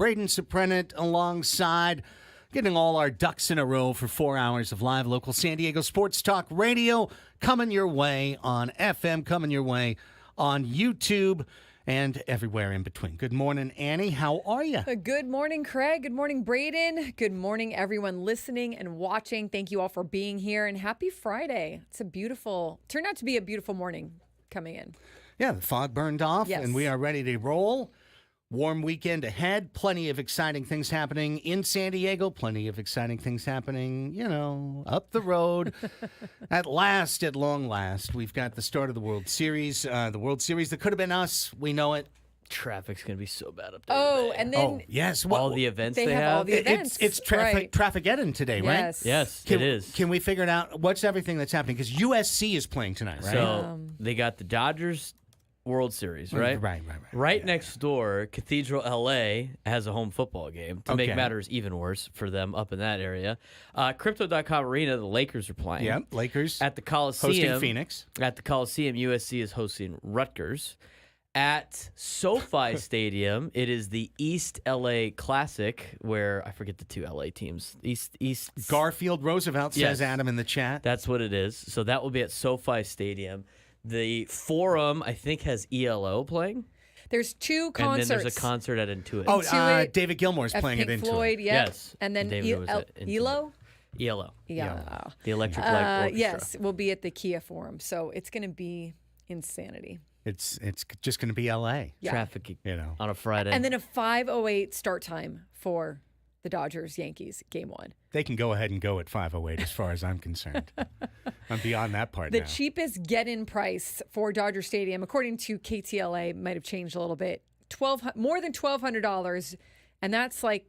Braden Soprenet alongside, getting all our ducks in a row for 4 hours of live local San Diego sports talk radio coming your way on FM, coming your way on YouTube, and everywhere in between. Good morning, Annie. How are you? Good morning, Craig. Good morning, Braden. Good morning, everyone listening and watching. Thank you all for being here, and happy Friday. Turned out to be a beautiful morning coming in. Yeah, the fog burned off, Yes. and we are ready to roll. Warm weekend ahead. Plenty of exciting things happening in San Diego. Plenty of exciting things happening, up the road. At long last, we've got the start of the World Series. The World Series that could have been us. We know it. Traffic's going to be so bad up there. Oh, today. and then Oh, yes. all the events they have all the events. It's Traffic-Eddon today, right? Yes, Can, it is. Can we figure it out? What's everything that's happening? Because USC is playing tonight, right? So they got the Dodgers World Series, right? Right next door, Cathedral LA has a home football game to make matters even worse for them up in that area. Crypto.com Arena, the Lakers are playing. Yep, Lakers. At the Coliseum. Hosting Phoenix. At the Coliseum, USC is hosting Rutgers. At SoFi Stadium, it is the East LA Classic, where I forget the two LA teams. East Garfield Roosevelt, says Yes. Adam in the chat. That's what it is. So that will be at SoFi Stadium. The Forum, I think, has ELO playing. There's two concerts. And then there's a concert at Intuit. Oh, Intuit, David Gilmour's at playing Pink it into Floyd, it. yep. Yes. And then David was at Intuit. ELO? ELO. Yeah. The Electric Light Orchestra. Yes, we'll be at the Kia Forum. So it's going to be insanity. It's just going to be L.A. Yeah. Traffic, On a Friday. And then a 5:08 start time for the Dodgers-Yankees game one. They can go ahead and go at 5:08 as far as I'm concerned. I'm beyond that part The now. cheapest get-in price for Dodger Stadium, according to KTLA, might have changed a little bit. More than $1,200, and that's like,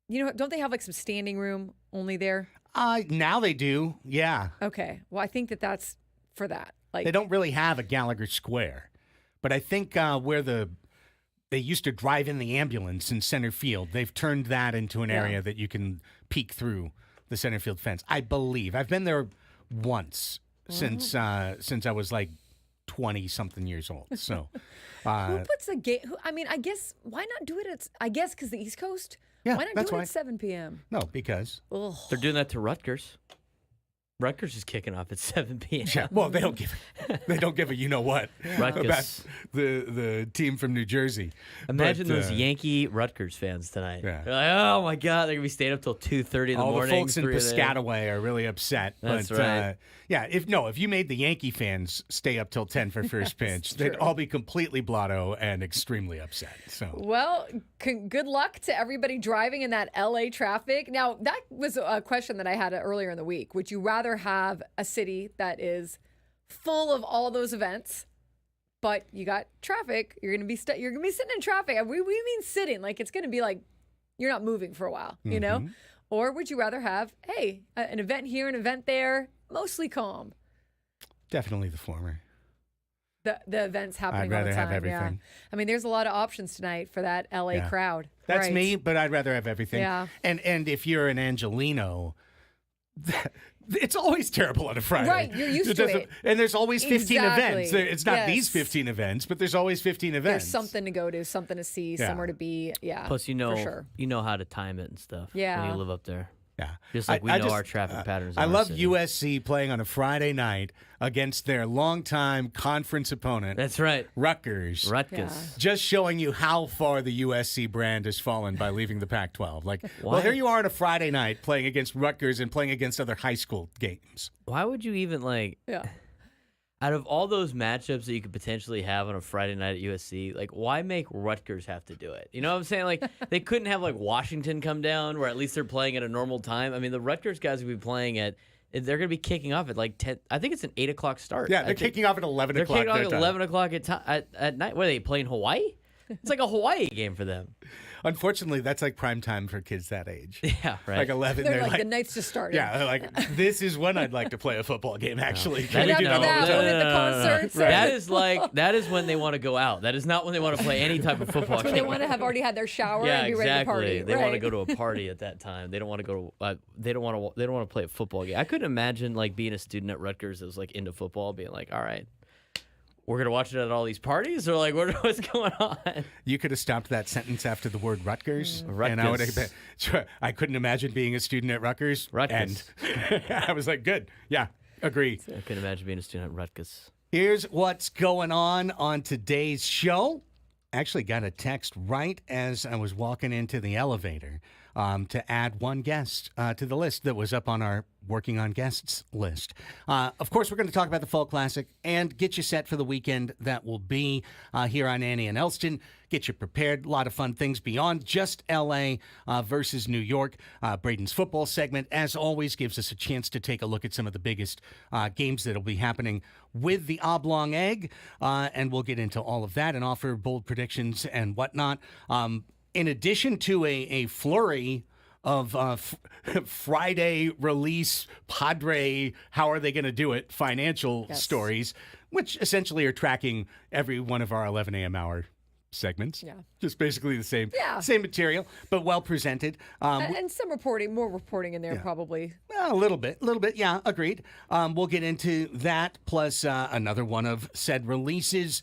don't they have like some standing room only there? Now they do, yeah. Okay, well I think that's for that. Like They don't really have a Gallagher Square, but I think where they used to drive in the ambulance in center field, they've turned that into an area that you can peek through the center field fence. I believe I've been there once since I was like 20-something years old. So who puts a gate? I guess why not do it at? Because the East Coast. Yeah, why not that's do it why. at 7 p.m.? No, because Ugh. They're doing that to Rutgers. Rutgers is kicking off at 7 p.m. yeah, well they don't give a you know what about Rutgers. the team from New Jersey. Imagine But, those Yankee Rutgers fans tonight. Yeah. They're like, oh my God, they're gonna be staying up till 2:30 in the all morning. the folks in 3 a.m. Piscataway are really upset. That's but, right. If you made the Yankee fans stay up till 10 for first pitch, they'd all be completely blotto and extremely upset. So Well, good luck to everybody driving in that LA traffic. Now, that was a question that I had earlier in the week. Would you rather have a city that is full of all those events, but you got traffic? You're gonna be sitting in traffic. We mean sitting, like it's gonna be like you're not moving for a while, Or would you rather have an event here, an event there, mostly calm? definitely the former. The events happening I'd rather all the time. have everything. Yeah. There's a lot of options tonight for that LA crowd. That's Right. me, but I'd rather have everything. Yeah. And if you're an Angelino, it's always terrible on a Friday. Right, you're used to it. And there's always 15 Exactly. events. It's not these Yes. 15 events, but there's always 15 events. There's something to go to, something to see, Yeah. somewhere to be. Yeah. Plus, for sure. you know how to time it and stuff. Yeah. When you live up there. Yeah. Just like we know our traffic patterns. I in our love city. USC playing on a Friday night against their longtime conference opponent, That's right. Rutgers. Rutgers. Just showing you how far the USC brand has fallen by leaving the Pac-12. Well, Why? here you are on a Friday night playing against Rutgers and playing against other high school games. Why would you even Yeah. out of all those matchups that you could potentially have on a Friday night at USC, why make Rutgers have to do it? You know what I'm saying? They couldn't have Washington come down, where at least they're playing at a normal time. The Rutgers guys will be playing they're going to be kicking off at 10. I think it's an 8 o'clock start. Yeah, they're kicking off at 11 They're o'clock. kicking off their at time. 11 o'clock at night. What are they playing Hawaii? It's like a Hawaii game for them. Unfortunately, that's like prime time for kids that age. Yeah, right. Like 11. They're like, the night's just started. yeah, they're like, this is when I'd like to play a football game, actually. Can That we is- do after that all that, the we'll time? hit the concerts. That is when they want to go out. That is not when they want to play any type of football When game. they want to have already had their shower Yeah, and be ready to exactly. party. They want to right. go to a party at that time. They don't want to go to. They don't want to play a football game. I couldn't imagine being a student at Rutgers that was into football, being like, all right, we're going to watch it at all these parties? Or like, what's going on? You could have stopped that sentence after the word Rutgers. Rutgers. And I would have been, sure, I couldn't imagine being a student at Rutgers. Rutgers. And I was like, good. Yeah, agree. I couldn't imagine being a student at Rutgers. Here's what's going on today's show. Actually got a text right as I was walking into the elevator to add one guest to the list that was up on our working on guests list. Of course, we're going to talk about the Fall Classic and get you set for the weekend that will be here on Annie and Elsten. Get you prepared. A lot of fun things beyond just L.A. Versus New York. Braden's football segment, as always, gives us a chance to take a look at some of the biggest games that will be happening with the Oblong Egg. And we'll get into all of that and offer bold predictions and whatnot. In addition to a flurry of Friday release Padre, how are they going to do it, financial stories, which essentially are tracking every one of our 11 a.m. hour segments. Yeah. Just basically the same material, but well presented. And some reporting, more reporting in there probably. Well, a little bit. Yeah, agreed. We'll get into that, plus another one of said releases,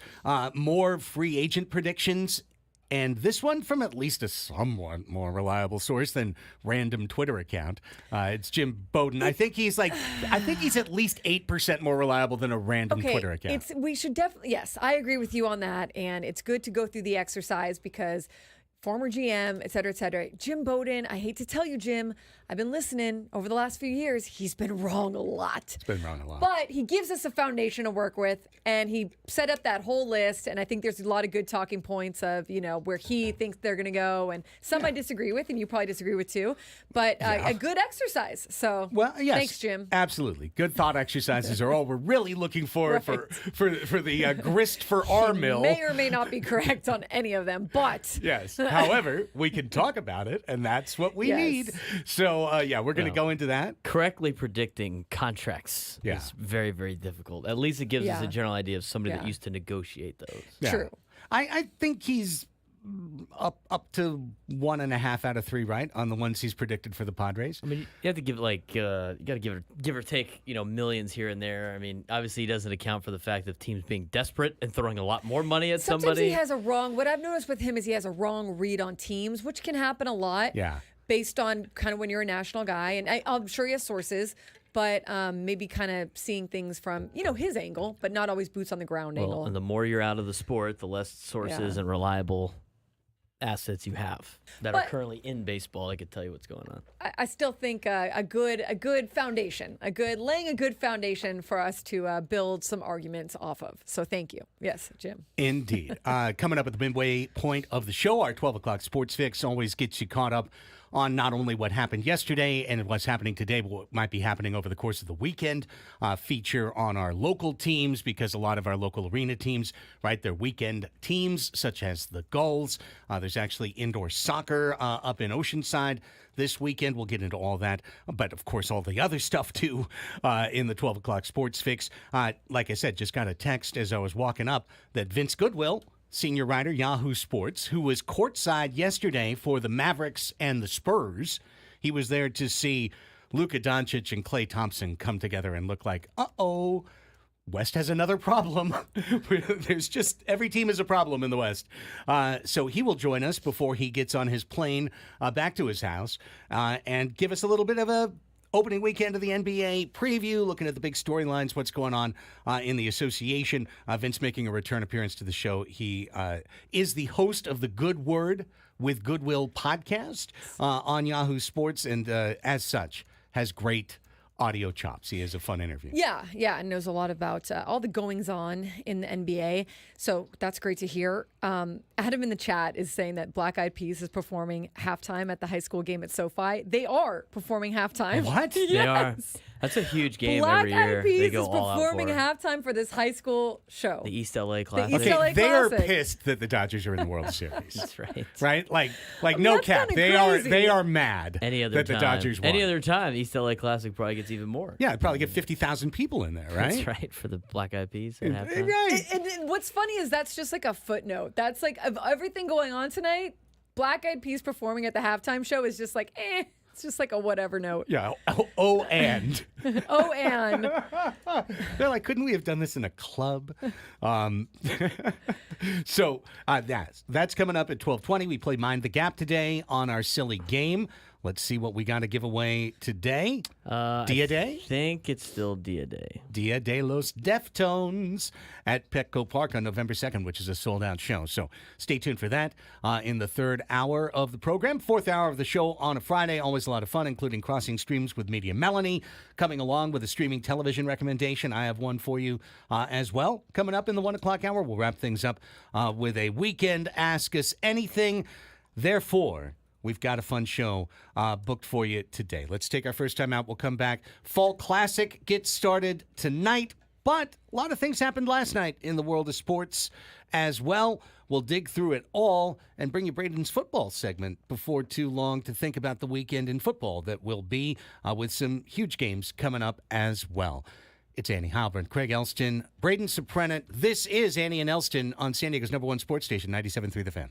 more free agent predictions. And this one from at least a somewhat more reliable source than random Twitter account. It's Jim Bowden. I think he's at least 8% more reliable than a random Twitter account. We should definitely, yes, I agree with you on that. And it's good to go through the exercise because former GM, et cetera, Jim Bowden, I hate to tell you, Jim, I've been listening over the last few years. He's been wrong a lot. It's been wrong a lot. But he gives us a foundation to work with, and he set up that whole list, and I think there's a lot of good talking points of, where he thinks they're going to go, and some I disagree with, and you probably disagree with too, but a good exercise. So, well, yes, thanks, Jim. Absolutely. Good thought exercises are all we're really looking for for the grist for our mill. May or may not be correct on any of them, but... Yes. However, we can talk about it, and that's what we need. So, we're going to go into that. Correctly predicting contracts is very, very difficult. At least it gives us a general idea of somebody that used to negotiate those. Yeah. True. I think he's up to 1.5 out of 3 right on the ones he's predicted for the Padres. I mean, you have to give you got to give or take millions here and there. I mean, obviously he doesn't account for the fact of teams being desperate and throwing a lot more money at Sometimes somebody. He has a wrong. What I've noticed with him is he has a wrong read on teams, which can happen a lot. Yeah. Based on kind of when you're a national guy, and I'm sure he has sources, but maybe kind of seeing things from his angle, but not always boots on the ground angle. And the more you're out of the sport, the less sources and reliable assets you have that are currently in baseball. I could tell you what's going on. I still think a good foundation, laying a good foundation for us to build some arguments off of. So thank you. Yes, Jim. Indeed. Coming up at the midway point of the show, our 12 o'clock Sports Fix always gets you caught up on not only what happened yesterday and what's happening today, but what might be happening over the course of the weekend. Feature on our local teams, because a lot of our local arena teams, right, they're weekend teams, such as the Gulls. There's actually indoor soccer up in Oceanside this weekend. We'll get into all that, but of course all the other stuff too in the 12 o'clock Sports Fix. Like I said, just got a text as I was walking up that Vince Goodwill, senior writer, Yahoo Sports, who was courtside yesterday for the Mavericks and the Spurs. He was there to see Luka Doncic and Klay Thompson come together and look like, West has another problem. There's just every team is a problem in the West. So he will join us before he gets on his plane back to his house and give us a little bit of a opening weekend of the NBA preview, looking at the big storylines, what's going on in the association. Vince making a return appearance to the show. He is the host of the Good Word with Goodwill podcast on Yahoo Sports, and as such, has great audio chops. He is a fun interview. Yeah, and knows a lot about all the goings-on in the NBA. So that's great to hear. Adam in the chat is saying that Black Eyed Peas is performing halftime at the high school game at SoFi. They are performing halftime. What? Yes. They are. That's a huge game Black every year. Eyed Peas They go is all out performing for it. halftime for this high school show. The East LA Classic. East LA Okay, they are Classic. pissed that the Dodgers are in the World Series. That's right. Right? Like no That's cap. kinda crazy. They are mad Any other that time. the Dodgers won. Any other time, East LA Classic probably gets even more. Yeah, I'd probably get 50,000 people in there, right? That's right, for the Black Eyed Peas at halftime. Right. And what's funny is that's just like a footnote. That's like of everything going on tonight, Black Eyed Peas performing at the halftime show is just like, It's just like a whatever note. Yeah. And. Oh, and They're like, couldn't we have done this in a club? So that's coming up at 12:20. We play Mind the Gap today on our silly game. Let's see what we got to give away today. Dia Day? I think it's still Dia Day. Dia de los Deftones at Petco Park on November 2nd, which is a sold-out show. So stay tuned for that in the third hour of the program. Fourth hour of the show on a Friday. Always a lot of fun, including Crossing Streams with Media Melanie. Coming along with a streaming television recommendation. I have one for you as well. Coming up in the 1 o'clock hour, we'll wrap things up with a weekend Ask Us Anything. Therefore, we've got a fun show booked for you today. Let's take our first time out. We'll come back. Fall Classic gets started tonight, but a lot of things happened last night in the world of sports as well. We'll dig through it all and bring you Braden's football segment before too long to think about the weekend in football that will be with some huge games coming up as well. It's Annie Halbert, Craig Elsten, Braden Soprenet. This is Annie and Elsten on San Diego's #1 sports station, 97.3 The Fan.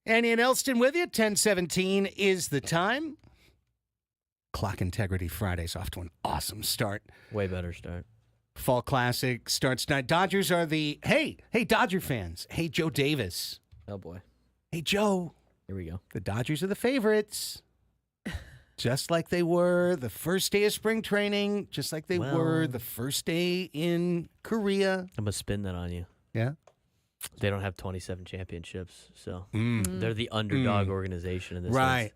Annie and Elsten with you. 10:17 is the time. Clock Integrity Friday's off to an awesome start. Way better start. Fall Classic starts tonight. Dodgers are hey, Dodger fans. Hey, Joe Davis. Oh, boy. Hey, Joe. Here we go. The Dodgers are the favorites. Just like they were the first day of spring training, just like they were the first day in Korea. I'm going to spin that on you. Yeah. They don't have 27 championships, so they're the underdog organization in this. Right. List.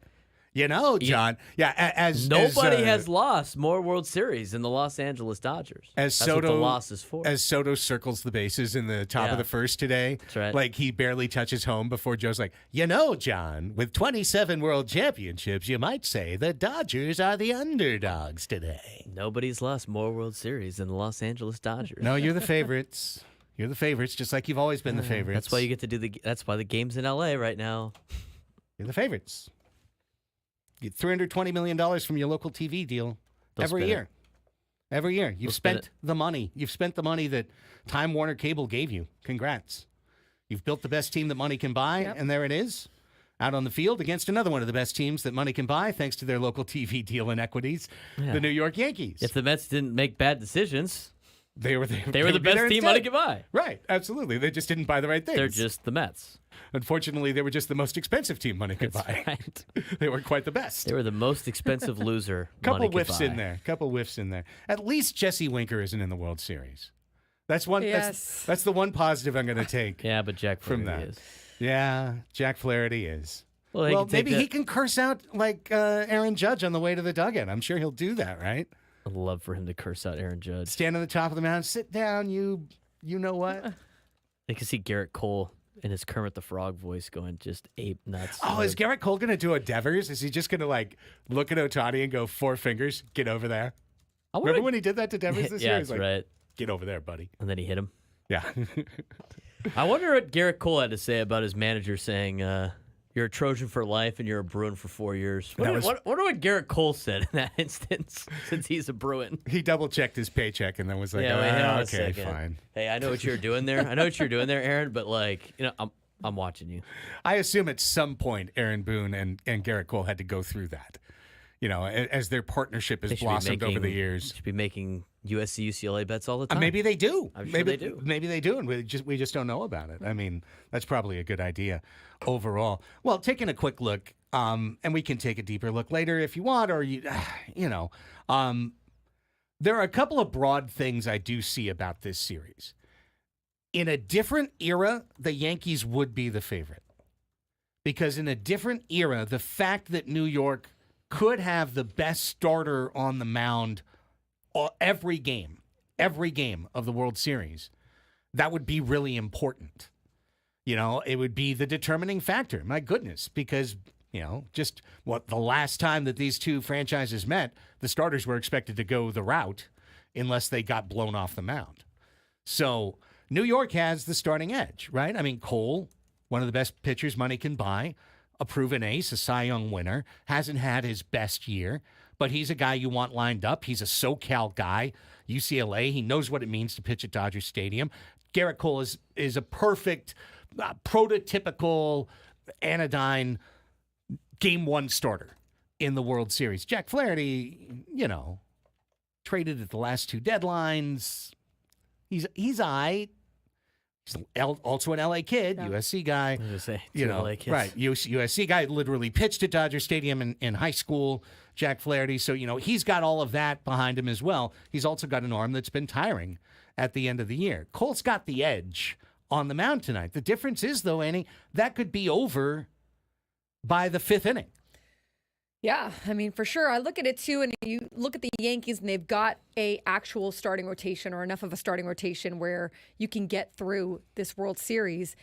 You know, John. Yeah, as nobody has lost more World Series than the Los Angeles Dodgers. As That's Soto, what the loss is for. As Soto circles the bases in the top of the first today, that's right. Like he barely touches home before Joe's like, you know, John, with 27 World Championships, you might say the Dodgers are the underdogs today. Nobody's lost more World Series than the Los Angeles Dodgers. No, you're the favorites. You're the favorites, just like you've always been the favorites. That's why you get to do that's why the game's in L.A. right now. You're the favorites. You get $320 million from your local TV deal every year. Every year. You've spent the money. You've spent the money that Time Warner Cable gave you. Congrats. You've built the best team that money can buy, and there it is. Out on the field against another one of the best teams that money can buy, thanks to their local TV deal and equities, the New York Yankees. If the Mets didn't make bad decisions, they were the best team money could buy. Right, absolutely. They just didn't buy the right things. They're just the Mets. Unfortunately, they were just the most expensive team money could buy. Right. They were quite the best. They were the most expensive loser. Couple whiffs in there. At least Jesse Winker isn't in the World Series. That's one. Yes. That's the one positive I'm going to take. Yeah, but Jack from Flaherty that is. Yeah, Jack Flaherty is. Well, maybe he can curse out like Aaron Judge on the way to the dugout. I'm sure he'll do that, right? I'd love for him to curse out Aaron Judge. Stand on the top of the mountain, sit down. You know what? I can see Garrett Cole in his Kermit the Frog voice going just ape nuts. Oh, is Garrett Cole going to do a Devers? Is he just going to like look at Ohtani and go 4 fingers, get over there? Remember when he did that to Devers this year? Yeah, He's that's like, right. Get over there, buddy. And then he hit him. Yeah. I wonder what Garrett Cole had to say about his manager saying, you're a Trojan for life and you're a Bruin for 4 years. Wonder what Garrett Cole said in that instance, since he's a Bruin. He double-checked his paycheck and then was like, okay, fine. Hey, I know what you're doing there. Aaron, but like, I'm watching you. I assume at some point Aaron Boone and Garrett Cole had to go through that. As their partnership has blossomed over the years. Should be making USC, UCLA bets all the time. Maybe they do. I'm sure they do. Maybe they do, and we just don't know about it. I mean, that's probably a good idea overall. Well, taking a quick look, and we can take a deeper look later if you want, or there are a couple of broad things I do see about this series. In a different era, the Yankees would be the favorite. Because in a different era, the fact that New York could have the best starter on the mound every game of the World Series, that would be really important. It would be the determining factor. My goodness, because, just the last time that these two franchises met, the starters were expected to go the route unless they got blown off the mound. So New York has the starting edge, right? I mean, Cole, one of the best pitchers money can buy, a proven ace, a Cy Young winner, hasn't had his best year, but he's a guy you want lined up. He's a SoCal guy, UCLA. He knows what it means to pitch at Dodger Stadium. Garrett Cole is a perfect, prototypical, anodyne game one starter in the World Series. Jack Flaherty, traded at the last 2 deadlines. He's all right. He's also an LA kid, USC guy. I was gonna say, LA kids. Right, USC guy, literally pitched at Dodger Stadium in high school, Jack Flaherty. So, he's got all of that behind him as well. He's also got an arm that's been tiring at the end of the year. Cole's got the edge on the mound tonight. The difference is, though, Annie, that could be over by the 5th inning. Yeah, I mean, for sure. I look at it, too, and you look at the Yankees, and they've got a actual starting rotation or enough of a starting rotation where you can get through this World Series.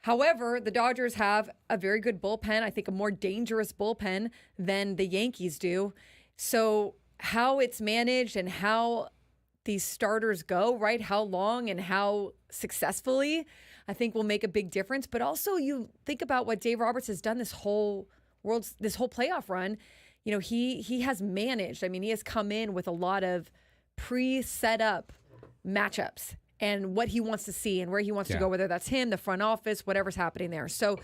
However, the Dodgers have a very good bullpen, I think a more dangerous bullpen than the Yankees do. So how it's managed and how these starters go, right, how long and how successfully, I think will make a big difference. But also you think about what Dave Roberts has done this whole playoff run. He has managed. I mean, he has come in with a lot of pre-set up matchups and what he wants to see and where he wants to go, whether that's him, the front office, whatever's happening there. So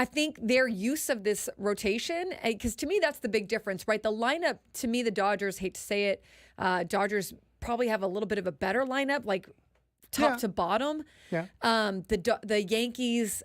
I think their use of this rotation, because to me, that's the big difference, right? The lineup, to me, the Dodgers, hate to say it, Dodgers probably have a little bit of a better lineup, like top to bottom. Yeah. The Yankees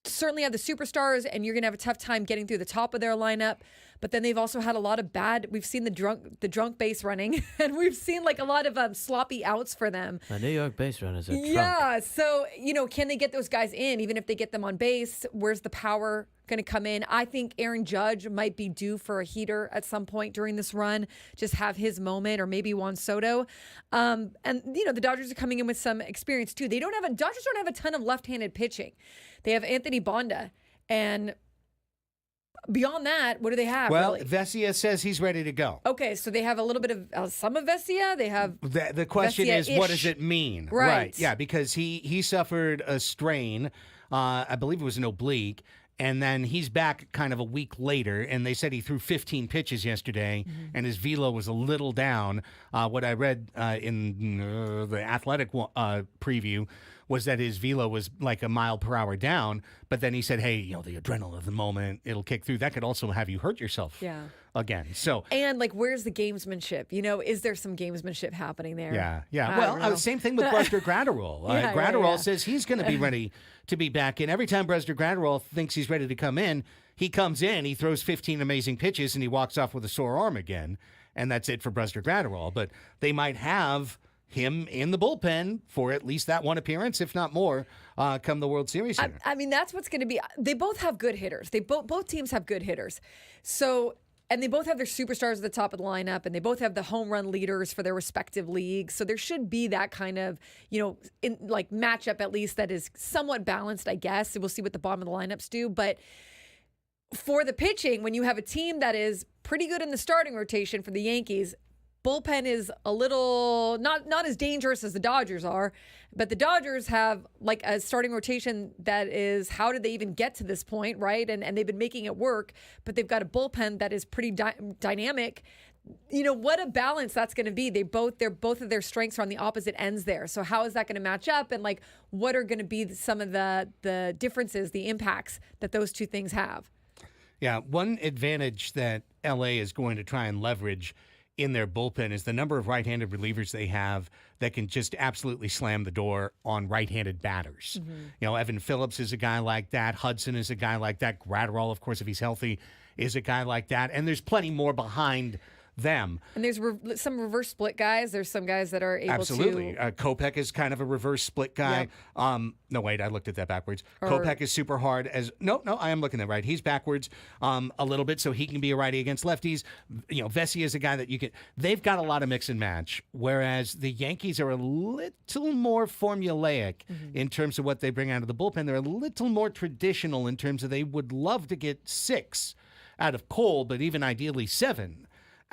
certainly have the superstars, and you're going to have a tough time getting through the top of their lineup. But then they've also had a lot of bad. We've seen the drunk base running, and we've seen like a lot of sloppy outs for them. The New York base runners are drunk. Yeah, so can they get those guys in? Even if they get them on base, where's the power going to come in? I think Aaron Judge might be due for a heater at some point during this run. Just have his moment, or maybe Juan Soto. And the Dodgers are coming in with some experience too. Dodgers don't have a ton of left-handed pitching. They have Anthony Bonda, and beyond that, what do they have? Well, really? Vesia says he's ready to go. Okay, so they have a little bit of some of Vesia. They have The question is, what does it mean? Right. Yeah, because he suffered a strain. I believe it was an oblique. And then he's back kind of a week later, and they said he threw 15 pitches yesterday, and his velo was a little down. What I read in the Athletic preview was that his velo was like a mile per hour down, but then he said, hey, the adrenaline of the moment, it'll kick through. That could also have you hurt yourself again. So, and where's the gamesmanship? Is there some gamesmanship happening there? Yeah. Well, same thing with Buster Gratterall. Gratterall says he's going to be ready to be back in. Every time Buster Gratterall thinks he's ready to come in, he comes in, he throws 15 amazing pitches, and he walks off with a sore arm again. And that's it for Buster Gratterall. But they might have him in the bullpen for at least that one appearance, if not more, come the World Series. That's what's going to be. They both have good hitters. Both teams have good hitters. And they both have their superstars at the top of the lineup, and they both have the home run leaders for their respective leagues. So there should be that kind of, matchup at least that is somewhat balanced, I guess. We'll see what the bottom of the lineups do. But for the pitching, when you have a team that is pretty good in the starting rotation for the Yankees, bullpen is a little not as dangerous as the Dodgers are, but the Dodgers have like a starting rotation that is, how did they even get to this point, right? And they've been making it work, but they've got a bullpen that is pretty dynamic. What a balance that's going to be. Both of their strengths are on the opposite ends there. So how is that going to match up? And what are going to be some of the differences, the impacts that those two things have? Yeah, one advantage that LA is going to try and leverage in their bullpen is the number of right-handed relievers they have that can just absolutely slam the door on right-handed batters. Evan Phillips is a guy like that. Hudson is a guy like that. Gratterall, of course, if he's healthy, is a guy like that. And there's plenty more behind them. And there's some reverse split guys. There's some guys that are able Absolutely. to. Kopech is kind of a reverse split guy. Yep. No, wait, I looked at that backwards. Kopech is super hard as. No, I am looking at right. He's backwards a little bit, so he can be a righty against lefties. Vesia is a guy that you can. They've got a lot of mix and match, whereas the Yankees are a little more formulaic in terms of what they bring out of the bullpen. They're a little more traditional in terms of they would love to get 6 out of Cole, but even ideally 7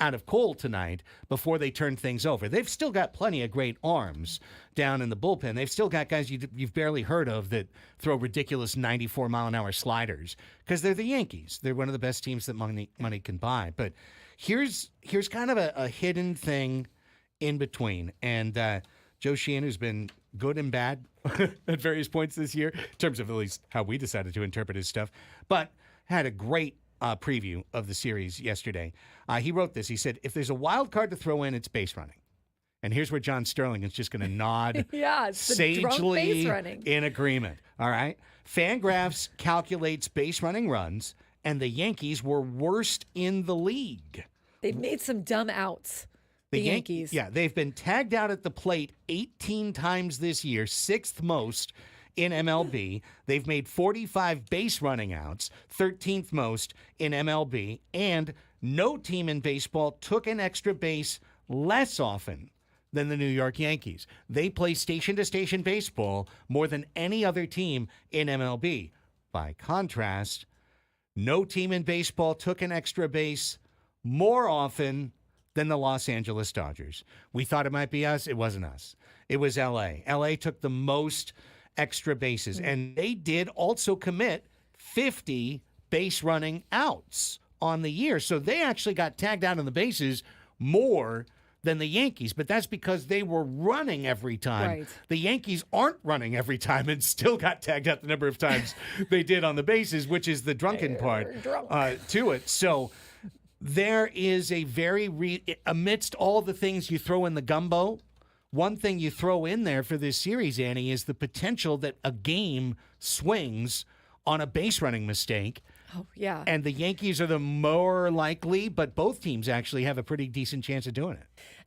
out of Cole tonight before they turn things over. They've still got plenty of great arms down in the bullpen. They've still got guys you've barely heard of that throw ridiculous 94-mile-an-hour sliders because they're the Yankees. They're one of the best teams that money can buy. But here's kind of a hidden thing in between. And Joe Sheehan, who's been good and bad at various points this year, in terms of at least how we decided to interpret his stuff, but had a great preview of the series yesterday. He wrote this. He said, if there's a wild card to throw in, it's base running. And here's where John Sterling is just going to nod sagely in agreement. All right. Fangraphs calculates base running runs, and the Yankees were worst in the league. They've made some dumb outs. The Yankees. Yeah, they've been tagged out at the plate 18 times this year, 6th most in MLB. They've made 45 base running outs, 13th most in MLB, and no team in baseball took an extra base less often than the New York Yankees. They play station-to-station baseball more than any other team in MLB. By contrast, no team in baseball took an extra base more often than the Los Angeles Dodgers. We thought it might be us. It wasn't us. It was L.A. L.A. took the most extra bases, and they did also commit 50 base running outs on the year. So they actually got tagged out on the bases more than the Yankees, but that's because they were running every time. Right. The Yankees aren't running every time and still got tagged out the number of times they did on the bases, which is the drunken part to it. So there is a amidst all the things you throw in the gumbo, one thing you throw in there for this series, Annie, is the potential that a game swings on a base running mistake. Oh, yeah. And the Yankees are the more likely, but both teams actually have a pretty decent chance of doing it.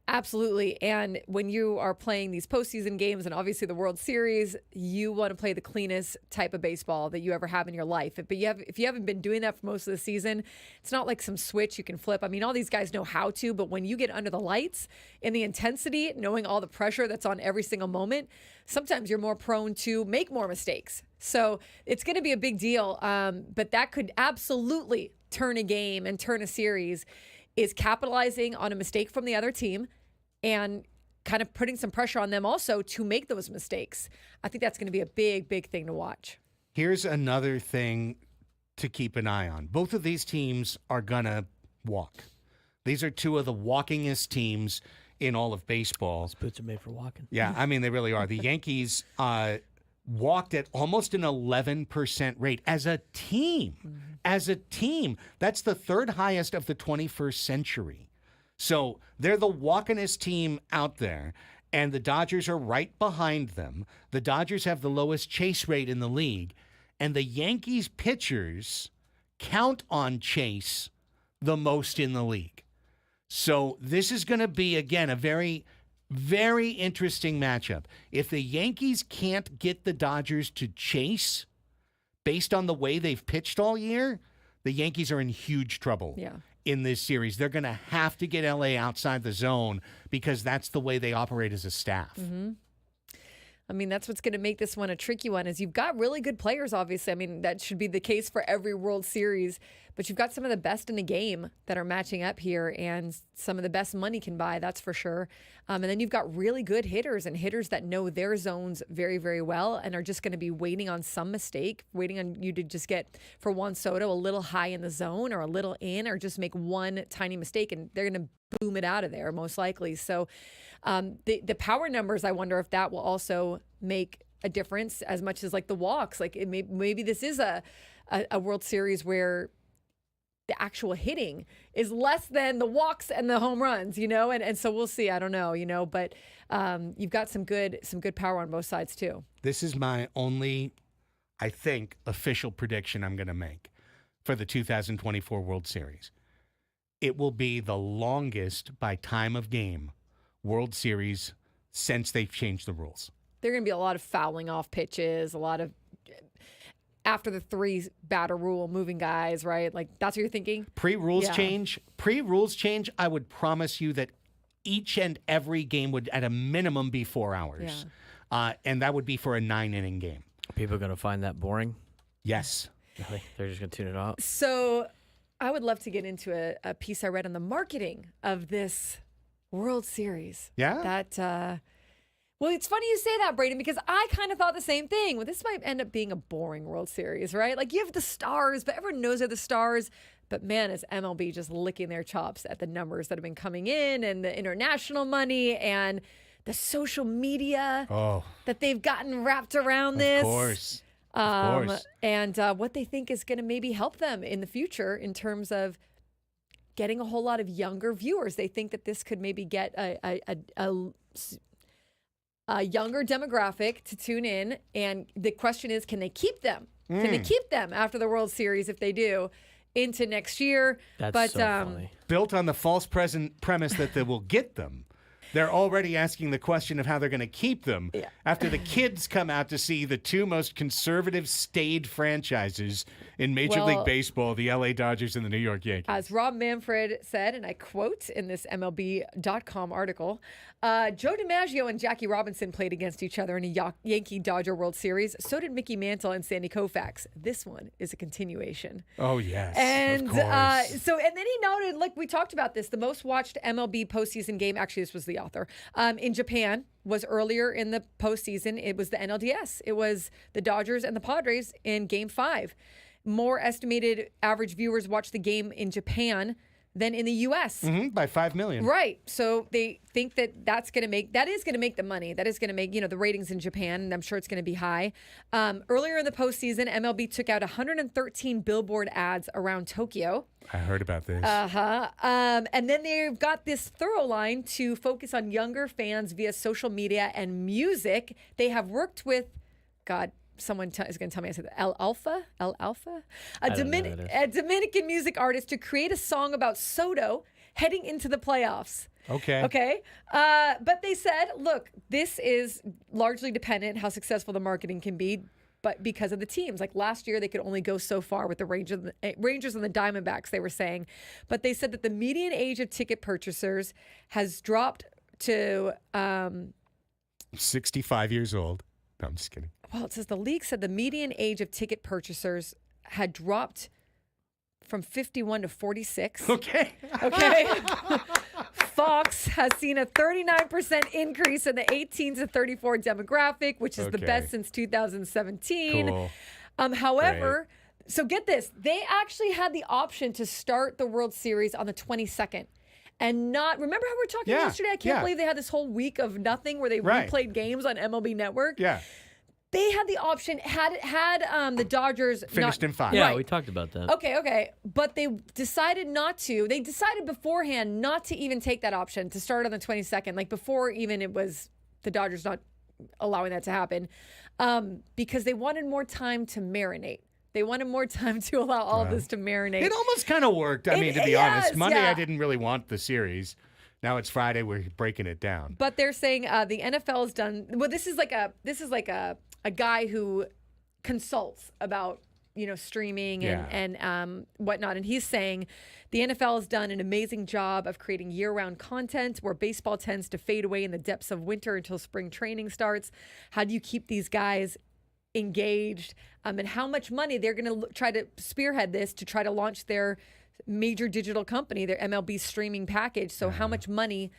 Absolutely. And when you are playing these postseason games and obviously the World Series, you want to play the cleanest type of baseball that you ever have in your life. But if you haven't been doing that for most of the season, it's not like some switch you can flip. I mean, all these guys know how to, but when you get under the lights and the intensity, knowing all the pressure that's on every single moment, sometimes you're more prone to make more mistakes. So it's going to be a big deal. But that could absolutely turn a game and turn a series, is capitalizing on a mistake from the other team and kind of putting some pressure on them also to make those mistakes. I think that's going to be a big, big thing to watch. Here's another thing to keep an eye on. Both of these teams are going to walk. These are two of the walkingest teams in all of baseball. Those boots are made for walking. Yeah, I mean, they really are. The Yankees walked at almost an 11% rate as a team. Mm-hmm. As a team. That's the third highest of the 21st century. So they're the walkingest team out there, and the Dodgers are right behind them. The Dodgers have the lowest chase rate in the league, and the Yankees pitchers count on chase the most in the league. So this is going to be, again, a very, very interesting matchup. If the Yankees can't get the Dodgers to chase based on the way they've pitched all year, the Yankees are in huge trouble in this series. They're going to have to get LA outside the zone because that's the way they operate as a staff. Mm-hmm. I mean, that's what's going to make this one a tricky one, is you've got really good players, obviously. I mean, that should be the case for every World Series. But you've got some of the best in the game that are matching up here, and some of the best money can buy, that's for sure. And then you've got really good hitters and hitters that know their zones very, very well and are just going to be waiting on some mistake, waiting on you to just get, for Juan Soto, a little high in the zone or a little in, or just make one tiny mistake, and they're going to boom it out of there, most likely. So the power numbers, I wonder if that will also make a difference as much as like the walks. Like maybe this is a World Series where the actual hitting is less than the walks and the home runs, and so we'll see. I don't know, but you've got some good power on both sides too. This is my only, I think, official prediction I'm going to make for the 2024 World Series. It will be the longest by time of game World Series since they've changed the rules. There are going to be a lot of fouling off pitches, a lot of after the 3 batter rule, moving guys, right? Like, that's what you're thinking? Pre-rules change, I would promise you that each and every game would, at a minimum, be 4 hours. Yeah. And that would be for a 9-inning game. People are going to find that boring? Yes. Really? They're just going to tune it off? So I would love to get into a piece I read on the marketing of this World Series. Yeah? Well, it's funny you say that, Braden, because I kind of thought the same thing. Well, this might end up being a boring World Series, right? Like, you have the stars, but everyone knows they're the stars. But man, is MLB just licking their chops at the numbers that have been coming in, and the international money and the social media that they've gotten wrapped around this. Of course. And what they think is going to maybe help them in the future in terms of getting a whole lot of younger viewers. They think that this could maybe get a younger demographic to tune in. And the question is, can they keep them? Can they keep them after the World Series, if they do, into next year? That's so funny. Built on the false premise that they will get them. They're already asking the question of how they're going to keep them after the kids come out to see the two most conservative, staid franchises in Major League Baseball, the LA Dodgers and the New York Yankees. As Rob Manfred said, and I quote in this MLB.com article, Joe DiMaggio and Jackie Robinson played against each other in a Yankee-Dodger World Series. So did Mickey Mantle and Sandy Koufax. This one is a continuation. Oh, yes, and, of course. And then he noted, like we talked about this, the most watched MLB postseason game, actually this was the author, in Japan was earlier in the postseason. It was the NLDS. It was the Dodgers and the Padres in Game 5. More estimated average viewers watched the game in Japan than in the U.S. By 5 million. Right. So they think that is going to make the money. That is going to make, the ratings in Japan, and I'm sure it's going to be high. Earlier in the postseason, MLB took out 113 billboard ads around Tokyo. I heard about this. And then they've got this thorough line to focus on younger fans via social media and music. They have worked with, someone is going to tell me I said El Alfa, a Dominican music artist to create a song about Soto heading into the playoffs. Okay. But they said, look, this is largely dependent how successful the marketing can be, but because of the teams. Like last year, they could only go so far with the Rangers and the Diamondbacks, they were saying. But they said that the median age of ticket purchasers has dropped to 65 years old. No, I'm just kidding. Well, it says the league said the median age of ticket purchasers had dropped from 51 to 46. Okay. Fox has seen a 39% increase in the 18 to 34 demographic, which is the best since 2017. Cool. However, so get this. They actually had the option to start the World Series on the 22nd. And remember how we were talking yesterday? I can't believe they had this whole week of nothing where they replayed games on MLB Network. Yeah. They had the option, had the Dodgers finished in 5. Yeah, we talked about that. Okay. But they decided not to. They decided beforehand not to even take that option to start on the 22nd, like before even it was the Dodgers not allowing that to happen, because they wanted more time to marinate. They wanted more time to allow all of this to marinate. It almost kind of worked. I mean, to be honest, Monday I didn't really want the series. Now it's Friday. We're breaking it down. But they're saying the NFL has done. Well, this is like a guy who consults about streaming and whatnot, and he's saying the NFL has done an amazing job of creating year-round content where baseball tends to fade away in the depths of winter until spring training starts. How do you keep these guys engaged, and how much money they're going to try to spearhead this to try to launch their major digital company, their MLB streaming package. So how much money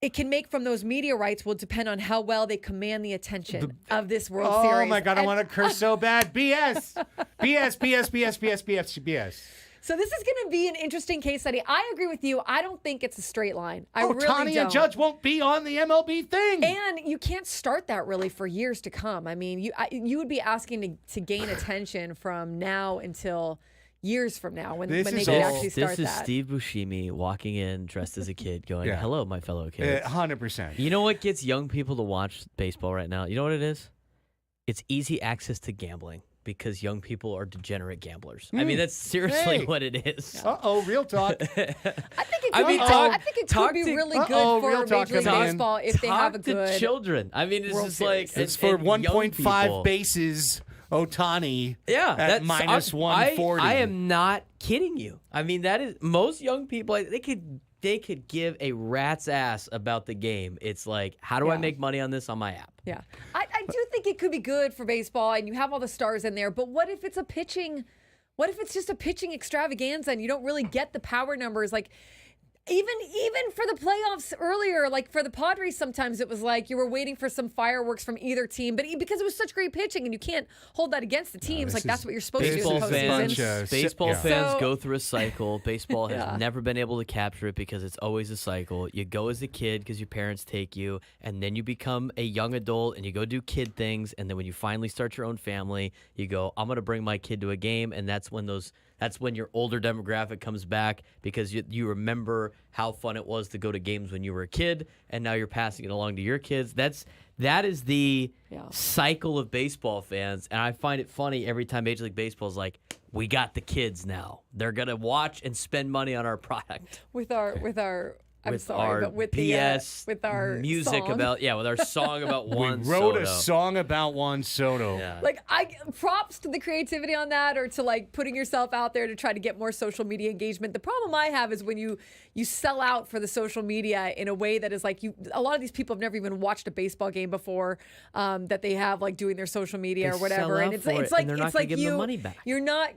it can make from those media rights will depend on how well they command the attention of this World Series. Oh my God, I want to curse so bad. BS. BS. So this is going to be an interesting case study. I agree with you. I don't think it's a straight line. I really Ohtani and Judge won't be on the MLB thing. And you can't start that really for years to come. I mean, you would be asking to gain attention from now until years from now when they can actually start that. This is Steve Buscemi walking in dressed as a kid going, hello, my fellow kids. 100%. You know what gets young people to watch baseball right now? You know what it is? It's easy access to gambling. Because young people are degenerate gamblers. I mean, that's seriously what it is. Real talk. I think it could be really good for Major League Baseball if they have a good children. I mean, it's just like it's for 1.5 bases. Ohtani at minus 140. I am not kidding you. I mean, that is most young people. They could give a rat's ass about the game. It's like, how do I make money on this on my app? Yeah. I do think it could be good for baseball, and you have all the stars in there, but what if it's just a pitching extravaganza and you don't really get the power numbers? Like, even for the playoffs earlier, like for the Padres, sometimes it was like you were waiting for some fireworks from either team, but because it was such great pitching and you can't hold that against the teams, like that's what you're supposed to do in the postseason. Baseball fans go through a cycle. Baseball has never been able to capture it because it's always a cycle. You go as a kid because your parents take you, and then you become a young adult and you go do kid things, and then when you finally start your own family, you go, I'm going to bring my kid to a game, and that's when your older demographic comes back because you remember how fun it was to go to games when you were a kid, and now you're passing it along to your kids. That is the cycle of baseball fans, and I find it funny every time Major League Baseball is like, we got the kids now. They're going to watch and spend money on our product. With our BS with our music song. with our song about Juan Soto. We wrote a song about Juan Soto. Yeah. Like, props to the creativity on that, or to like putting yourself out there to try to get more social media engagement. The problem I have is when you sell out for the social media in a way that is like a lot of these people have never even watched a baseball game before, that they have like doing their social media or whatever, and it's like they're not going to give them the money back. You're not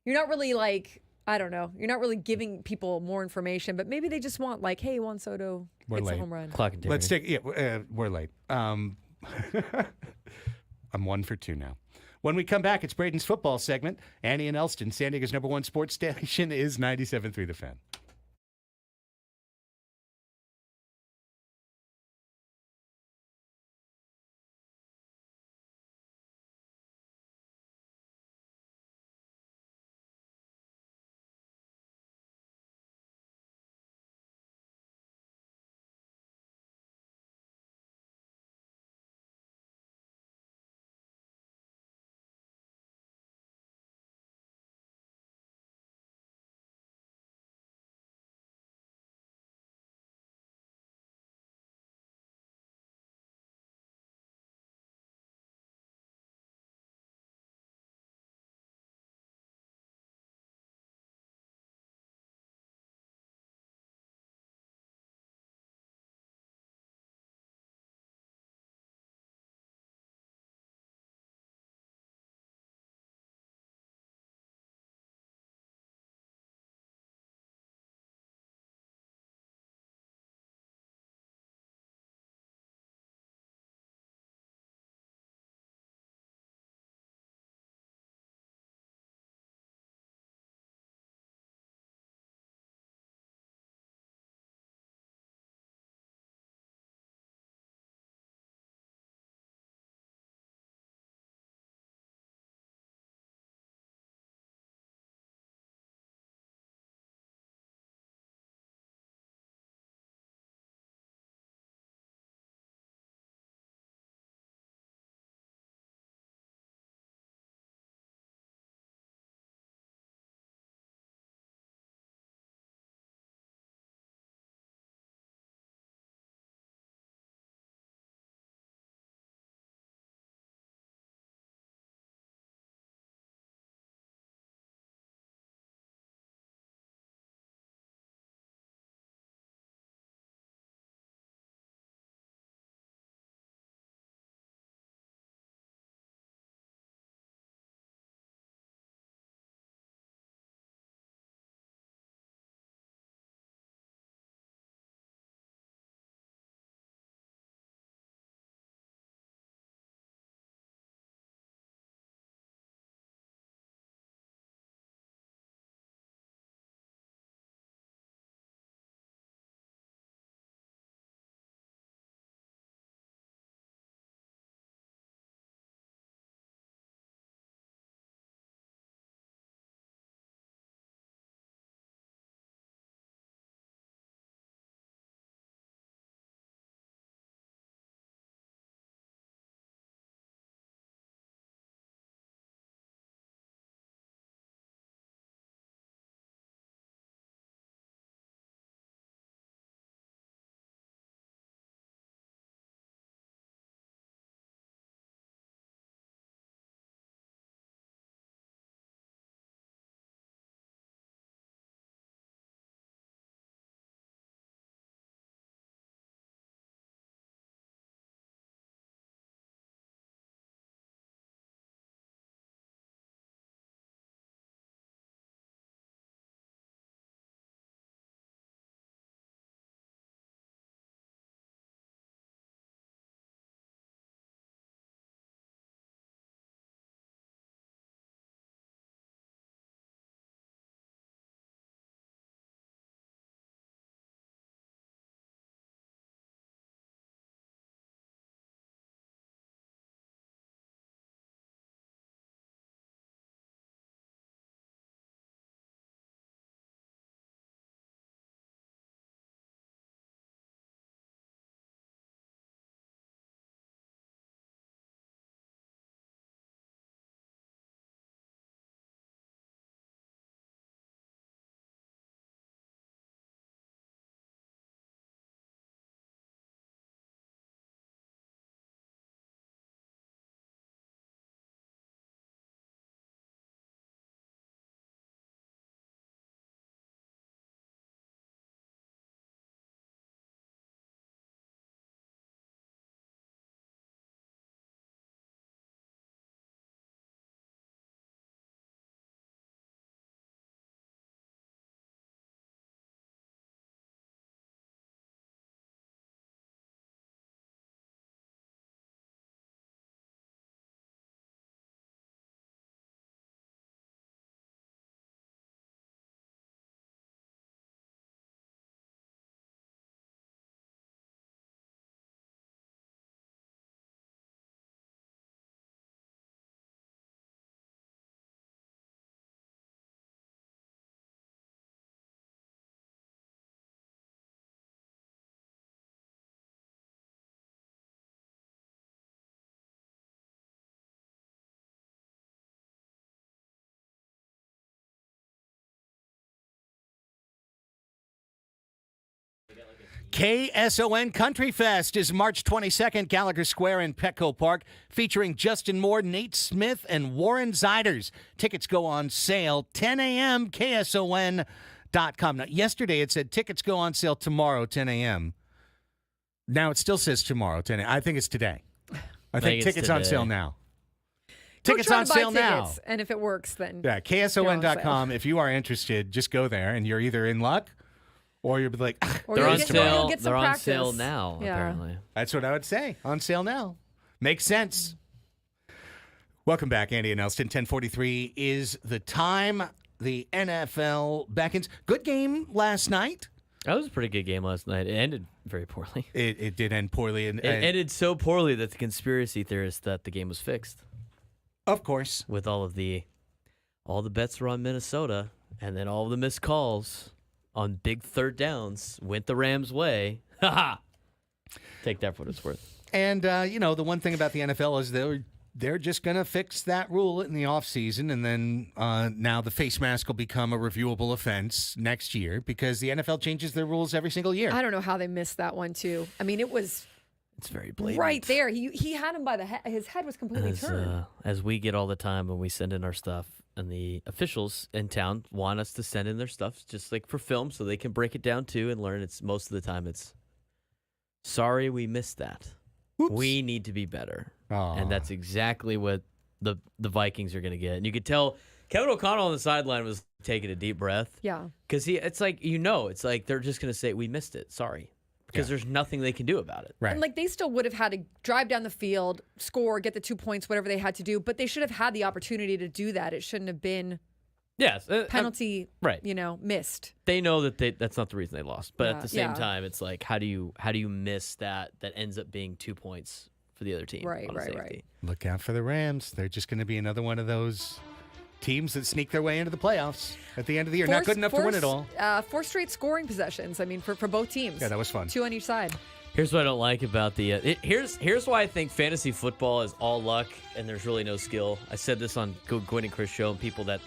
really like. I don't know. You're not really giving people more information, but maybe they just want like, hey, Juan Soto hits a home run. Clock and Let's take. We're late. I'm 1 for 2 now. When we come back, it's Braden's football segment. Annie and Elsten, San Diego's #1 sports station, is 97.3 The Fan. KSON Country Fest is March 22nd, Gallagher Square in Petco Park, featuring Justin Moore, Nate Smith, and Warren Ziders. Tickets go on sale 10 a.m. KSON.com. Now, yesterday it said tickets go on sale tomorrow, 10 a.m. Now it still says tomorrow, 10 a.m. I think it's today. I think tickets on sale now. Tickets on sale now. And if it works, then yeah, KSON.com. If you are interested, just go there, and you're either in luck. Or you'll be like, they're on sale. They're on sale now, apparently. That's what I would say. On sale now. Makes sense. Welcome back, Andy and Elsten. 10:43 is the time. The NFL beckons. Good game last night. That was a pretty good game last night. It ended very poorly. It did end poorly. It ended so poorly that the conspiracy theorists thought the game was fixed. Of course. With all the bets were on Minnesota, and then all the missed calls on big third downs went the Rams' way. Take that for what it's worth. And, the one thing about the NFL is they're just going to fix that rule in the offseason, and then now the face mask will become a reviewable offense next year because the NFL changes their rules every single year. I don't know how they missed that one, too. I mean, it's very blatant. Right there. He had him by the head. His head was completely turned. As we get all the time when we send in our stuff, and the officials in town want us to send in their stuff just like for film so they can break it down too and learn. It's most of the time it's sorry we missed that. Oops. We need to be better. Aww. And that's exactly what the Vikings are going to get. And you could tell Kevin O'Connell on the sideline was taking a deep breath. Yeah. Because it's like they're just going to say we missed it. Sorry. Because there's nothing they can do about it. Right. And they still would have had to drive down the field, score, get the 2 points, whatever they had to do. But they should have had the opportunity to do that. It shouldn't have been penalty, missed. They know that that's not the reason they lost. But at the same time, it's like, how do you miss that ends up being 2 points for the other team? Right. Look out for the Rams. They're just going to be another one of those teams that sneak their way into the playoffs at the end of the year. Not good enough to win it all. 4 straight scoring possessions. I mean, for both teams. Yeah, that was fun. 2 on each side. Here's what I don't like about the. Here's why I think fantasy football is all luck and there's really no skill. I said this on Gwen and Chris show, and people that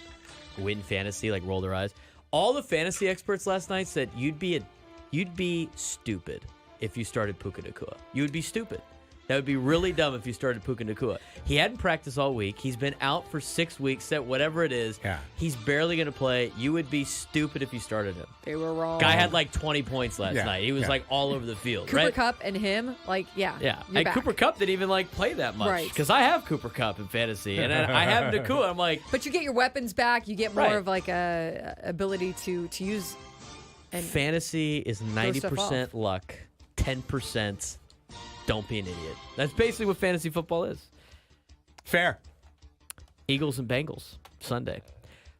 win fantasy like roll their eyes. All the fantasy experts last night said you'd be stupid if you started Puka Nacua. You would be stupid. That would be really dumb if you started Puka Nacua. He hadn't practiced all week. He's been out for 6 weeks, whatever it is. Yeah. He's barely going to play. You would be stupid if you started him. They were wrong. Guy had like 20 points last night. He was like all over the field. Cooper Kupp and him, Yeah. And Cooper Kupp didn't even play that much. Right. Because I have Cooper Kupp in fantasy, and I have Nacua. I'm like. But you get your weapons back. You get more of a ability to use. And fantasy is 90% luck, 10%. Don't be an idiot. That's basically what fantasy football is. Fair. Eagles and Bengals, Sunday.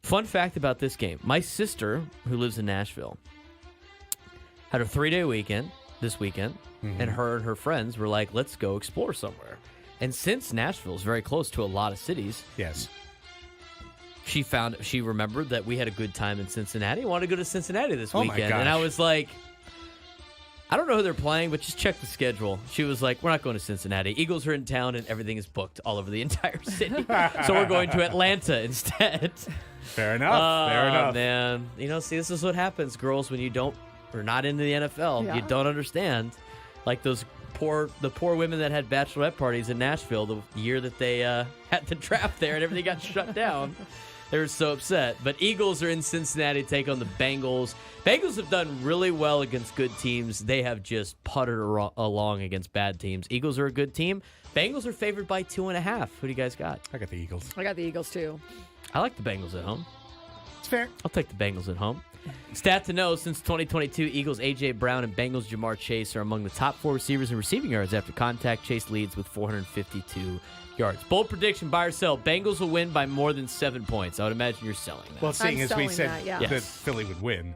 Fun fact about this game. My sister, who lives in Nashville, had a 3-day weekend this weekend, and her friends were like, let's go explore somewhere. And since Nashville is very close to a lot of cities, yes, she remembered that we had a good time in Cincinnati. I wanted to go to Cincinnati this weekend. My gosh. And I was like, I don't know who they're playing, but just check the schedule. She was like, we're not going to Cincinnati. Eagles are in town, and everything is booked all over the entire city. So we're going to Atlanta instead. Fair enough. Fair enough. Man. See, this is what happens, girls, when are not into the NFL. Yeah. You don't understand. Like the poor women that had bachelorette parties in Nashville the year that they had the draft there and everything got shut down. They were so upset. But Eagles are in Cincinnati to take on the Bengals. Bengals have done really well against good teams. They have just puttered along against bad teams. Eagles are a good team. Bengals are favored by 2.5. Who do you guys got? I got the Eagles. I got the Eagles, too. I like the Bengals at home. It's fair. I'll take the Bengals at home. Stat to know, since 2022, Eagles A.J. Brown and Bengals Jamar Chase are among the top 4 receivers in receiving yards after contact. Chase leads with 452 yards. Bold prediction, buy or sell. Bengals will win by more than 7 points. I would imagine you're selling that. Well, seeing as we said that that Philly would win.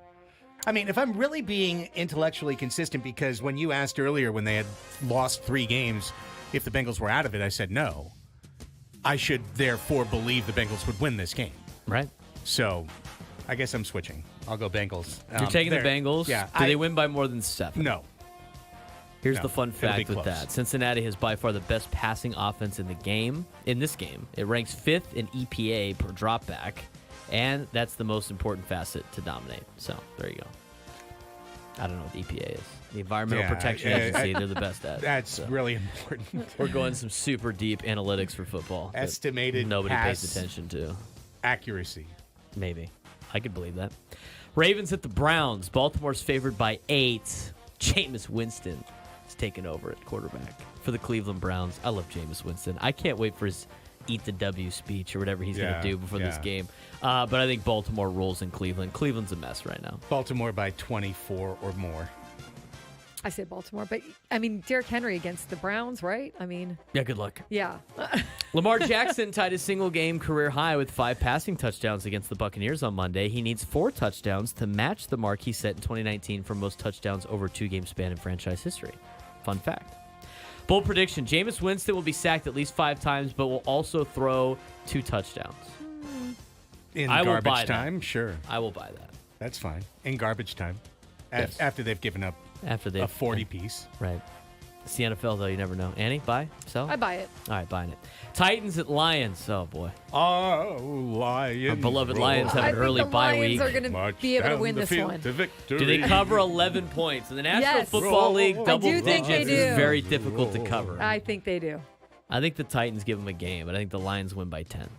I mean, if I'm really being intellectually consistent, because when you asked earlier when they had lost 3 games, if the Bengals were out of it, I said no. I should therefore believe the Bengals would win this game. Right. So I guess I'm switching. I'll go Bengals. You're taking the Bengals? Yeah. Do they win by more than 7? No. Here's the fun fact with that. Cincinnati has by far the best passing offense in the game. In this game, it ranks 5th in EPA per dropback, and that's the most important facet to dominate. So, there you go. I don't know what the EPA is. The Environmental Yeah, Protection yeah, Agency, they're the best at. That's So really important. we're going some super deep analytics for football. that Estimated nobody pass pays attention to. accuracy. Maybe. I could believe that. Ravens at the Browns. Baltimore's favored by 8. Jameis Winston is taking over at quarterback for the Cleveland Browns. I love Jameis Winston. I can't wait for his Eat the W speech or whatever he's going to do before this game. But I think Baltimore rolls in Cleveland. Cleveland's a mess right now. Baltimore by 24 or more. I say Baltimore, but I mean Derrick Henry against the Browns, right? I mean, Yeah, good luck. yeah. Lamar Jackson tied his single-game career high with 5 passing touchdowns against the Buccaneers on Monday. He needs 4 touchdowns to match the mark he set in 2019 for most touchdowns over a 2-game span in franchise history. Fun fact. Bold prediction, Jameis Winston will be sacked at least 5 times, but will also throw 2 touchdowns. In I will buy garbage that. time, sure. I will buy that. That's fine. In garbage time. Yes. After they've given up After they a 40 piece. Right. It's the NFL, though. You never know. Annie, buy? Sell? I buy it. All right, buying it. Titans at Lions. Oh, boy. Oh, Lions. Our beloved roll. Lions have I an think early the bye Lions week. are going to March be able to down win the this field one. to victory. Do they cover 11 points? In the National Yes. Football League, double do think they digits is do. very difficult to cover. I think they do. I think the Titans give them a game, but I think the Lions win by 10.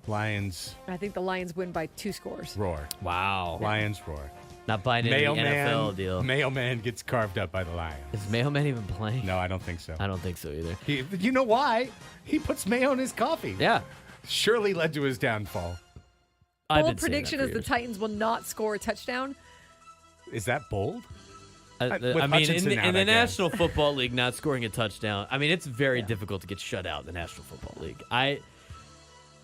Lions I think the Lions win by 2 scores. roar. Wow. Lions roar. Not buying into the NFL deal. Mailman gets carved up by the Lions. Is Mailman even playing? No, I don't think so. I don't think so either. You know why? He puts mayo in his coffee. Yeah. Surely led to his downfall. I've Bold been saying prediction that is for the years. Titans will not score a touchdown. Is that bold? I with mean, in Hutchinson the, out, in the I guess. National Football League, not scoring a touchdown. I mean, it's very difficult to get shut out in the National Football League. I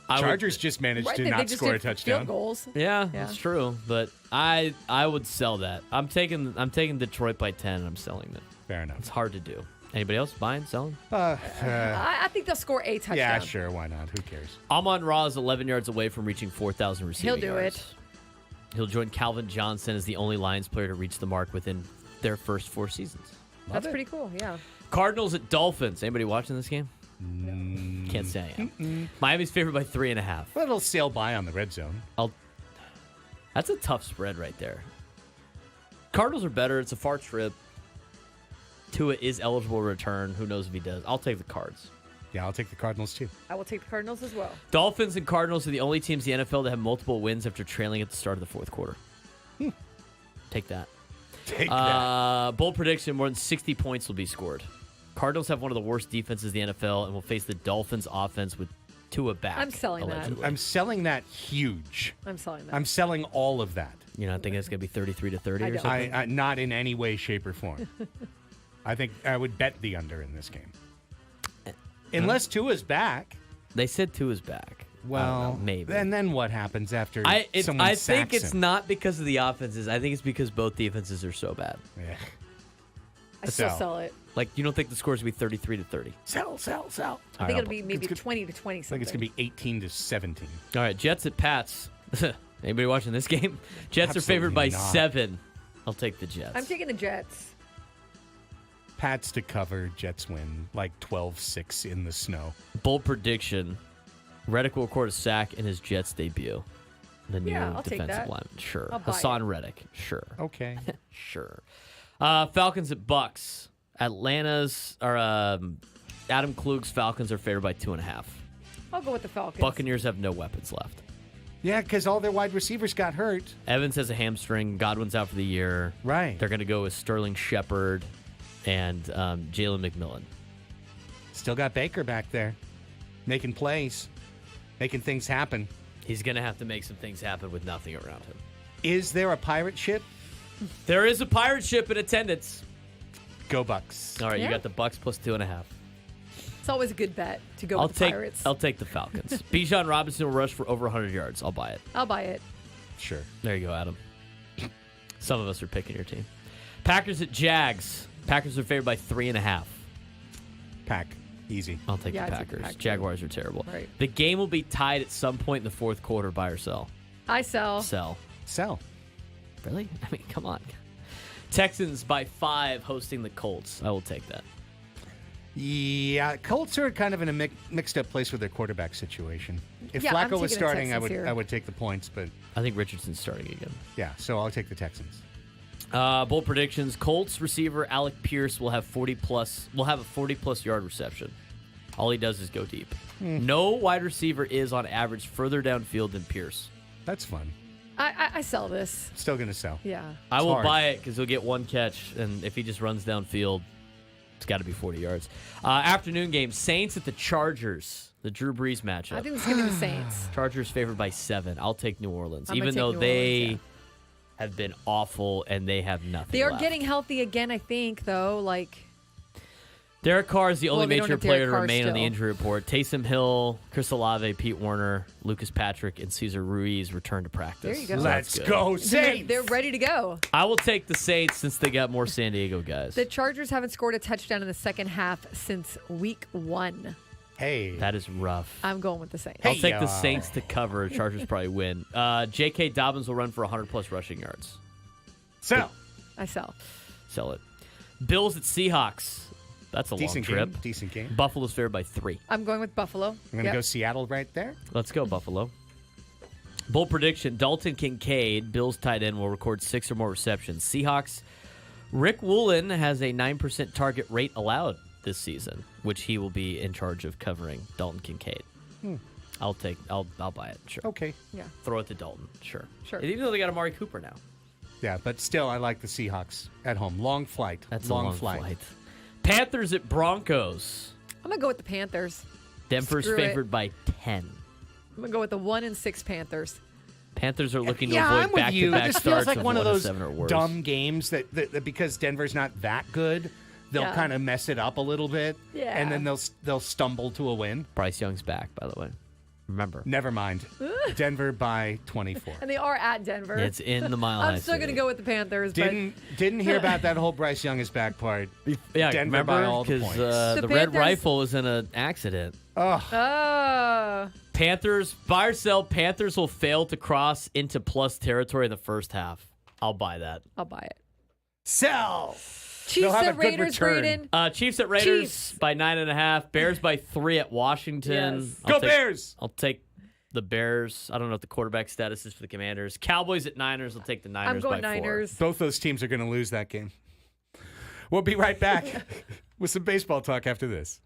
Chargers just managed Right, to they not just score a did touchdown. field goals. Yeah, Yeah. that's true. But I would sell that. I'm taking Detroit by 10. And I'm selling it. Fair enough. It's hard to do. Anybody else buying, selling? I think they'll score a touchdown. Yeah, sure. Why not? Who cares? Amon Ra is 11 yards away from reaching 4,000 receiving He'll do yards. it. He'll join Calvin Johnson as the only Lions player to reach the mark within their first 4 seasons. That's pretty cool. Yeah. Cardinals at Dolphins. Anybody watching this game? Can't say I am. Miami's favored by 3.5. Well, it'll sail by on the red zone. That's a tough spread right there. Cardinals are better. It's a far trip. Tua is eligible to return. Who knows if he does? I'll take the Cards. Yeah, I'll take the Cardinals too. I will take the Cardinals as well. Dolphins and Cardinals are the only teams in the NFL that have multiple wins after trailing at the start of the fourth quarter. Take that. Take that. Bold prediction, more than 60 points will be scored. Cardinals have one of the worst defenses in the NFL and will face the Dolphins offense with Tua back. I'm selling that. allegedly. I'm selling that huge. I'm selling that. I'm selling all of that. You're not thinking it's going to be 33-30 I or don't. something? I not in any way, shape, or form. I think I would bet the under in this game. Unless Tua's back. They said Tua's back. I don't know, maybe. And then what happens after someone I sacks think it's him? not because of the offenses. I think it's because both defenses are so bad. Yeah. I still Sell. sell it. Like, you don't think the scores will be 33-30? Sell. I think it'll be maybe 20 to 20 I think something. it's going to be 18 to 17. All right, Jets at Pats. Anybody watching this game? Jets are favored by Absolutely not. 7. I'll take the Jets. I'm taking the Jets. Pats to cover, Jets win like 12-6 in the snow. Bold prediction. Reddick will record a sack in his Jets debut. The new Yeah, I'll take defensive that. lineman. Sure. I'll buy Hassan Reddick. Sure. Okay. Sure. Falcons at Bucks. Atlanta's or Adam Klug's Falcons are favored by 2.5. I'll go with the Falcons. Buccaneers have no weapons left. Yeah, because all their wide receivers got hurt. Evans has a hamstring. Godwin's out for the year. Right. They're going to go with Sterling Shepard and Jalen McMillan. Still got Baker back there making plays, making things happen. He's going to have to make some things happen with nothing around him. Is there a pirate ship? There is a pirate ship in attendance. Go Bucks. All right, you Yeah. got the Bucks plus 2.5. It's always a good bet to go I'll with the take Pirates. I'll take the Falcons. Bijan Robinson will rush for over 100 yards. I'll buy it. I'll buy it. Sure. There you go, Adam. Some of us are picking your team. Packers at Jags. Packers are favored by 3.5. Pack. Easy. I'll take Yeah, the I'd take the Packers. Packers. Jaguars are terrible. Right. The game will be tied at some point in the fourth quarter. Buy or sell? I sell. Sell. Sell. Really? I mean, come on. Texans by 5 hosting the Colts. I will take that. Yeah, Colts are kind of in a mixed up place with their quarterback situation. If Yeah, I'm Flacco was taking the starting, Texans here. I would take the points, but I think Richardson's starting again. yeah, so I'll take the Texans. Bold predictions: Colts receiver Alec Pierce will have a 40+ yard reception. All he does is go deep. No wide receiver is on average further downfield than Pierce. That's fun. I sell this. Still going to sell. Yeah. I will hard. buy it because he'll get one catch, and if he just runs downfield, it's got to be 40 yards. Afternoon game: Saints at the Chargers. The Drew Brees matchup. I think it's going to be the Saints. Chargers favored by 7. I'll take New Orleans, I'm gonna even take though New they Orleans, have been awful and they have nothing. They are left. getting healthy again, I think, though. Like, Derek Carr is the only Well, they don't major have Derek player to Carr remain on the still. injury report. Taysom Hill, Chris Olave, Pete Warner, Lucas Patrick, and Cesar Ruiz return to practice. There you go. So Let's that's good. go, they're, Saints. they're ready to go. I will take the Saints since they got more San Diego guys. The Chargers haven't scored a touchdown in the second half since week 1. Hey. That is rough. I'm going with the Saints. I'll Hey, take the y'all. Saints to cover. Chargers probably win. J.K. Dobbins will run for 100+ rushing yards. So, I sell. Sell it. Bills at Seahawks. That's a decent long trip. game. Decent game. Buffalo's favored by 3. I'm going with Buffalo. I'm going to go Seattle right there. Let's go, Buffalo. Bold prediction: Dalton Kincaid, Bills tight end, will record 6 or more receptions. Seahawks. Rick Woolen has a 9% target rate allowed this season, which he will be in charge of covering Dalton Kincaid. I'll buy it. Sure. Okay. Yeah. Throw it to Dalton. Sure. Sure. Even though they got Amari Cooper now. Yeah, but still, I like the Seahawks at home. Long flight. That's long a long flight. flight. Panthers at Broncos. I'm going to go with the Panthers. Denver's Screw it. favored by 10. I'm going to go with the 1-6 Panthers. Panthers are looking Yeah, to I'm avoid with you. back-to-back This starts feels like of one of those 1-7 or worse. dumb games that because Denver's not that good, they'll Yeah. kind of mess it up a little bit, Yeah. and then they'll stumble to a win. Bryce Young's back, by the way. Remember. Never mind. Denver by 24. And they are at Denver. It's in the Mile High I'm still going to go with the Panthers. Didn't hear about that whole Bryce Young is back part. Yeah, Denver remember? by all the Because points. the The Red Panthers- Rifle was in an accident. Oh, But, Panthers, buy or sell, Panthers will fail to cross into plus territory in the first half. I'll buy that. I'll buy it. sell. Chiefs They'll have a at good Raiders, return. Braden. Chiefs at Raiders Chiefs. by 9.5. Bears by 3 at Washington. Yes. Go Bears. I'll take the Bears. I don't know what the quarterback status is for the Commanders. Cowboys at Niners. I'll take the Niners I'm going by 4. Niners. Both those teams are going to lose that game. We'll be right back with some baseball talk after this.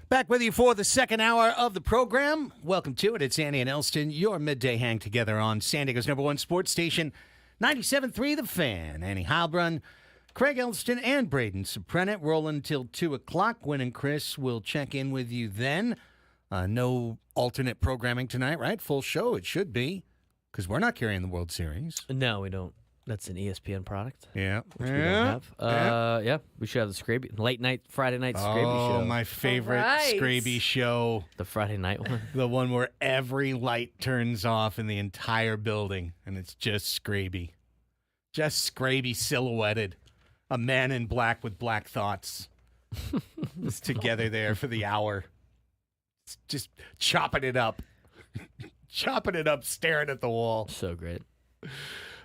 Back with you for the second hour of the program. Welcome to it. It's Annie and Elsten, your midday hang together on San Diego's #1 sports station, 97.3 The Fan. Annie Heilbrunn, Craig Elsten, and Braden Soprenet rolling till 2 o'clock. Gwen and Chris will check in with you then. No alternate programming tonight, right? Full show, it should be, because we're not carrying the World Series. No, we don't. That's an ESPN product. Yeah. Which we don't have. Yeah, we should have the Scraby. Late night, Friday night Scraby show. Oh, my favorite Scraby show. The Friday night one. The one where every light turns off in the entire building, and it's just Scraby. Just Scraby silhouetted. A man in black with black thoughts. Just together there for the hour. Just chopping it up. Chopping it up, staring at the wall. So great.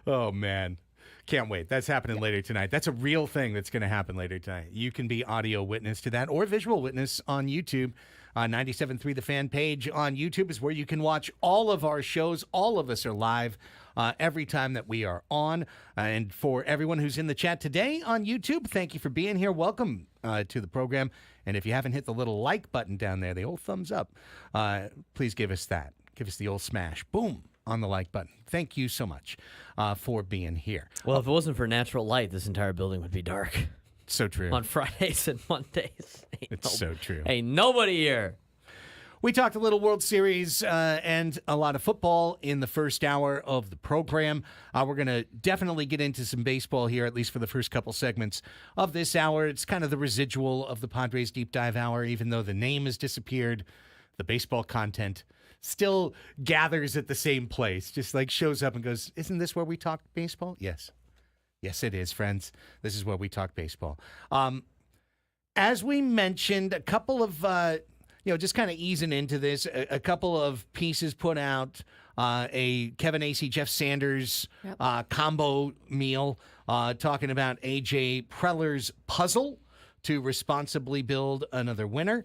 Oh, man. Can't wait. That's happening later tonight. That's a real thing that's going to happen later tonight. You can be audio witness to that or visual witness on YouTube. 97.3 The Fan page on YouTube is where you can watch all of our shows. All of us are live every time that we are on. And for everyone who's in the chat today on YouTube, thank you for being here. Welcome to the program. And if you haven't hit the little like button down there, the old thumbs up, please give us that. Give us the old smash. Boom. On the like button. Thank you so much for being here. Well, if it wasn't for natural light, this entire building would be dark. So true. On Fridays and Mondays. It's so true. Ain't nobody here. We talked a little World Series and a lot of football in the first hour of the program. We're going to definitely get into some baseball here, at least for the first couple segments of this hour. It's kind of the residual of the Padres Deep Dive Hour, even though the name has disappeared. The baseball content still gathers at the same place, just like shows up and goes, isn't this where we talk baseball? Yes. Yes, it is, friends. This is where we talk baseball. As we mentioned, a couple of, just kind of easing into this, a couple of pieces put out, a Kevin Acee, Jeff Sanders combo meal, talking about A.J. Preller's puzzle to responsibly build another winner.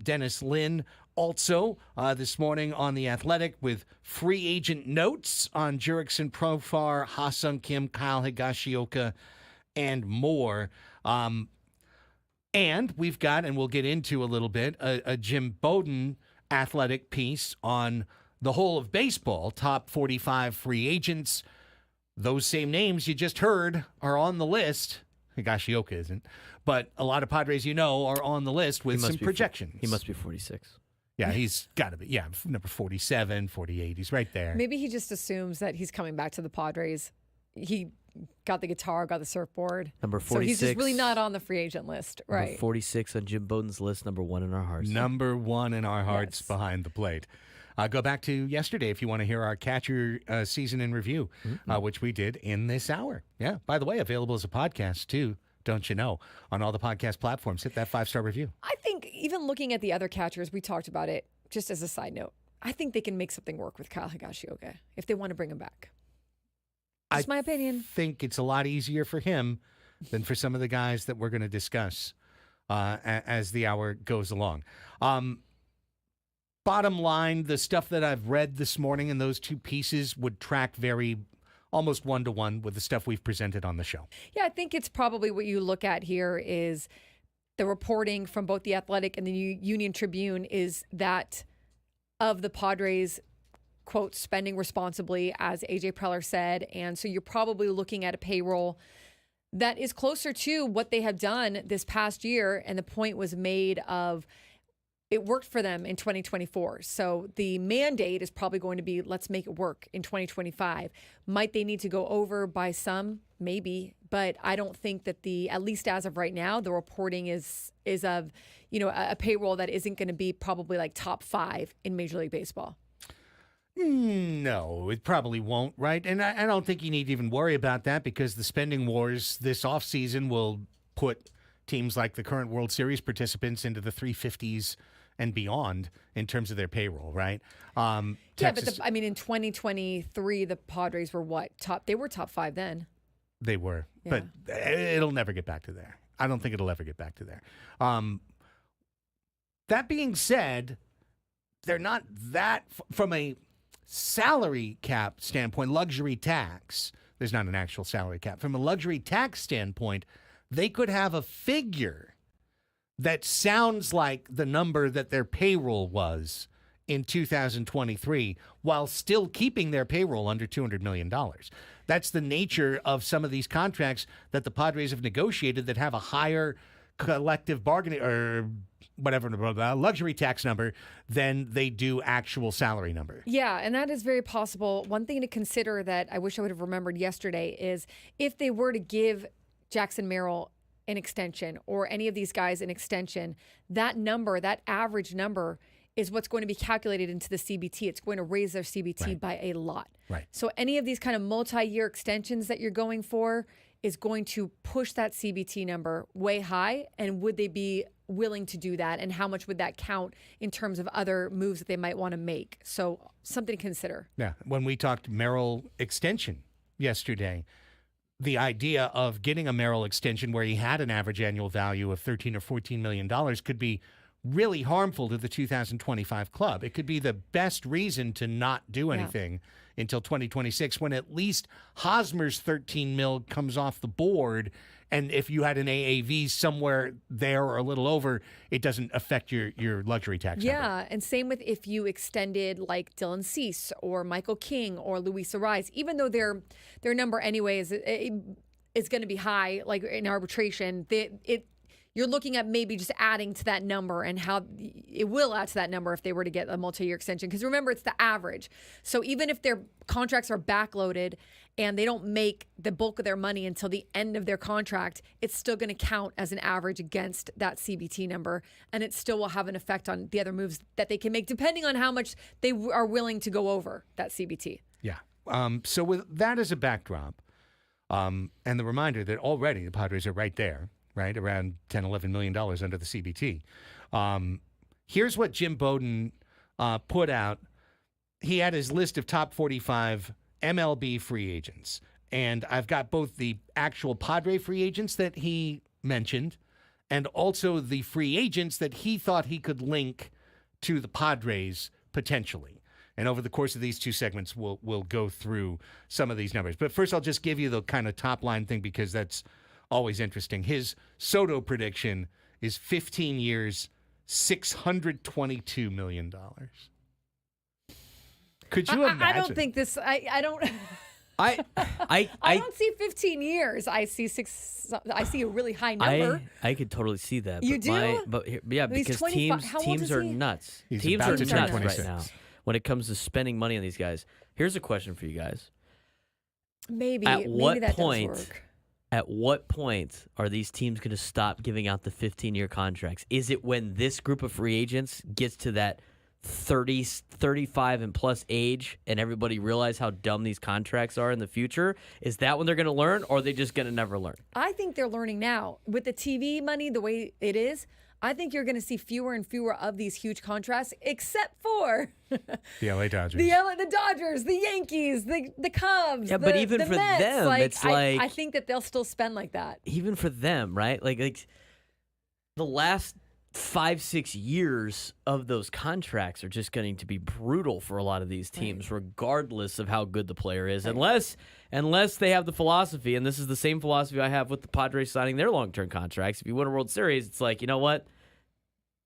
Dennis Lin also this morning on The Athletic with free agent notes on Jurickson Profar, Ha-Sung Kim, Kyle Higashioka, and more. And we've got, and we'll get into a little bit, a Jim Bowden Athletic piece on the whole of baseball, top 45 free agents. Those same names you just heard are on the list. Higashioka isn't. But a lot of Padres are on the list with some projections. He must be 46. Yeah, he's got to be. Yeah, number 47, 48. He's right there. Maybe he just assumes that he's coming back to the Padres. He got the guitar, got the surfboard. Number 46. So he's just really not on the free agent list, right? Number 46 on Jim Bowden's list, number 1 in our hearts. Number 1 in our hearts behind the plate. Go back to yesterday if you want to hear our catcher season in review, which we did in this hour. Yeah, by the way, available as a podcast too. Don't you know, on all the podcast platforms. Hit that 5-star review. I think even looking at the other catchers, we talked about it just as a side note. I think they can make something work with Kyle Higashioka if they want to bring him back. That's my opinion. I think it's a lot easier for him than for some of the guys that we're going to discuss as the hour goes along. Bottom line, the stuff that I've read this morning in those two pieces would track almost one-to-one with the stuff we've presented on the show. Yeah, I think it's probably what you look at here is the reporting from both The Athletic and the Union Tribune is that of the Padres, quote, spending responsibly, as A.J. Preller said. And so you're probably looking at a payroll that is closer to what they have done this past year. And the point was made of it worked for them in 2024. So the mandate is probably going to be, let's make it work in 2025. Might they need to go over by some? Maybe. But I don't think that at least as of right now, the reporting is of, a payroll that isn't going to be probably like top 5 in Major League Baseball. No, it probably won't, right? And I don't think you need to even worry about that because the spending wars this offseason will put teams like the current World Series participants into the 350s and beyond in terms of their payroll, right? Texas, but in 2023, the Padres were what? They were top 5 then. They were, but it'll never get back to there. I don't think it'll ever get back to there. That being said, they're not that, from a salary cap standpoint, luxury tax, there's not an actual salary cap. From a luxury tax standpoint, they could have a figure that sounds like the number that their payroll was in 2023 while still keeping their payroll under $200 million. That's the nature of some of these contracts that the Padres have negotiated that have a higher collective bargaining or whatever luxury tax number than they do actual salary number. Yeah, and that is very possible. One thing to consider that I wish I would have remembered yesterday is if they were to give Jackson Merrill an extension or any of these guys an extension, that number, that average number, is what's going to be calculated into the CBT. It's going to raise their CBT by a lot. Right. So any of these kind of multi-year extensions that you're going for is going to push that CBT number way high. And would they be willing to do that? And how much would that count in terms of other moves that they might want to make? So something to consider. Yeah. When we talked Merrill extension yesterday, the idea of getting a Merrill extension where he had an average annual value of $13 or $14 million could be really harmful to the 2025 club. It could be the best reason to not do anything until 2026 when at least Hosmer's 13 mil comes off the board. And if you had an AAV somewhere there or a little over, it doesn't affect your luxury tax number. Yeah, and same with if you extended like Dylan Cease or Michael King or Luis Ariz, even though their number anyways is going to be high, like in arbitration, you're looking at maybe just adding to that number and how it will add to that number if they were to get a multi-year extension. Because remember, it's the average. So even if their contracts are backloaded and they don't make the bulk of their money until the end of their contract, it's still going to count as an average against that CBT number. And it still will have an effect on the other moves that they can make, depending on how much they are willing to go over that CBT. Yeah. So with that as a backdrop, and the reminder that already the Padres are right there, right, around $10, $11 million under the CBT. Here's what Jim Bowden put out. He had his list of top 45 MLB free agents. And I've got both the actual Padre free agents that he mentioned and also the free agents that he thought he could link to the Padres potentially. And over the course of these two segments, we'll go through some of these numbers. But first, I'll just give you the kind of top line thing because that's always interesting. His Soto prediction is 15 years, $622 million. Could you imagine? I don't think this. I don't. I don't see 15 years. I see a really high number. I could totally see that. You do? Yeah, because teams are nuts. Teams are nuts right now when it comes to spending money on these guys. Here's a question for you guys. Maybe at what that point? Does work. At what point are these teams going to stop giving out the 15-year contracts? Is it when this group of free agents gets to that 30, 35 and plus age and everybody realize how dumb these contracts are in the future? Is that when they're going to learn, or are they just going to never learn? I think they're learning now. With the TV money the way it is, I think you're going to see fewer and fewer of these huge contracts, except for the LA Dodgers, the Dodgers, the Yankees, the Cubs. Yeah, but even for Mets. them, it's like I think that they'll still spend like that. Even for them, right? Like the last 5-6 years of those contracts are just going to be brutal for a lot of these teams, regardless of how good the player is, unless they have the philosophy, and this is the same philosophy I have with the Padres signing their long-term contracts. If you win a World Series, it's like, you know what?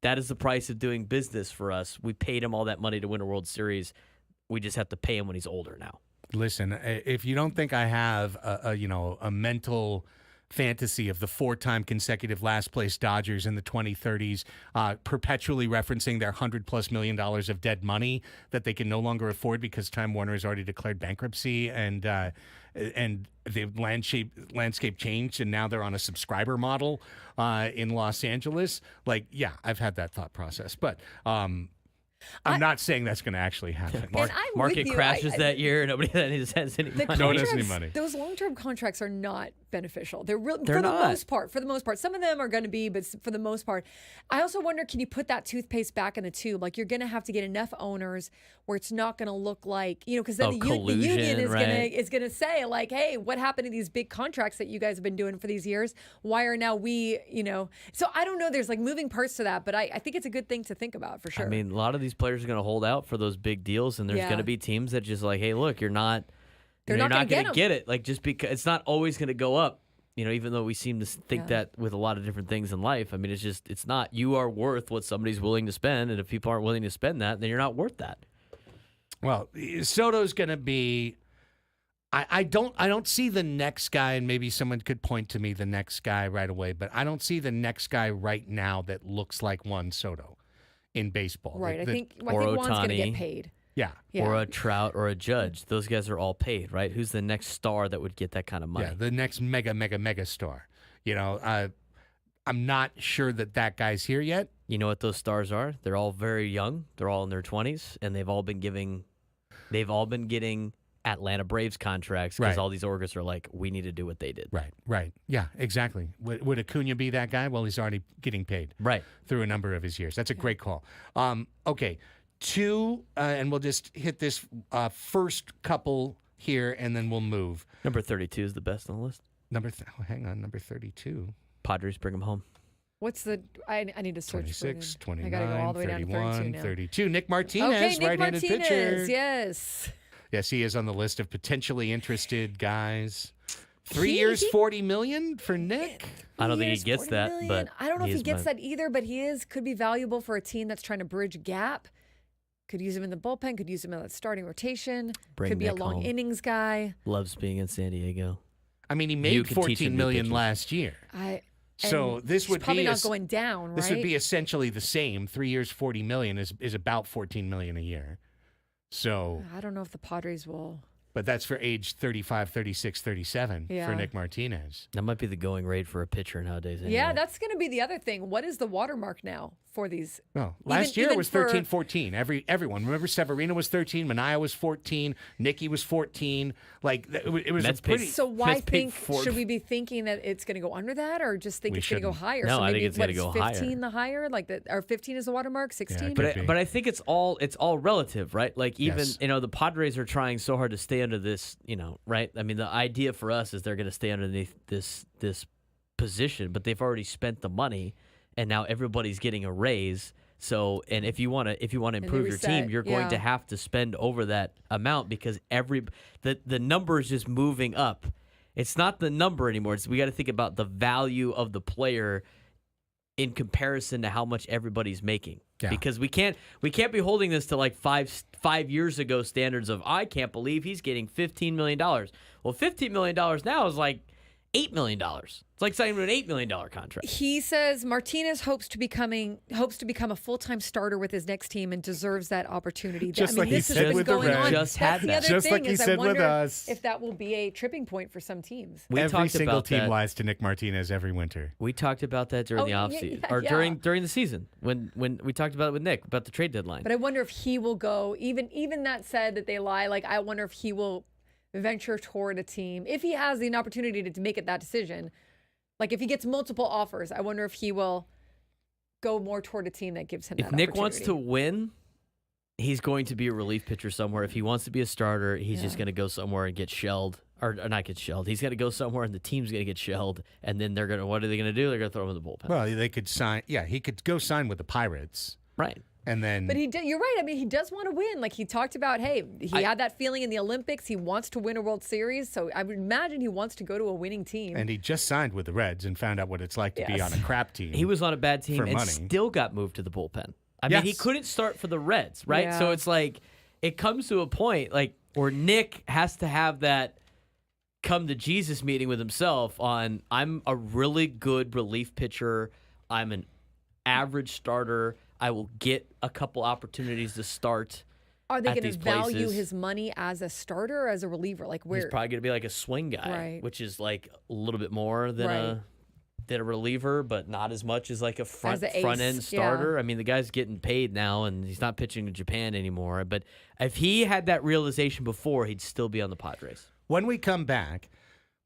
That is the price of doing business for us. We paid him all that money to win a World Series. We just have to pay him when he's older now. Listen, if you don't think I have a mental fantasy of the 4-time consecutive last place Dodgers in the 2030s, perpetually referencing their $100+ million of dead money that they can no longer afford because Time Warner has already declared bankruptcy and the landscape changed and now they're on a subscriber model in Los Angeles. Like, yeah, I've had that thought process, but I'm not saying that's going to actually happen. Market crashes that year. Nobody has any money. No one has any money. Those long-term contracts are not beneficial. They're not. For the most part. Some of them are going to be, but for the most part. I also wonder, can you put that toothpaste back in the tube? Like, you're going to have to get enough owners where it's not going to look like, because then the union is going to say, like, hey, what happened to these big contracts that you guys have been doing for these years? Why are now we, So I don't know. There's like moving parts to that, but I think it's a good thing to think about for sure. I mean, a lot of these players are going to hold out for those big deals, and there's going to be teams that just like, hey, look, you're not going to get it. Like, just because it's not always going to go up You know, even though we seem to think that with a lot of different things in life, I mean, it's not. You are worth what somebody's willing to spend, and if people aren't willing to spend that, then you're not worth that. Well, Soto's going to be. I don't see the next guy, and maybe someone could point to me the next guy right away, but I don't see the next guy right now that looks like Juan Soto in baseball. Right. I think or Juan's going to Ohtani. get paid. Yeah. Or a Trout or a Judge. Those guys are all paid, right? Who's the next star that would get that kind of money? Yeah, the next mega star. You know, I'm not sure that guy's here yet. You know what those stars are? They're all very young. They're all in their 20s, and they've all been getting Atlanta Braves contracts because Right. all these orgs are like, we need to do what they did. Right. Yeah, exactly. Would Acuna be that guy? Well, he's already getting paid Right. through a number of his years. That's a great call. Okay, two, and we'll just hit this first couple here, and then we'll move. Number 32 is the best on the list. Hang on, number 32. Padres bring him home. What's the? I need to search. 26, for it. 29, I gotta go all the way down to 31, 32 now. 32. Nick Martinez, Okay, Nick right-handed Martinez. pitcher. Yes. Yes, he is on the list of potentially interested guys. 3 years, $40 million for Nick. I don't think he Years, gets 40 that, million. but I don't know if he is gets my- that either. But he could be valuable for a team that's trying to bridge a gap. Could use him in the bullpen. Could use him in that starting rotation. Bring could be a Nick long home. innings guy. Loves being in San Diego. I mean, he You made can teach him $14 new million pitches. last year. So And this he's would probably be not going down, right? This would be essentially the same. 3 years, $40 million is about $14 million a year. So, I don't know if the Padres will. but that's for age 35, 36, 37 Yeah. for Nick Martinez. That might be the going rate for a pitcher nowadays. Anyway. Yeah, that's going to be the other thing. What is the watermark now for these? No, last year it even was for- 13, 14. Everyone. Remember, Severino was 13, Manaea was 14, Nicky was 14. Like it was Mets a pretty. paid- So why Let's pick think? Should we be thinking that it's going to go under that, or just think We it's going to go shouldn't. higher? No, so I maybe think it's gonna is go 15 higher. the higher, like or 15 is the watermark, 16. could But be. but I think it's all relative, right? Like even Yes. the Padres are trying so hard to stay under this, right? I mean, the idea for us is they're going to stay underneath this position, but they've already spent the money, and now everybody's getting a raise. So, and if you want to improve your team, reset, you're going to yeah. have to spend over that amount because the number is just moving up. It's not the number anymore. We got to think about the value of the player in comparison to how much everybody's making. Yeah. Because we can't be holding this to like five years ago standards of I can't believe he's getting $15 million. Well, $15 million now is like $8 million. It's like signing an $8 million contract. He says Martinez hopes to become a full-time starter with his next team and deserves that opportunity. Just like he this has said been with the going Reds. on. Just That's had the that. other Just thing like he is I said with wonder us. if that will be a tripping point for some teams. We Every talked single about team that. lies to Nick Martinez every winter. We talked about that during Oh, the yeah, offseason yeah, or yeah. during the season when we talked about it with Nick about the trade deadline. But I wonder if he will go. Even that said that they lie. Like I wonder if he will venture toward a team if he has the opportunity to make it that decision. Like if he gets multiple offers, I wonder if he will go more toward a team that gives him If that Nick wants to opportunity. win, he's going to be a relief pitcher somewhere. If he wants to be a starter, he's just going to go somewhere and get shelled. Or not get shelled. He's got to go somewhere and the team's going to get shelled. And then what are they going to do? They're going to throw him in the bullpen. Well, they could sign. Yeah, he could go sign with the Pirates, Right. and then. But you're right. I mean, he does want to win. Like he talked about, hey, he had that feeling in the Olympics. He wants to win a World Series. So I would imagine he wants to go to a winning team. And he just signed with the Reds and found out what it's like to be Yes. on a crap team. He was on a bad team For and money. still got moved to the bullpen. I mean, he Yes. couldn't start for the Reds, right? Yeah. So it's like it comes to a point like where Nick has to have that come to Jesus meeting with himself on I'm a really good relief pitcher. I'm an average starter. I will get a couple opportunities to start. Are they at going these to value places. his money as a starter or as a reliever? Like where? He's probably going to be like a swing guy, Right. which is like a little bit more than a reliever, but not as much as like a front an ace, end yeah. starter. I mean, the guy's getting paid now, and he's not pitching in Japan anymore. But if he had that realization before, he'd still be on the Padres. When we come back,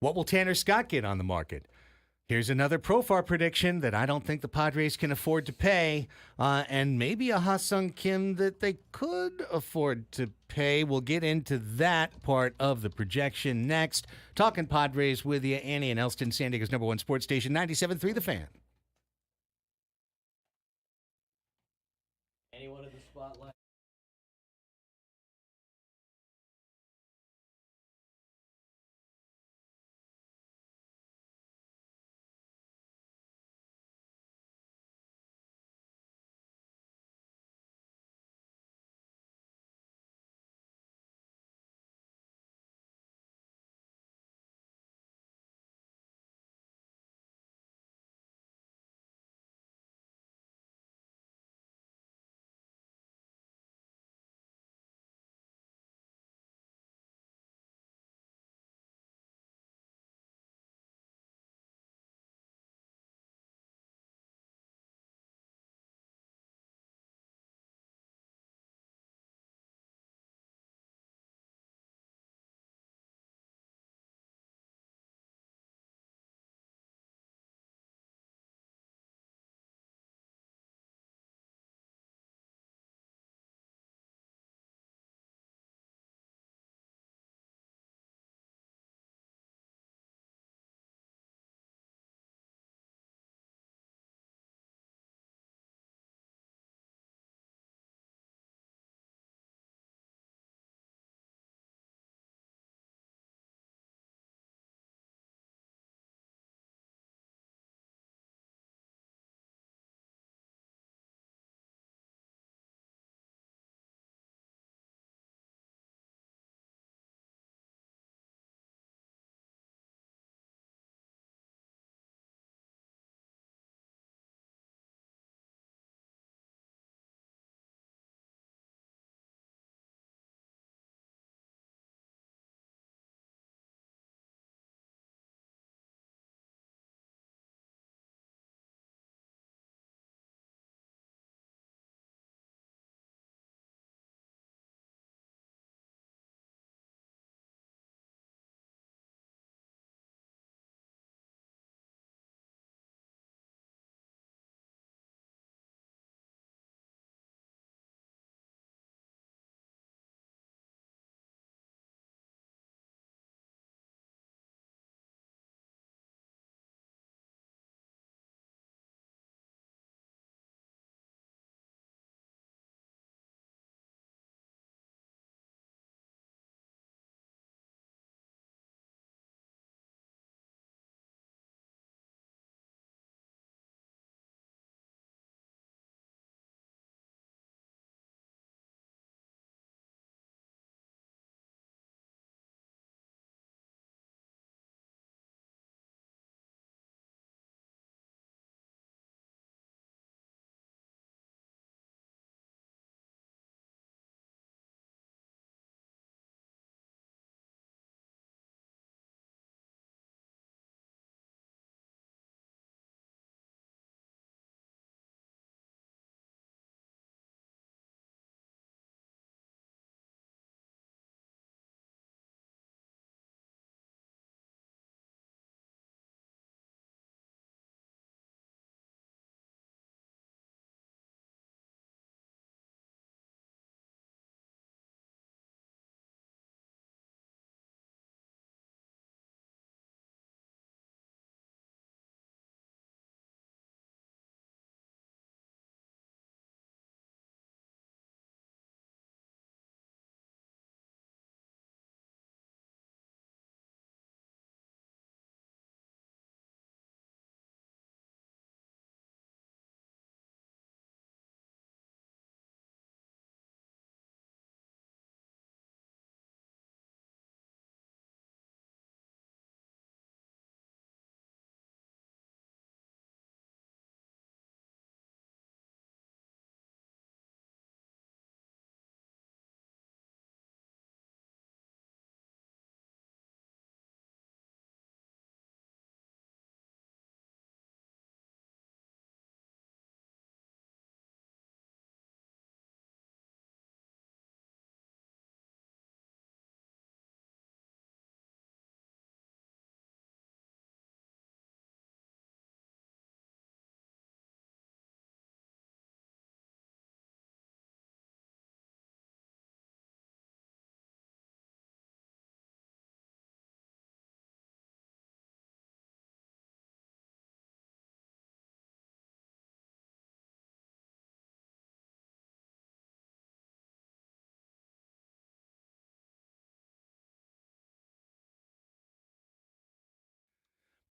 what will Tanner Scott get on the market? Here's another Profar prediction that I don't think the Padres can afford to pay, and maybe a Ha-Sung Kim that they could afford to pay. We'll get into that part of the projection next. Talking Padres with you, Annie and Elsten, San Diego's #1 sports station, 97.3 The Fan. Anyone in the spotlight?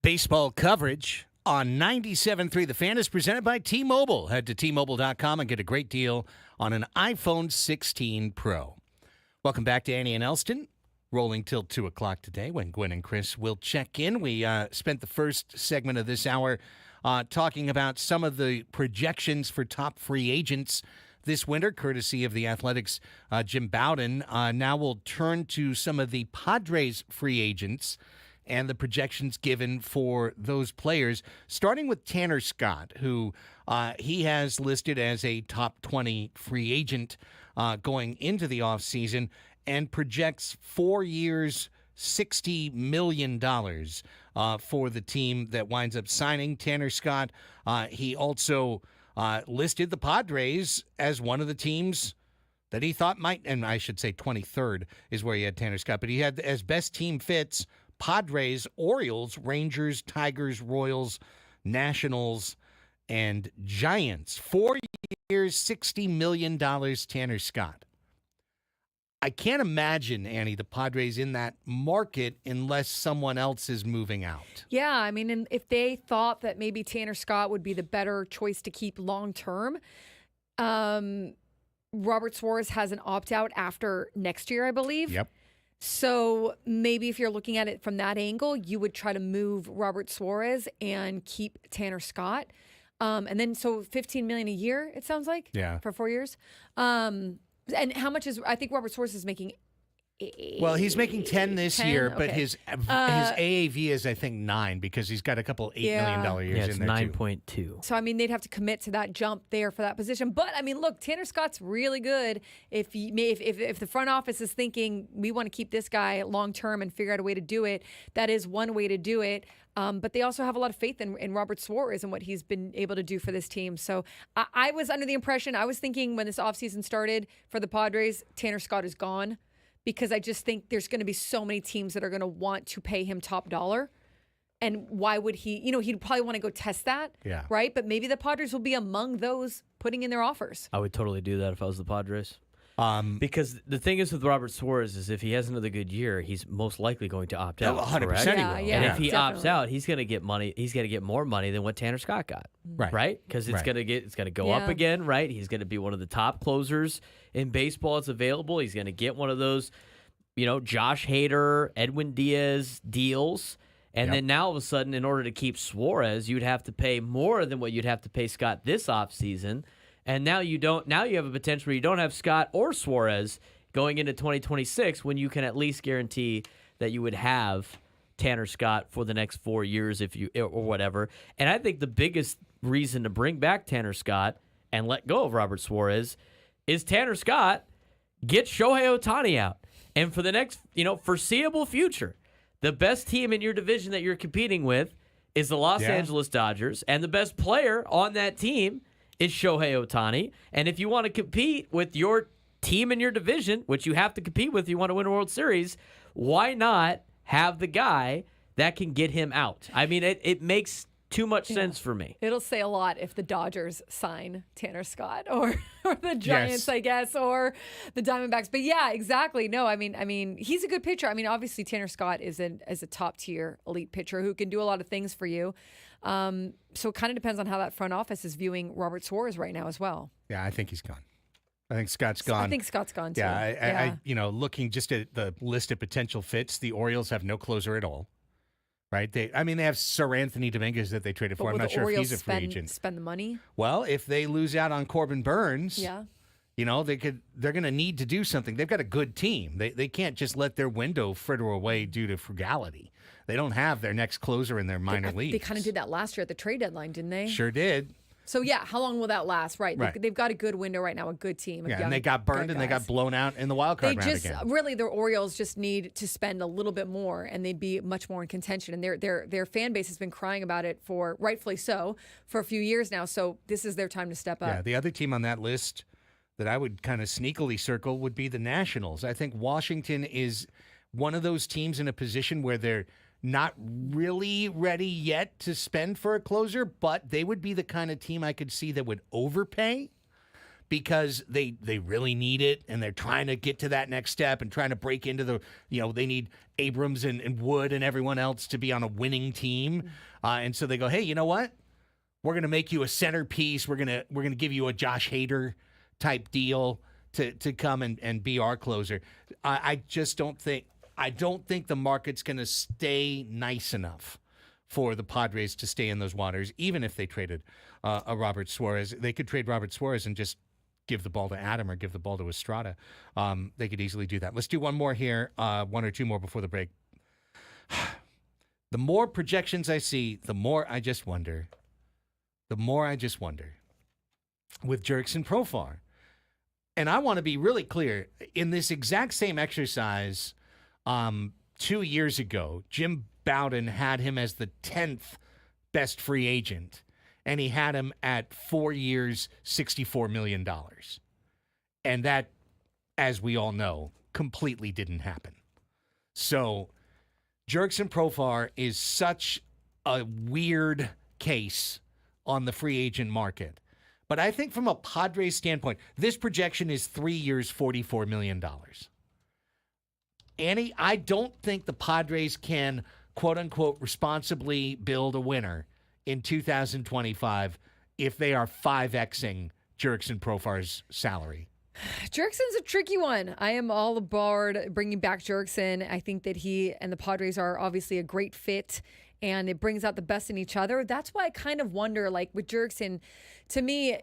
Baseball coverage on 97.3 The Fan is presented by T-Mobile. Head to T-Mobile.com and get a great deal on an iPhone 16 Pro. Welcome back to Annie and Elsten. Rolling till 2 o'clock today when Gwen and Chris will check in. We spent the first segment of this hour talking about some of the projections for top free agents this winter, courtesy of the Athletics' Jim Bowden. Now we'll turn to some of the Padres free agents and the projections given for those players, starting with Tanner Scott, who he has listed as a top 20 free agent going into the offseason and projects 4 years, $60 million for the team that winds up signing Tanner Scott. He also listed the Padres as one of the teams that he thought might, and I should say 23rd is where he had Tanner Scott, but he had as best team fits Padres, Orioles, Rangers, Tigers, Royals, Nationals, and Giants. 4 years, $60 million, Tanner Scott. I can't imagine, Annie, the Padres in that market unless someone else is moving out. Yeah, I mean, and if they thought that maybe Tanner Scott would be the better choice to keep long term, Robert Suarez has an opt-out after next year, I believe. Yep. So maybe if you're looking at it from that angle, you would try to move Robert Suarez and keep Tanner Scott. And then so $15 million a year, it sounds like, for 4 years. And how much is, I think Robert Suarez is making well, he's making 10 this 10? year, but Okay. his AAV is, I think, 9 because he's got a couple $8 million years it's in there, too. 9.2. So, I mean, they'd have to commit to that jump there for that position. But, I mean, look, Tanner Scott's really good. If the front office is thinking we want to keep this guy long term and figure out a way to do it, that is one way to do it. But they also have a lot of faith in Robert Suarez and what he's been able to do for this team. So I was under the impression, I was thinking when this offseason started for the Padres, Tanner Scott is gone. Because I just think there's going to be so many teams that are going to want to pay him top dollar. And why would he, he'd probably want to go test that. Yeah. Right? But maybe the Padres will be among those putting in their offers. I would totally do that if I was the Padres. Because the thing is with Robert Suarez is if he has another good year, he's most likely going to opt out. 100% correct? he will. Yeah, And if he definitely. opts out, he's going to get money. He's going to get more money than what Tanner Scott got. Right? Because it's going to go up Yeah. again. Right? He's going to be one of the top closers in baseball. That's available. He's going to get one of those, Josh Hader, Edwin Diaz deals. And then now all of a sudden, in order to keep Suarez, you'd have to pay more than what you'd have to pay Scott this offseason. And now you don't. Now you have a potential where you don't have Scott or Suarez going into 2026 when you can at least guarantee that you would have Tanner Scott for the next 4 years or whatever. And I think the biggest reason to bring back Tanner Scott and let go of Robert Suarez is Tanner Scott gets Shohei Ohtani out. And for the next, foreseeable future, the best team in your division that you're competing with is the Los Angeles Dodgers, and the best player on that team is Shohei Ohtani. And if you want to compete with your team in your division, which you have to compete with if you want to win a World Series, why not have the guy that can get him out? I mean, it makes too much sense for me. It'll say a lot if the Dodgers sign Tanner Scott or the Giants, I guess, or the Diamondbacks. But yeah, exactly. No, I mean, he's a good pitcher. I mean, obviously Tanner Scott is a top tier elite pitcher who can do a lot of things for you. So it kind of depends on how that front office is viewing Robert Suarez right now as well. Yeah, I think he's gone. I think Scott's gone. I think Scott's gone too. Yeah, I looking just at the list of potential fits, the Orioles have no closer at all. Right? They have Sir Anthony Dominguez that they traded for. I'm not sure if he's a free agent. Spend the money. Well, if they lose out on Corbin Burns, they're going to need to do something. They've got a good team. They can't just let their window fritter away due to frugality. They don't have their next closer in their minor leagues. They kind of did that last year at the trade deadline, didn't they? Sure did. So, yeah, how long will that last? Right. Right. They've got a good window right now, a good team. Yeah, and they got burned and they got blown out in the wild card round again. Really, the Orioles just need to spend a little bit more, and they'd be much more in contention. And their fan base has been crying about it rightfully so, for a few years now. So this is their time to step up. Yeah, the other team on that list that I would kind of sneakily circle would be the Nationals. I think Washington is one of those teams in a position where they're not really ready yet to spend for a closer, but they would be the kind of team I could see that would overpay because they really need it and they're trying to get to that next step and trying to break into the, they need Abrams and Wood and everyone else to be on a winning team. And so they go, hey, you know what? We're going to make you a centerpiece. We're going to give you a Josh Hader type deal to come and be our closer. I don't think the market's going to stay nice enough for the Padres to stay in those waters, even if they traded a Robert Suarez. They could trade Robert Suarez and just give the ball to Adam or give the ball to Estrada. They could easily do that. Let's do one more here, one or two more before the break. The more projections I see, the more I just wonder. With Jurickson Profar. And I want to be really clear. In this exact same exercise 2 years ago, Jim Bowden had him as the 10th best free agent, and he had him at 4 years, $64 million. And that, as we all know, completely didn't happen. So Jurickson Profar is such a weird case on the free agent market. But I think from a Padres standpoint, this projection is 3 years, $44 million. Annie, I don't think the Padres can, quote-unquote, responsibly build a winner in 2025 if they are 5Xing Jurickson Profar's salary. Jurickson's a tricky one. I am all aboard bringing back Jurickson. I think that he and the Padres are obviously a great fit, and it brings out the best in each other. That's why I kind of wonder, like with Jurickson, to me,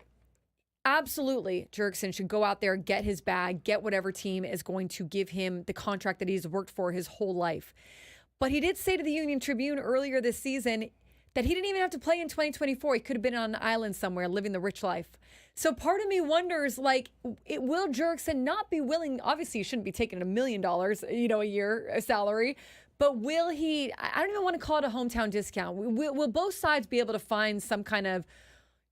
absolutely, Jurickson should go out there, get his bag, get whatever team is going to give him the contract that he's worked for his whole life. But he did say to the Union Tribune earlier this season that he didn't even have to play in 2024. He could have been on an island somewhere living the rich life. So part of me wonders, like, will Jurickson not be willing? Obviously, he shouldn't be taking $1 million, a year salary. But will he? I don't even want to call it a hometown discount. Will both sides be able to find some kind of,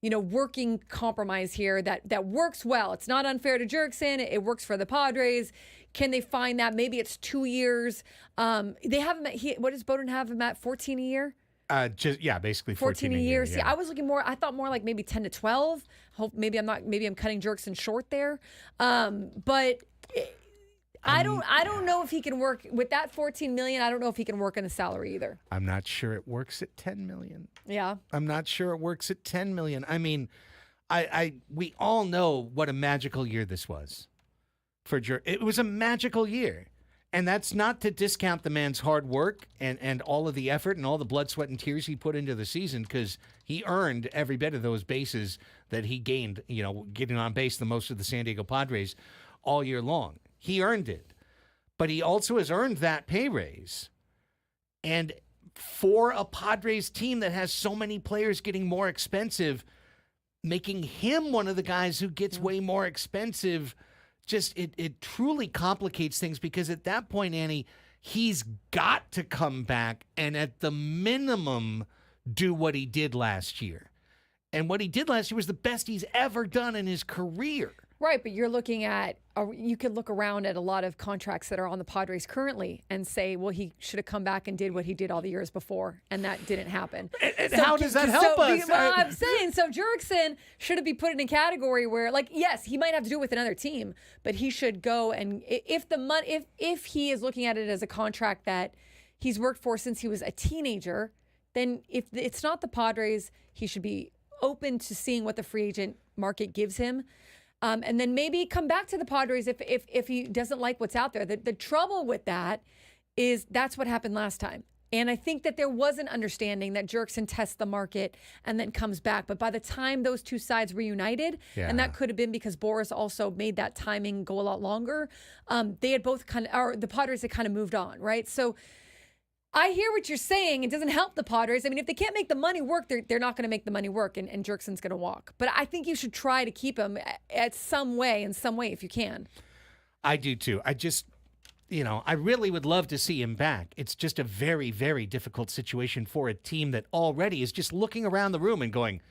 working compromise here that works well? It's not unfair to Jurickson. It works for the Padres. Can they find that? Maybe it's 2 years. They have him at, what does Bowden have him at? 14 a year? Basically 14 a year. Yeah. See, I was looking more. I thought more like maybe 10 to 12. Maybe I'm cutting Jurickson short there. But I don't know if he can work with that $14 million. I don't know if he can work on the salary either. I'm not sure it works at $10 million. Yeah. I'm not sure it works at $10 million. I mean, we all know what a magical year this was for It was a magical year. And that's not to discount the man's hard work and all of the effort and all the blood, sweat, and tears he put into the season, because he earned every bit of those bases that he gained, getting on base the most of the San Diego Padres all year long. He earned it. But he also has earned that pay raise. And for a Padres team that has so many players getting more expensive, making him one of the guys who gets way more expensive, just it truly complicates things, because at that point, Annie, he's got to come back and at the minimum do what he did last year. And what he did last year was the best he's ever done in his career. Right, but you're looking at, you could look around at a lot of contracts that are on the Padres currently and say, well, he should have come back and did what he did all the years before, and that didn't happen. And how does that help us? Well, I'm saying, so Jurickson should be put in a category where, like, yes, he might have to do it with another team, but he should go and if he is looking at it as a contract that he's worked for since he was a teenager, then if it's not the Padres, he should be open to seeing what the free agent market gives him. And then maybe come back to the Padres if he doesn't like what's out there. The trouble with that is that's what happened last time. And I think that there was an understanding that Jurickson tests the market and then comes back. But by the time those two sides reunited, and that could have been because Boris also made that timing go a lot longer, they had both the Padres had kind of moved on, right? So I hear what you're saying. It doesn't help the Padres. I mean, if they can't make the money work, they're not going to make the money work, and Jurickson's going to walk. But I think you should try to keep him in some way, if you can. I do too. I really would love to see him back. It's just a very, very difficult situation for a team that already is just looking around the room and going,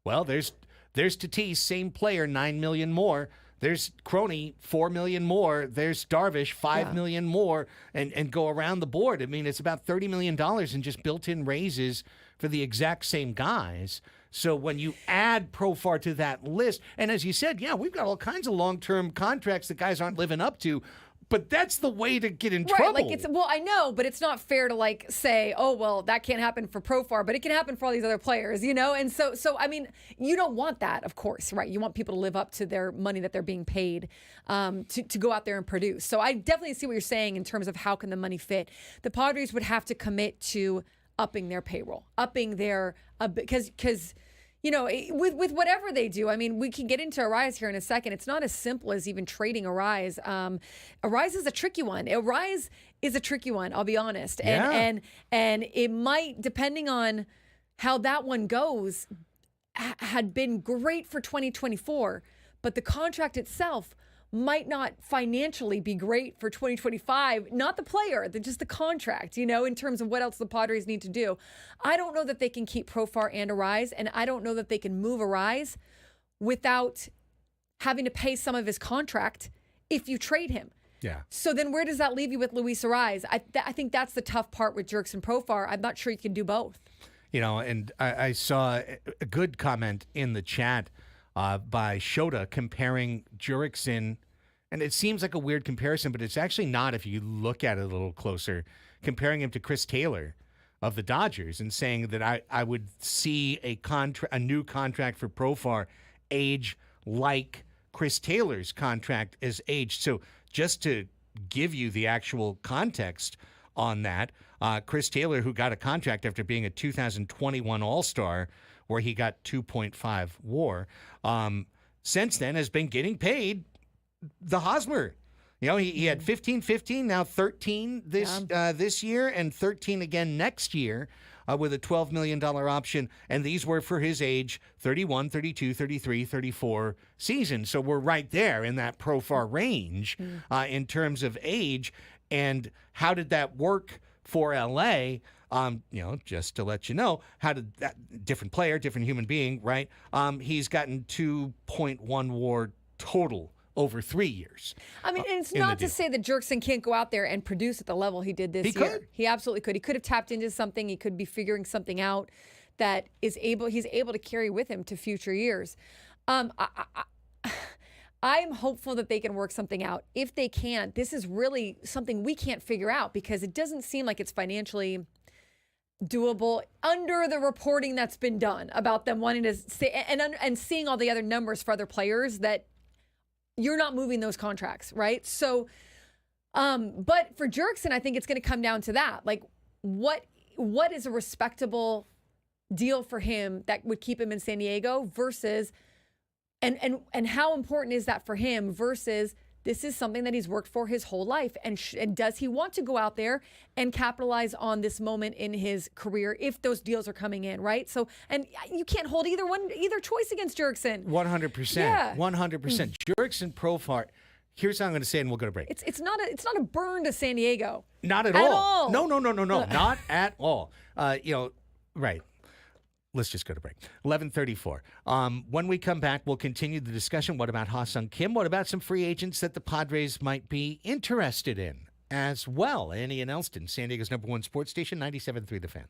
well, there's Tatis, same player, $9 million more. There's Crony, $4 million more. There's Darvish, $5 million more, and go around the board. I mean, it's about $30 million in just built-in raises for the exact same guys. So when you add Profar to that list, and as you said, yeah, we've got all kinds of long-term contracts that guys aren't living up to, but that's the way to get in trouble. Right, like I know, but it's not fair to like say, oh well, that can't happen for Profar, but it can happen for all these other players, you know? And so I mean, you don't want that, of course, right? You want people to live up to their money that they're being paid to go out there and produce. So I definitely see what you're saying in terms of how can the money fit. The Padres would have to commit to upping their payroll, upping their because. You know, with whatever they do, I mean, we can get into Arise here in a second. It's not as simple as even trading Arise. Arise is a tricky one. Arise is a tricky one, I'll be honest. And it might, depending on how that one goes, had been great for 2024, but the contract itself might not financially be great for 2025. Not the player, just the contract, you know, in terms of what else the Padres need to do. I don't know that they can keep Profar and Arise, and I don't know that they can move Arise without having to pay some of his contract if you trade him. Yeah. So then where does that leave you with Luis Arise? I think that's the tough part with Jurickson Profar. I'm not sure you can do both. You know, and I saw a good comment in the chat by Shota comparing Jurickson, and it seems like a weird comparison, but it's actually not if you look at it a little closer, comparing him to Chris Taylor of the Dodgers and saying that I would see a new contract for Profar age like Chris Taylor's contract is aged. So just to give you the actual context on that, Chris Taylor, who got a contract after being a 2021 All-Star, where he got 2.5 WAR, since then has been getting paid the Hosmer. You know, he had 15, now 13 this year and 13 again next year with a $12 million option. And these were for his age, 31, 32, 33, 34 season. So we're right there in that Profar range in terms of age. And how did that work for L.A.? You know, just to let you know, how did that different player, different human being, right? He's gotten 2.1 WAR total over 3 years. I mean, and it's not to say that Jurickson can't go out there and produce at the level he did this year. Could. He absolutely could. He could have tapped into something. He could be figuring something out that he's able to carry with him to future years. I'm hopeful that they can work something out. If they can't, this is really something we can't figure out because it doesn't seem like it's financially doable under the reporting that's been done about them wanting to say and seeing all the other numbers for other players that you're not moving those contracts, right? So, but for Jurickson, I think it's going to come down to that. Like, what is a respectable deal for him that would keep him in San Diego versus, and how important is that for him versus this is something that he's worked for his whole life. And does he want to go out there and capitalize on this moment in his career if those deals are coming in, right? So, and you can't hold either choice against Jurickson. 100%. Yeah. 100%. Jurickson Profar. Here's how I'm going to say it, and we'll go to break. It's not a burn to San Diego. Not at all. No. Not at all. You know, right. Let's just go to break. 11:34. When we come back, we'll continue the discussion. What about Ha-Sung Kim? What about some free agents that the Padres might be interested in as well? Annie and Elsten, San Diego's #1 sports station, 97.3 The Fan.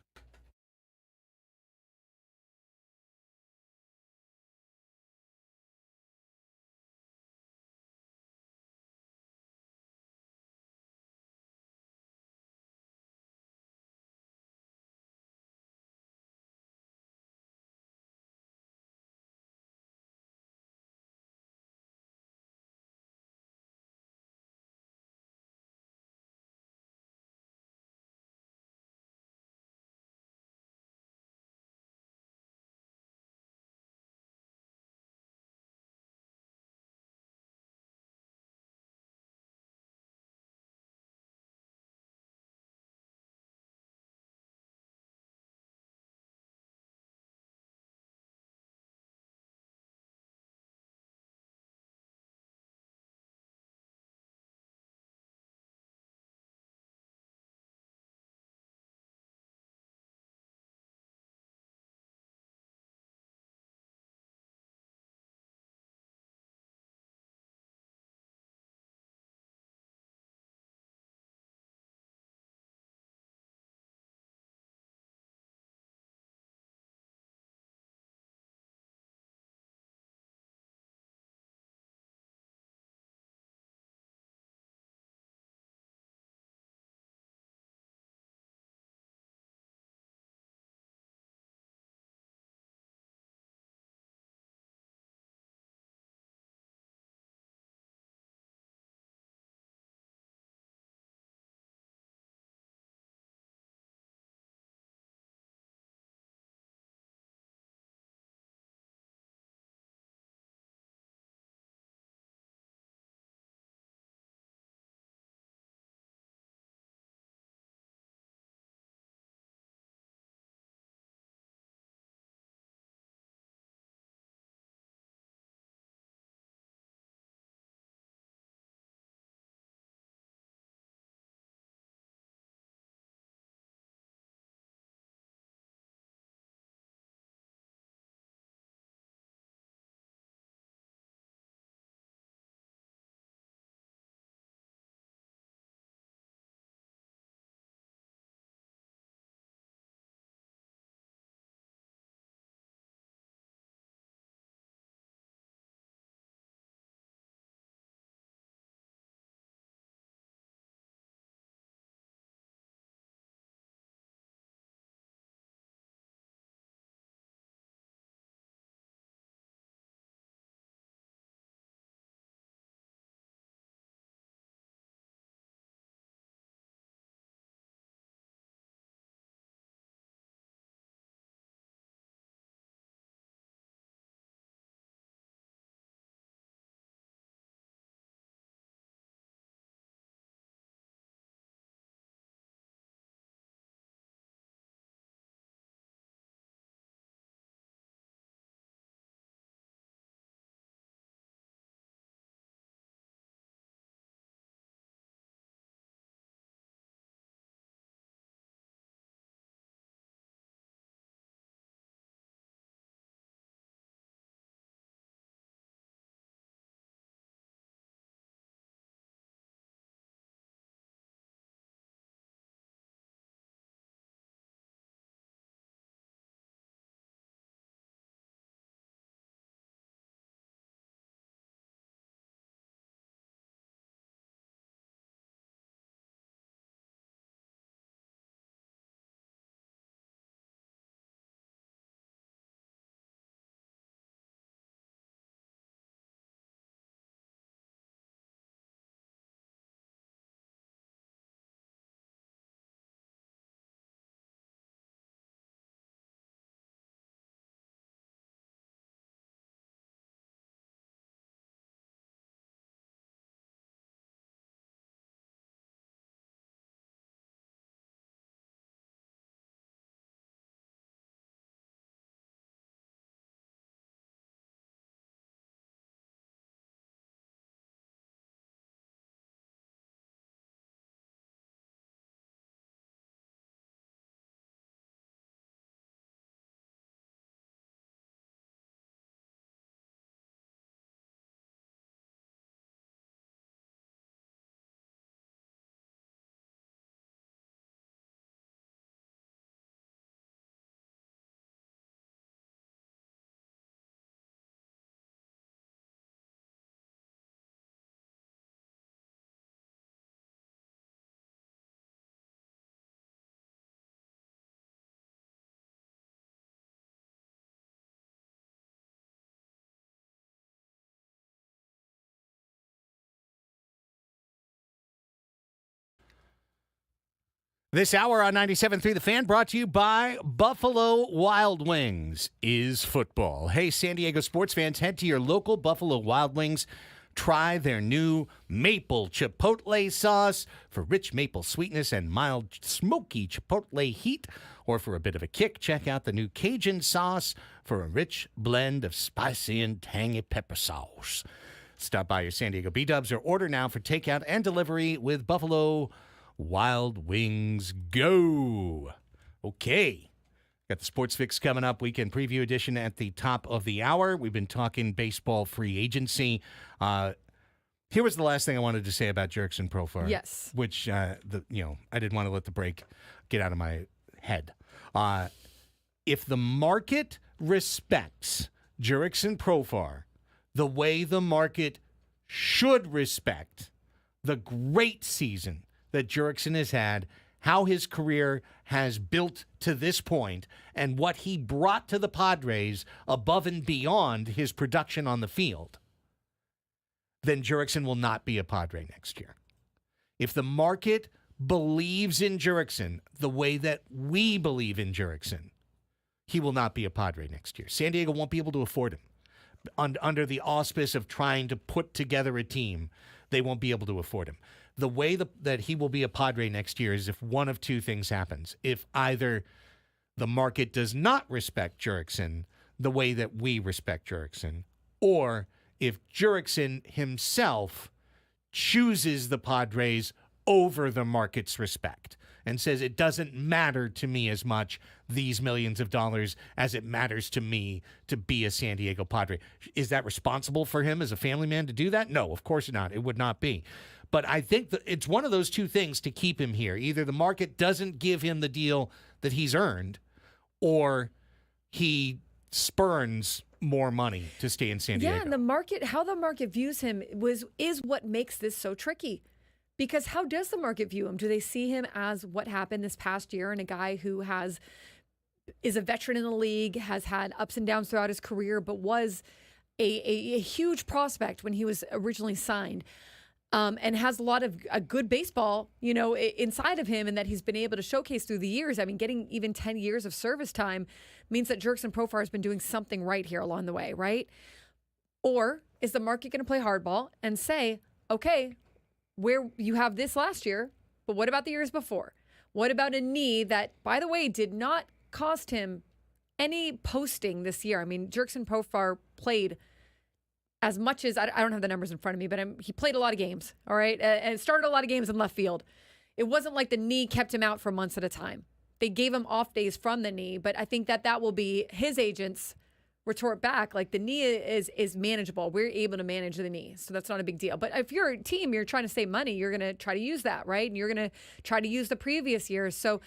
This hour on 97.3 The Fan brought to you by Buffalo Wild Wings is football. Hey, San Diego sports fans, head to your local Buffalo Wild Wings. Try their new maple chipotle sauce for rich maple sweetness and mild smoky chipotle heat. Or for a bit of a kick, check out the new Cajun sauce for a rich blend of spicy and tangy pepper sauce. Stop by your San Diego B-Dubs or order now for takeout and delivery with Buffalo Wild Wings. Go. Okay. Got the Sports Fix coming up. Weekend preview edition at the top of the hour. We've been talking baseball free agency. Here was the last thing I wanted to say about Jurickson Profar. Yes. Which, I didn't want to let the break get out of my head. If the market respects Jurickson Profar the way the market should respect the great season that Jurickson has had, how his career has built to this point, and what he brought to the Padres above and beyond his production on the field, then Jurickson will not be a Padre next year. If the market believes in Jurickson the way that we believe in Jurickson, he will not be a Padre next year. San Diego won't be able to afford him. Under the auspice of trying to put together a team, they won't be able to afford him. The way that he will be a Padre next year is if one of two things happens. If either the market does not respect Jurickson the way that we respect Jurickson, or if Jurickson himself chooses the Padres over the market's respect and says it doesn't matter to me as much, these millions of dollars, as it matters to me to be a San Diego Padre. Is that responsible for him as a family man to do that? No, of course not. It would not be. But I think that it's one of those two things to keep him here. Either the market doesn't give him the deal that he's earned, or he spurns more money to stay in San Diego. Yeah, and the market, how the market views him is what makes this so tricky. Because how does the market view him? Do they see him as what happened this past year, and a guy who is a veteran in the league, has had ups and downs throughout his career, but was a huge prospect when he was originally signed? And has a lot of good baseball, inside of him, and that he's been able to showcase through the years. I mean, getting even 10 years of service time means that Jurickson Profar has been doing something right here along the way, right? Or is the market going to play hardball and say, okay, where you have this last year, but what about the years before? What about a knee that, by the way, did not cost him any posting this year? I mean, Jurickson Profar played as much as, I don't have the numbers in front of me, but he played a lot of games, all right? And started a lot of games in left field. It wasn't like the knee kept him out for months at a time. They gave him off days from the knee, but I think that will be his agents retort back, like, the knee is manageable. We're able to manage the knee, so that's not a big deal. But if you're a team, you're trying to save money, you're going to try to use that, right? And you're going to try to use the previous years. So,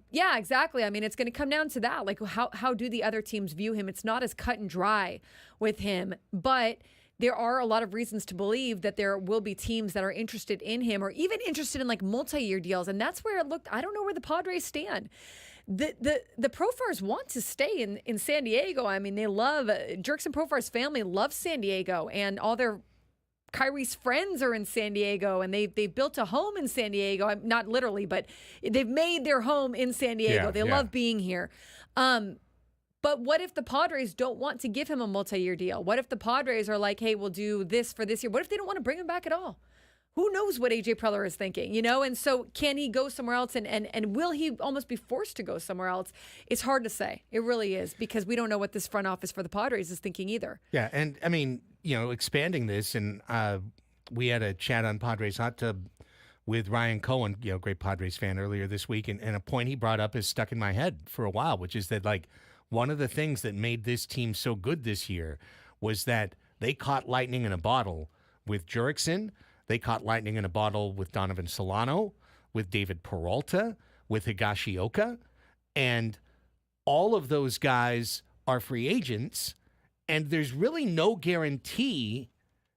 yeah, exactly. I mean, it's going to come down to that. Like, how do the other teams view him? It's not as cut and dry with him, but there are a lot of reasons to believe that there will be teams that are interested in him, or even interested in like multi-year deals. And that's where it looked, I don't know where the Padres stand. The Profars want to stay in San Diego. I mean, they love Jurickson Profar's family loves San Diego, and all their Kyrie's friends are in San Diego, and they built a home in San Diego. Not literally, but they've made their home in San Diego. Yeah, they love being here. But what if the Padres don't want to give him a multi-year deal? What if the Padres are like, hey, we'll do this for this year? What if they don't want to bring him back at all? Who knows what A.J. Preller is thinking, And so can he go somewhere else, and will he almost be forced to go somewhere else? It's hard to say. It really is, because we don't know what this front office for the Padres is thinking either. Yeah, and I mean, expanding this, and we had a chat on Padres Hot Tub with Ryan Cohen, great Padres fan, earlier this week, and a point he brought up is stuck in my head for a while, which is that, like, one of the things that made this team so good this year was that they caught lightning in a bottle with Jurickson. They caught lightning in a bottle with Donovan Solano, with David Peralta, with Higashioka, and all of those guys are free agents, and there's really no guarantee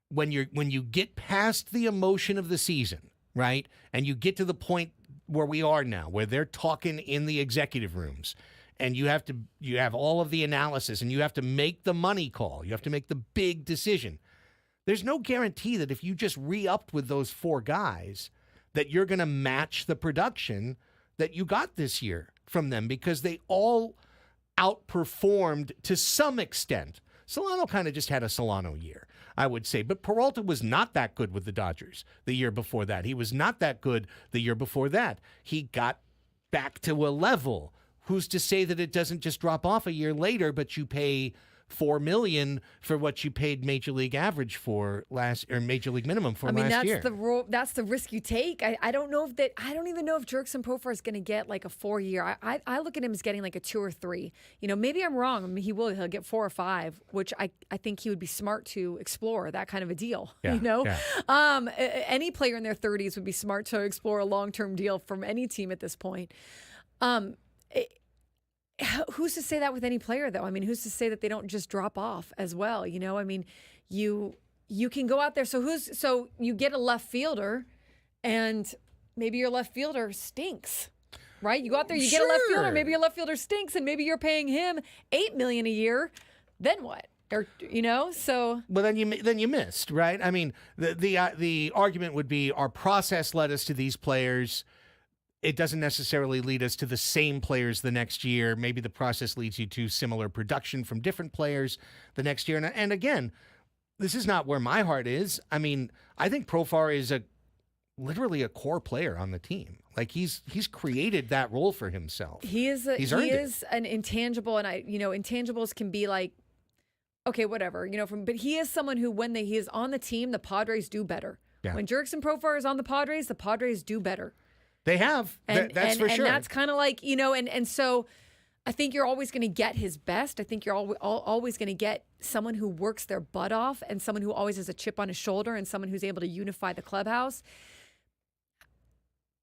when you get past the emotion of the season, right? And you get to the point where we are now, where they're talking in the executive rooms, and you have all of the analysis, and you have to make the money call. You have to make the big decision. There's no guarantee that if you just re-upped with those four guys that you're going to match the production that you got this year from them because they all outperformed to some extent. Solano kind of just had a Solano year, I would say. But Peralta was not that good with the Dodgers the year before that. He was not that good the year before that. He got back to a level. Who's to say that it doesn't just drop off a year later, but you pay $4 million for what you paid Major League average for Major League minimum for last year? That's the risk you take. I don't know if that. I don't even know if Jurickson Profar is going to get like a 4-year. I look at him as getting like a 2 or 3. Maybe I'm wrong. I mean, he'll get 4 or 5, which I think he would be smart to explore that kind of a deal. Yeah. Any player in their 30s would be smart to explore a long-term deal from any team at this point. Who's to say that with any player, though? I mean, who's to say that they don't just drop off as well? I mean, you can go out there. So you get a left fielder, and maybe your left fielder stinks, right? You go out there, you get a left fielder, maybe your left fielder stinks, and maybe you're paying him $8 million a year. Then what? Or so. Well, then you missed, right? I mean, the argument would be our process led us to these players. It doesn't necessarily lead us to the same players the next year. Maybe the process leads you to similar production from different players the next year. And again, this is not where my heart is. I mean, I think Profar is literally a core player on the team. Like he's created that role for himself. He is an intangible, and intangibles can be like, okay, whatever, but he is someone who, when he is on the team, the Padres do better. Yeah. When Jurickson Profar is on the Padres do better. They have. That's for sure. And that's kind of like, and so I think you're always going to get his best. I think you're always going to get someone who works their butt off and someone who always has a chip on his shoulder and someone who's able to unify the clubhouse.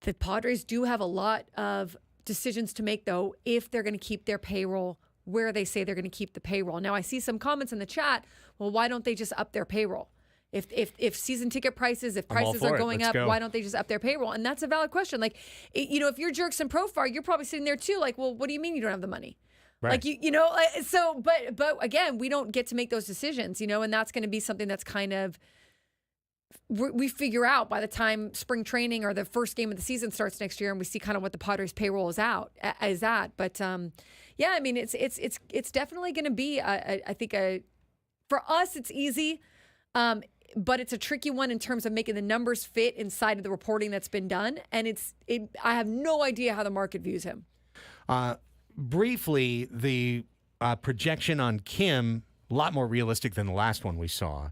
The Padres do have a lot of decisions to make, though, if they're going to keep their payroll where they say they're going to keep the payroll. Now, I see some comments in the chat. Well, why don't they just up their payroll? If season ticket prices, if prices are going up, why don't they just up their payroll? And that's a valid question. Like, if you're Jurickson Profar, you're probably sitting there too. Like, well, what do you mean you don't have the money? Right. Like, but again, we don't get to make those decisions, and that's going to be something that's kind of, we figure out by the time spring training or the first game of the season starts next year, and we see kind of what the Padres payroll is at. But yeah, I mean, it's definitely going to be, I think for us, it's easy. But it's a tricky one in terms of making the numbers fit inside of the reporting that's been done. And I have no idea how the market views him. Briefly, the projection on Kim, a lot more realistic than the last one we saw,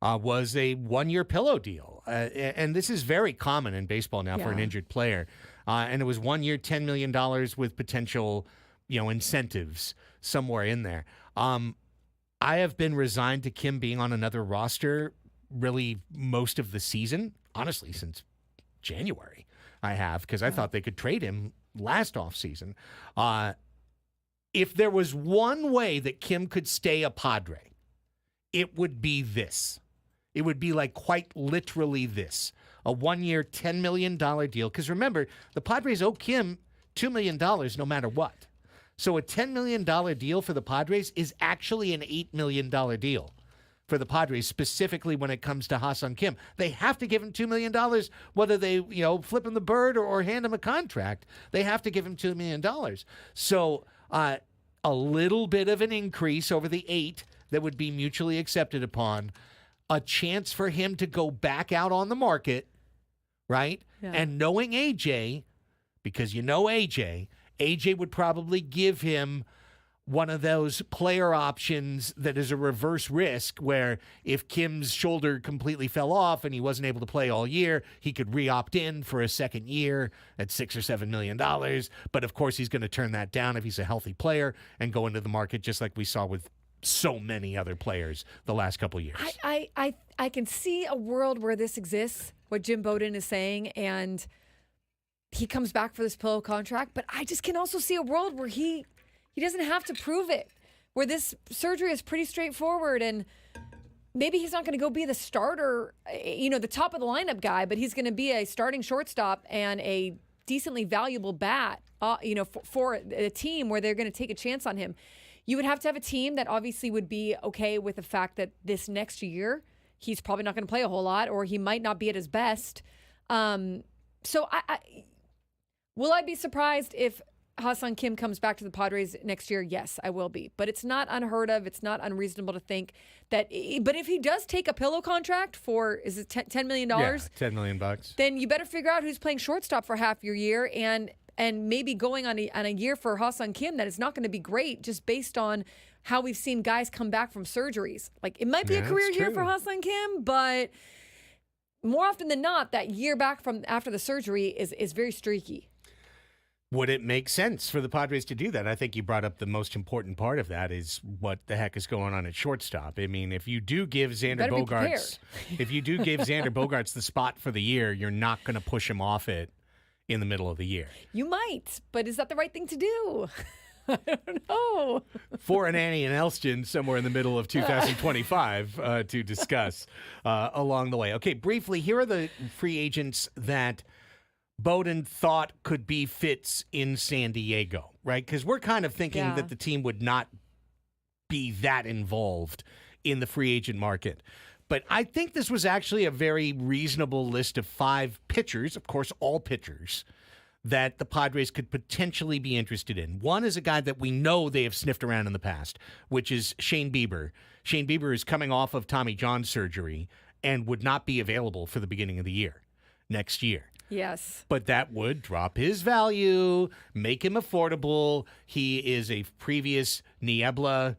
was a 1-year pillow deal. And this is very common in baseball now for an injured player. And it was 1 year, $10 million with potential, incentives somewhere in there. I have been resigned to Kim being on another roster really most of the season, honestly, since January. I have, because I thought they could trade him last offseason. If there was one way that Kim could stay a Padre, it would be this. It would be like quite literally this. A 1-year, $10 million deal. Because remember, the Padres owe Kim $2 million no matter what. So a $10 million deal for the Padres is actually an $8 million deal for the Padres, specifically when it comes to Ha-Seong Kim. They have to give him $2 million, whether they, flip him the bird or hand him a contract. They have to give him $2 million. So a little bit of an increase over the 8 that would be mutually accepted upon, a chance for him to go back out on the market, right? Yeah. And knowing AJ, because AJ would probably give him one of those player options that is a reverse risk where if Kim's shoulder completely fell off and he wasn't able to play all year, he could re-opt in for a second year at $6 or $7 million. But of course, he's going to turn that down if he's a healthy player and go into the market just like we saw with so many other players the last couple of years. I can see a world where this exists, what Jim Bowden is saying, and he comes back for this pillow contract. But I just can also see a world where he doesn't have to prove it, where this surgery is pretty straightforward, and maybe he's not going to go be the starter, the top of the lineup guy, but he's going to be a starting shortstop and a decently valuable bat, for a team where they're going to take a chance on him. You would have to have a team that obviously would be okay with the fact that this next year he's probably not going to play a whole lot, or he might not be at his best. So Will I be surprised if Ha-Seong Kim comes back to the Padres next year? Yes, I will be. But it's not unheard of. It's not unreasonable to think that. But if he does take a pillow contract for, is it $10 million? Yeah, $10 million. Then you better figure out who's playing shortstop for half your year and maybe going on a year for Ha-Seong Kim that is not going to be great just based on how we've seen guys come back from surgeries. Like, it might be a career year for Ha-Seong Kim, but more often than not, that year back from after the surgery is very streaky. Would it make sense for the Padres to do that? I think you brought up the most important part of that is what the heck is going on at shortstop. I mean, if you do give Xander Bogaerts, the spot for the year, you're not going to push him off it in the middle of the year. You might, but is that the right thing to do? I don't know. For an Annie and Elsten somewhere in the middle of 2025 to discuss along the way. Okay, briefly, here are the free agents that Bowden thought could be fits in San Diego, right? Because we're kind of thinking that the team would not be that involved in the free agent market. But I think this was actually a very reasonable list of 5 pitchers, of course, all pitchers, that the Padres could potentially be interested in. One is a guy that we know they have sniffed around in the past, which is Shane Bieber. Shane Bieber is coming off of Tommy John surgery and would not be available for the beginning of the year, next year. Yes. But that would drop his value, make him affordable. He is a previous Niebla,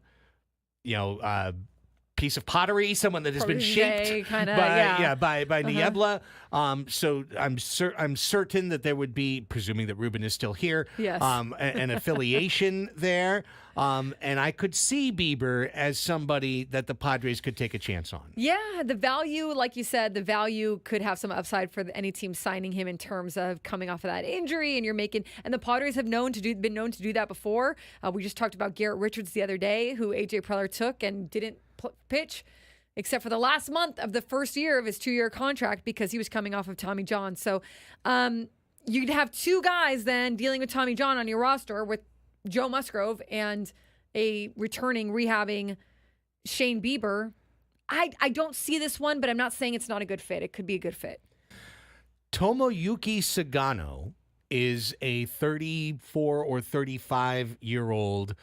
piece of pottery, someone that has been shaped by Niebla. So I'm certain that there would be, presuming that Ruben is still here, an affiliation there. And I could see Bieber as somebody that the Padres could take a chance on. Yeah, the value, like you said, the value could have some upside for any team signing him in terms of coming off of that injury, and the Padres have been known to do that before. We just talked about Garrett Richards the other day, who AJ Preller took and didn't pitch except for the last month of the first year of his 2-year contract because he was coming off of Tommy John. So you'd have 2 guys then dealing with Tommy John on your roster with Joe Musgrove and a returning, rehabbing Shane Bieber. I don't see this one, but I'm not saying it's not a good fit. It could be a good fit. Tomoyuki Sagano is a 34 or 35-year-old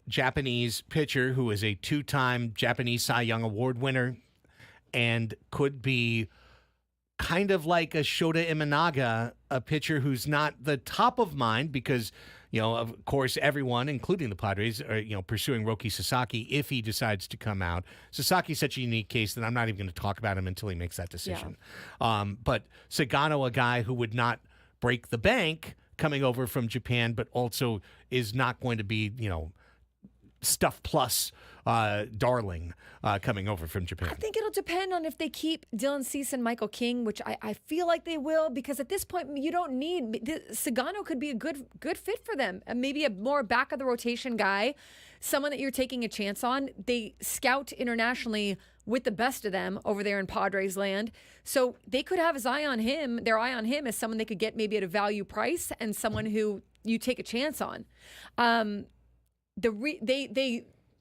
Japanese pitcher who is a 2-time Japanese Cy Young Award winner and could be kind of like a Shota Imanaga, a pitcher who's not the top of mind because, of course, everyone, including the Padres, are, pursuing Roki Sasaki if he decides to come out. Sasaki's such a unique case that I'm not even going to talk about him until he makes that decision. Yeah. But Sagano, a guy who would not break the bank coming over from Japan, but also is not going to be, stuff plus darling coming over from Japan. I think it'll depend on if they keep Dylan Cease and Michael King, which I feel like they will, because at this point you don't need Sagano could be a good fit for them, and maybe a more back of the rotation guy, someone that you're taking a chance on. They scout internationally with the best of them over there in Padres land, so they could have their eye on him as someone they could get maybe at a value price and someone who you take a chance on.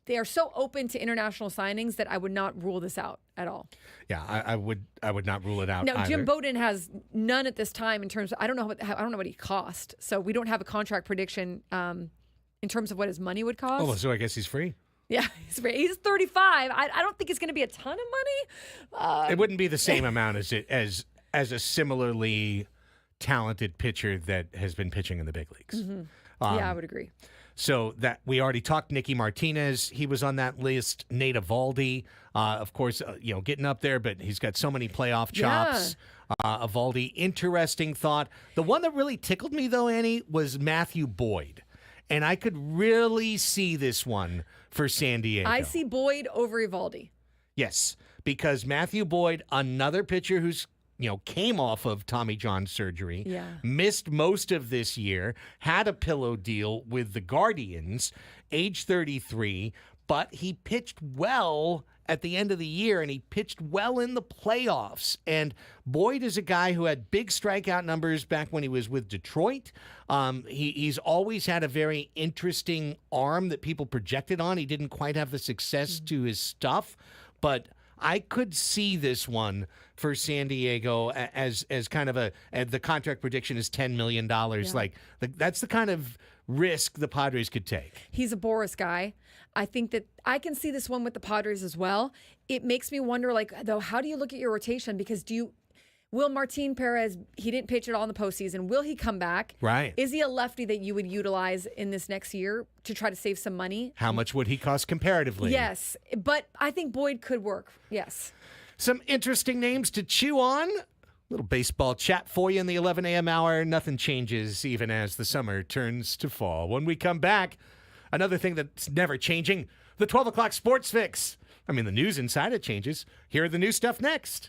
They are so open to international signings that I would not rule this out at all. Yeah, I would not rule it out. Now, either. Jim Bowden has none at this time in terms of I don't know what he cost, so we don't have a contract prediction in terms of what his money would cost. Oh, so I guess he's free. Yeah, he's free. He's 35. I don't think it's going to be a ton of money. It wouldn't be the same amount as a similarly talented pitcher that has been pitching in the big leagues. Mm-hmm. I would agree. So that we already talked Nicky Martinez. He was on that list. Nate Eovaldi, of course, getting up there, but he's got so many playoff chops. Yeah. Eovaldi, interesting thought. The one that really tickled me, though, Annie, was Matthew Boyd. And I could really see this one for San Diego. I see Boyd over Eovaldi. Yes, because Matthew Boyd, another pitcher who's came off of Tommy John surgery, missed most of this year, had a pillow deal with the Guardians, age 33, but he pitched well at the end of the year, and he pitched well in the playoffs. And Boyd is a guy who had big strikeout numbers back when he was with Detroit. He's always had a very interesting arm that people projected on. He didn't quite have the success to his stuff, but I could see this one for San Diego as kind of the contract prediction is $10 million. Like that's the kind of risk the Padres could take. He's a Boris guy. I think that I can see this one with the Padres as well. It makes me wonder, like, though, how do you look at your rotation? Because will Martin Perez, he didn't pitch at all in the postseason. Will he come back? Right. Is he a lefty that you would utilize in this next year to try to save some money? How much would he cost comparatively? Yes, but I think Boyd could work. Yes. Some interesting names to chew on. Little baseball chat for you in the 11 a.m. hour. Nothing changes even as the summer turns to fall. When we come back, another thing that's never changing, the 12 o'clock sports fix. I mean, the news inside it changes. Here are the new stuff next.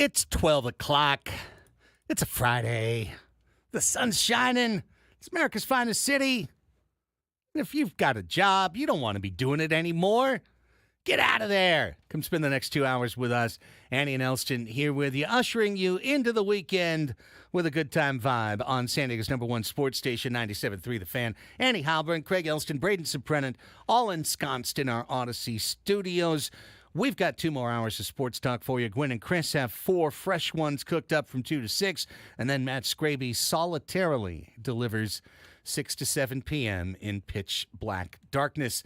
It's 12 o'clock. It's a Friday. The sun's shining. It's America's finest city. And if you've got a job, you don't want to be doing it anymore. Get out of there. Come spend the next 2 hours with us. Annie and Elsten here with you, ushering you into the weekend with a good time vibe on San Diego's #1 sports station, 97.3 The Fan. Annie Halburn, Craig Elsten, Braden Suprenant, all ensconced in our Odyssey studios. We've got 2 more hours of sports talk for you. Gwen and Chris have 4 fresh ones cooked up from 2 to 6. And then Matt Scraby solitarily delivers 6 to 7 p.m. in pitch black darkness.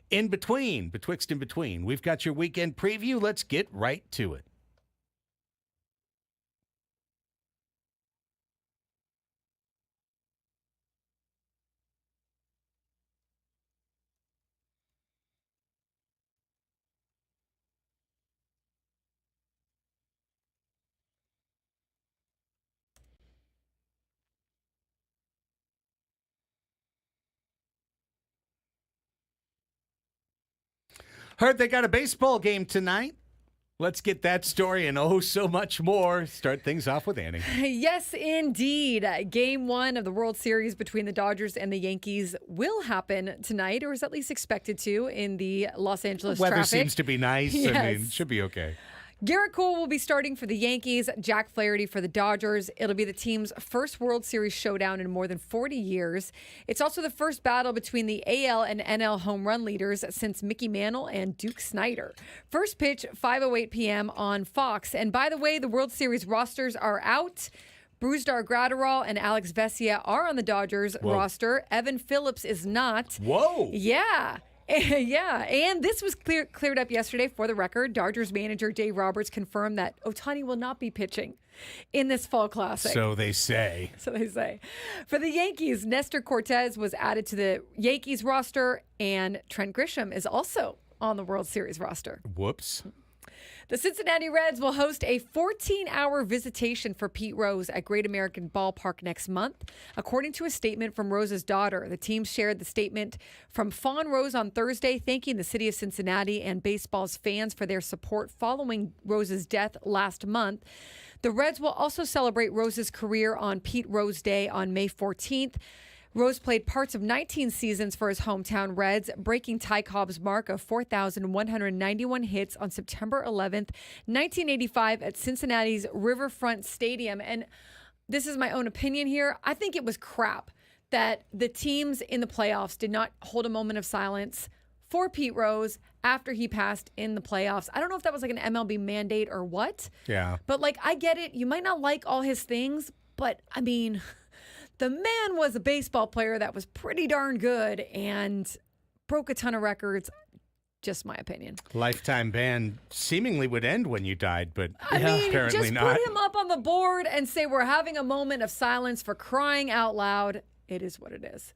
Betwixt and between, we've got your weekend preview. Let's get right to it. Heard they got a baseball game tonight. Let's get that story and so much more. Start things off with Annie. Yes, indeed. Game 1 of the World Series between the Dodgers and the Yankees will happen tonight, or is at least expected to, in the Los Angeles Weather traffic. seems to be nice. Yes. I mean, should be okay. Garrett Cole will be starting for the Yankees, Jack Flaherty for the Dodgers. It'll be the team's first World Series showdown in more than 40 years. It's also the first battle between the AL and NL home run leaders since Mickey Mantle and Duke Snider. First pitch, 5:08 p.m. on Fox. And by the way, the World Series rosters are out. Brusdar Graterol and Alex Vesia are on the Dodgers roster. Evan Phillips is not. Whoa. Yeah. Yeah, and this was cleared up yesterday for the record. Dodgers manager Dave Roberts confirmed that Ohtani will not be pitching in this fall classic. So they say. So they say. For the Yankees, Nestor Cortez was added to the Yankees roster, and Trent Grisham is also on the World Series roster. Whoops. The Cincinnati Reds will host a 14-hour visitation for Pete Rose at Great American Ballpark next month. According to a statement from Rose's daughter, the team shared the statement from Fawn Rose on Thursday, thanking the city of Cincinnati and baseball's fans for their support following Rose's death last month. The Reds will also celebrate Rose's career on Pete Rose Day on May 14th. Rose played parts of 19 seasons for his hometown Reds, breaking Ty Cobb's mark of 4,191 hits on September 11th, 1985 at Cincinnati's Riverfront Stadium. And this is my own opinion here. I think it was crap that the teams in the playoffs did not hold a moment of silence for Pete Rose after he passed in the playoffs. I don't know if that was like an MLB mandate or what. Yeah. But like, I get it. You might not like all his things, but I mean, the man was a baseball player that was pretty darn good and broke a ton of records. Just my opinion. Lifetime ban seemingly would end when you died, but I mean, apparently just not. put him up on the board and say we're having a moment of silence for crying out loud. It is what it is.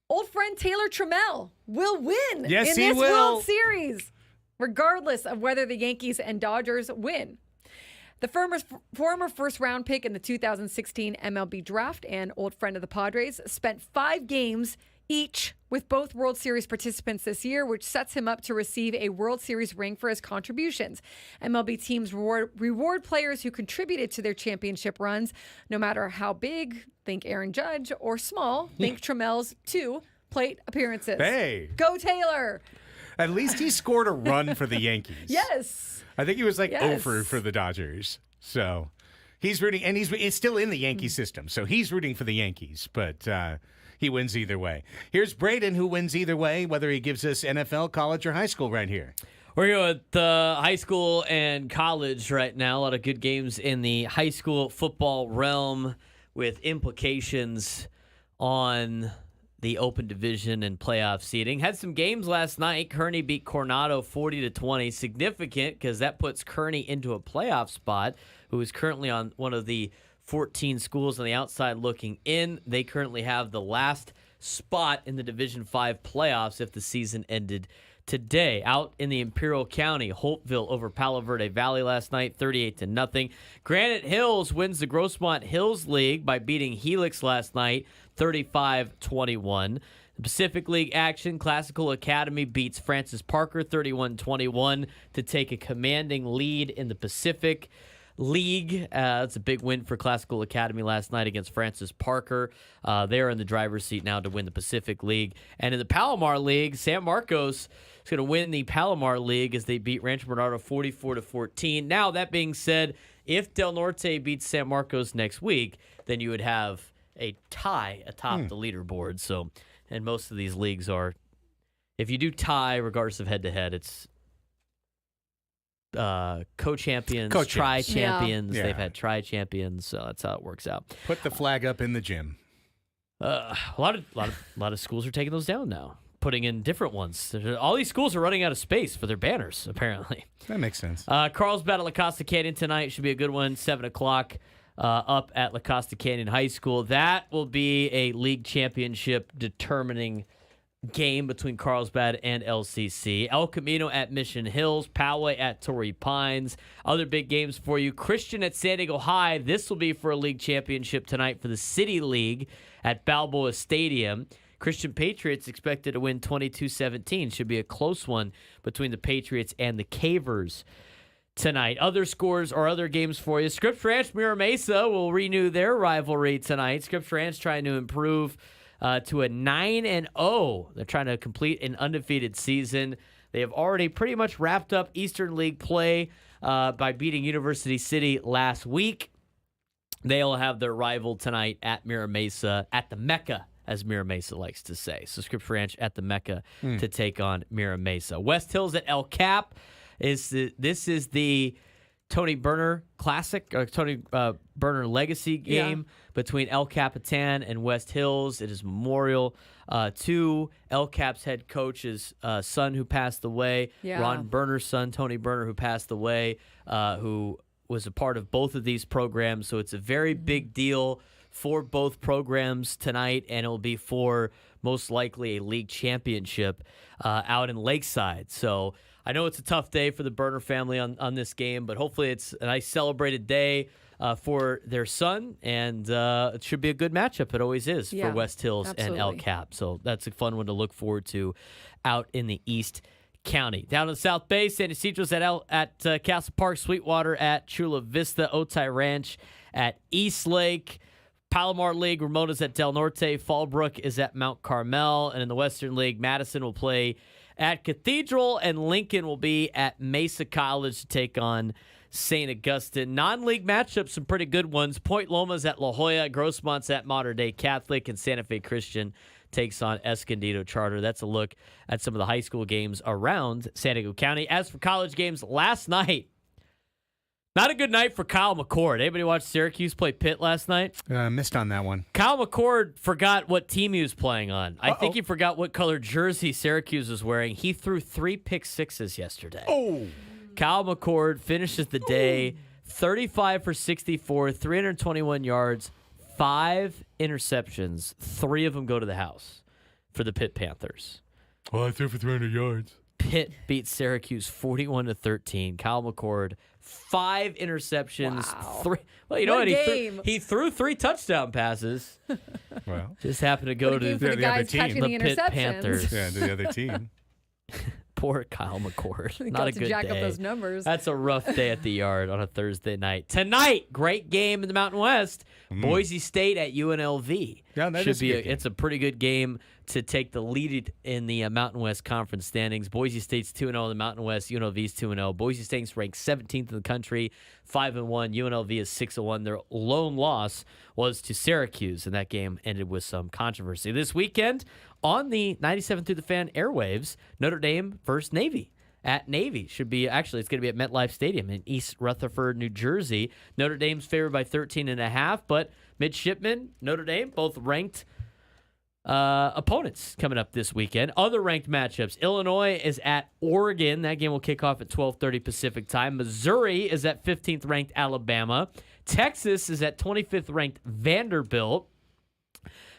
Old friend Taylor Trammell will win in this World Series, regardless of whether the Yankees and Dodgers win. The former first-round pick in the 2016 MLB draft and old friend of the Padres spent 5 games each with both World Series participants this year, which sets him up to receive a World Series ring for his contributions. MLB teams reward players who contributed to their championship runs, no matter how big, think Aaron Judge, or small, think Trammell's 2 plate appearances. Hey. Go Taylor! At least he scored a run for the Yankees. Yes. I think he was like Yes. over for the Dodgers. So he's rooting, and he's still in the Yankee system. So he's rooting for the Yankees, but he wins either way. Here's Braden, who wins either way, whether he gives us NFL, college, or high school right here. We're going with high school and college right now. A lot of good games in the high school football realm with implications on the open division and playoff seeding. Had some games last night. Kearney beat Coronado 40-20. Significant because that puts Kearney into a playoff spot, who is currently on one of the 14 schools on the outside looking in. They currently have the last spot in the Division 5 playoffs if the season ended today. Out in the Imperial County, Holtville over Palo Verde Valley last night, 38-0. Granite Hills wins the Grossmont Hills League by beating Helix last night, 35-21. The Pacific League action, Classical Academy beats Francis Parker 31-21 to take a commanding lead in the Pacific. League. That's a big win for Classical Academy last night against Francis Parker. They're in the driver's seat now to win the Pacific League. And in the Palomar League, San Marcos is going to win the Palomar League as they beat Rancho Bernardo 44-14. Now, that being said, if Del Norte beats San Marcos next week, then you would have a tie atop the leaderboard. So, and most of these leagues are, if you do tie, regardless of head-to-head, it's co-champions, tri-champions. Yeah. They've had tri-champions, so that's how it works out. Put the flag up in the gym. A lot of schools are taking those down now, putting in different ones. All these schools are running out of space for their banners, apparently. That makes sense. Carlsbad at La Costa Canyon tonight should be a good one. 7:00 up at La Costa Canyon High School. That will be a league championship determining game between Carlsbad and LCC. El Camino at Mission Hills, Poway at Torrey Pines. Other big games for you. Christian at San Diego High. This will be for a league championship tonight for the City League at Balboa Stadium. Christian Patriots expected to win 22-17. Should be a close one between the Patriots and the Cavers tonight. Other scores or other games for you. Scripps Ranch Mira Mesa will renew their rivalry tonight. Scripps Ranch trying to improve to a 9-0. They're trying to complete an undefeated season. They have already pretty much wrapped up Eastern League play by beating University City last week. They'll have their rival tonight at Mira Mesa, at the Mecca, as Mira Mesa likes to say. So Scripps Ranch at the Mecca to take on Mira Mesa. West Hills at El Cap. This is the Tony Berner Classic, or Tony Berner Legacy game between El Capitan and West Hills. It is memorial to El Cap's head coach's son who passed away, Ron Berner's son, Tony Berner, who passed away, who was a part of both of these programs. So it's a very big deal for both programs tonight, and it'll be for most likely a league championship out in Lakeside. So I know it's a tough day for the Berner family on this game, but hopefully it's a nice celebrated day for their son, and it should be a good matchup. It always is for West Hills and El Cap. So that's a fun one to look forward to out in the East County. Down in the South Bay, San Ysidro's at Castle Park, Sweetwater at Chula Vista, Otay Ranch at East Lake, Palomar League, Ramona's at Del Norte, Fallbrook is at Mount Carmel, and in the Western League, Madison will play at Cathedral, and Lincoln will be at Mesa College to take on St. Augustine. Non-league matchups, some pretty good ones. Point Loma's at La Jolla, Grossmont's at Mater Dei Catholic, and Santa Fe Christian takes on Escondido Charter. That's a look at some of the high school games around San Diego County. As for college games, last night, not a good night for Kyle McCord. Anybody watch Syracuse play Pitt last night? Missed on that one. Kyle McCord forgot what team he was playing on. I think he forgot what color jersey Syracuse was wearing. He threw 3 pick sixes yesterday. Kyle McCord finishes the day 35 for 64, 321 yards, 5 interceptions. 3 of them go to the house for the Pitt Panthers. Well, I threw for 300 yards. Pitt beats Syracuse 41-13. Kyle McCord, 5 interceptions. Wow. 3. Well, you know What what? a game. He threw 3 touchdown passes. Well, Just happened to go What a game to for the the guys other team. catching the the Pitt interceptions. Panthers. yeah, to the other team. Poor Kyle McCord. They Not got a to good jack day. up those numbers. That's a rough day at the yard on a Thursday night. Tonight, great game in the Mountain West. Boise State at UNLV. Yeah, that Should is a be good game. It's a pretty good game to take the lead in the Mountain West Conference standings. Boise State's 2-0 in the Mountain West. UNLV's 2-0. Boise State's ranked 17th in the country, 5-1. UNLV is 6-1. Their lone loss was to Syracuse, and that game ended with some controversy. This weekend, on the 97 through the Fan airwaves, Notre Dame versus Navy. At Navy should be it's going to be at MetLife Stadium in East Rutherford, New Jersey. Notre Dame's favored by 13.5, but Midshipmen, Notre Dame, both ranked opponents coming up this weekend. Other ranked matchups: Illinois is at Oregon. That game will kick off at 12:30 Pacific time. Missouri is at 15th ranked Alabama. Texas is at 25th ranked Vanderbilt.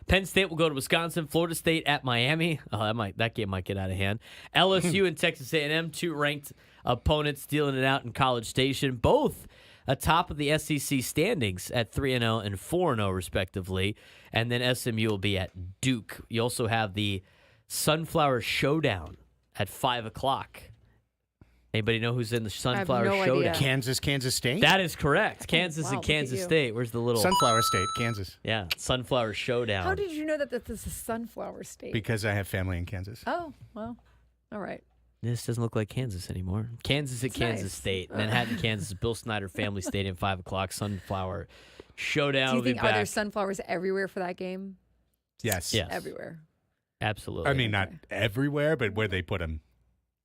Penn State will go to Wisconsin. Florida State at Miami. That game might get out of hand. LSU and Texas A&M, 2 ranked opponents dealing it out in College Station. Both atop of the SEC standings at 3-0 and 4-0 respectively. And then SMU will be at Duke. You also have the Sunflower Showdown at 5 o'clock Anybody know who's in the Sunflower no Showdown? idea. Kansas State? That is correct. Kansas wow, and look at Kansas you. State. Where's the little Sunflower State, Kansas. Yeah, Sunflower Showdown. How did you know that this is a sunflower state? Because I have family in Kansas. Oh, well, all right. This doesn't look like Kansas anymore. Kansas at It's Kansas nice. State. Manhattan, Kansas. Bill Snyder Family Stadium, 5 o'clock. Sunflower Showdown Do you will be think, are there back. sunflowers everywhere for that game? Yes. Yes. Everywhere. Absolutely. I mean, not everywhere, but where they put them.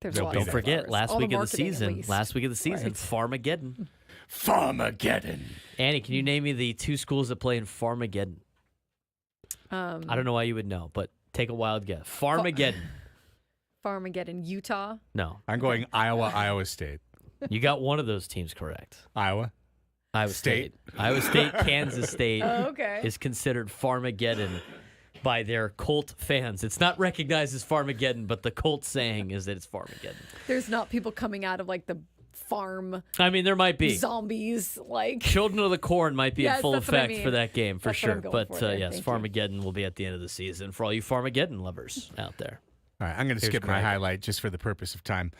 There's They'll a lot be of Don't there. forget, sunflowers. last All the week of the marketing, at season. least. Last week of the season, Right. Farmageddon. Farmageddon. Annie, can you name me the 2 schools that play in Farmageddon? I don't know why you would know, but take a wild guess. Farmageddon. Farmageddon, Utah. No. I'm going Iowa State. You got one of those teams correct. Iowa. Iowa State. Iowa State, Kansas State Oh, okay. is considered Farmageddon by their Colt fans. It's not recognized as Farmageddon, but the Colt saying is that it's Farmageddon. There's not people coming out of like the farm I mean, there might be. zombies like Children of the Corn might be in Yes, full that's what I effect for mean. that game, for That's what I'm sure. going But for there. yes, Thank you. Farmageddon will be at the end of the season for all you Farmageddon lovers out there. All right, I'm going to Here's skip my Greg. highlight just for the purpose of time.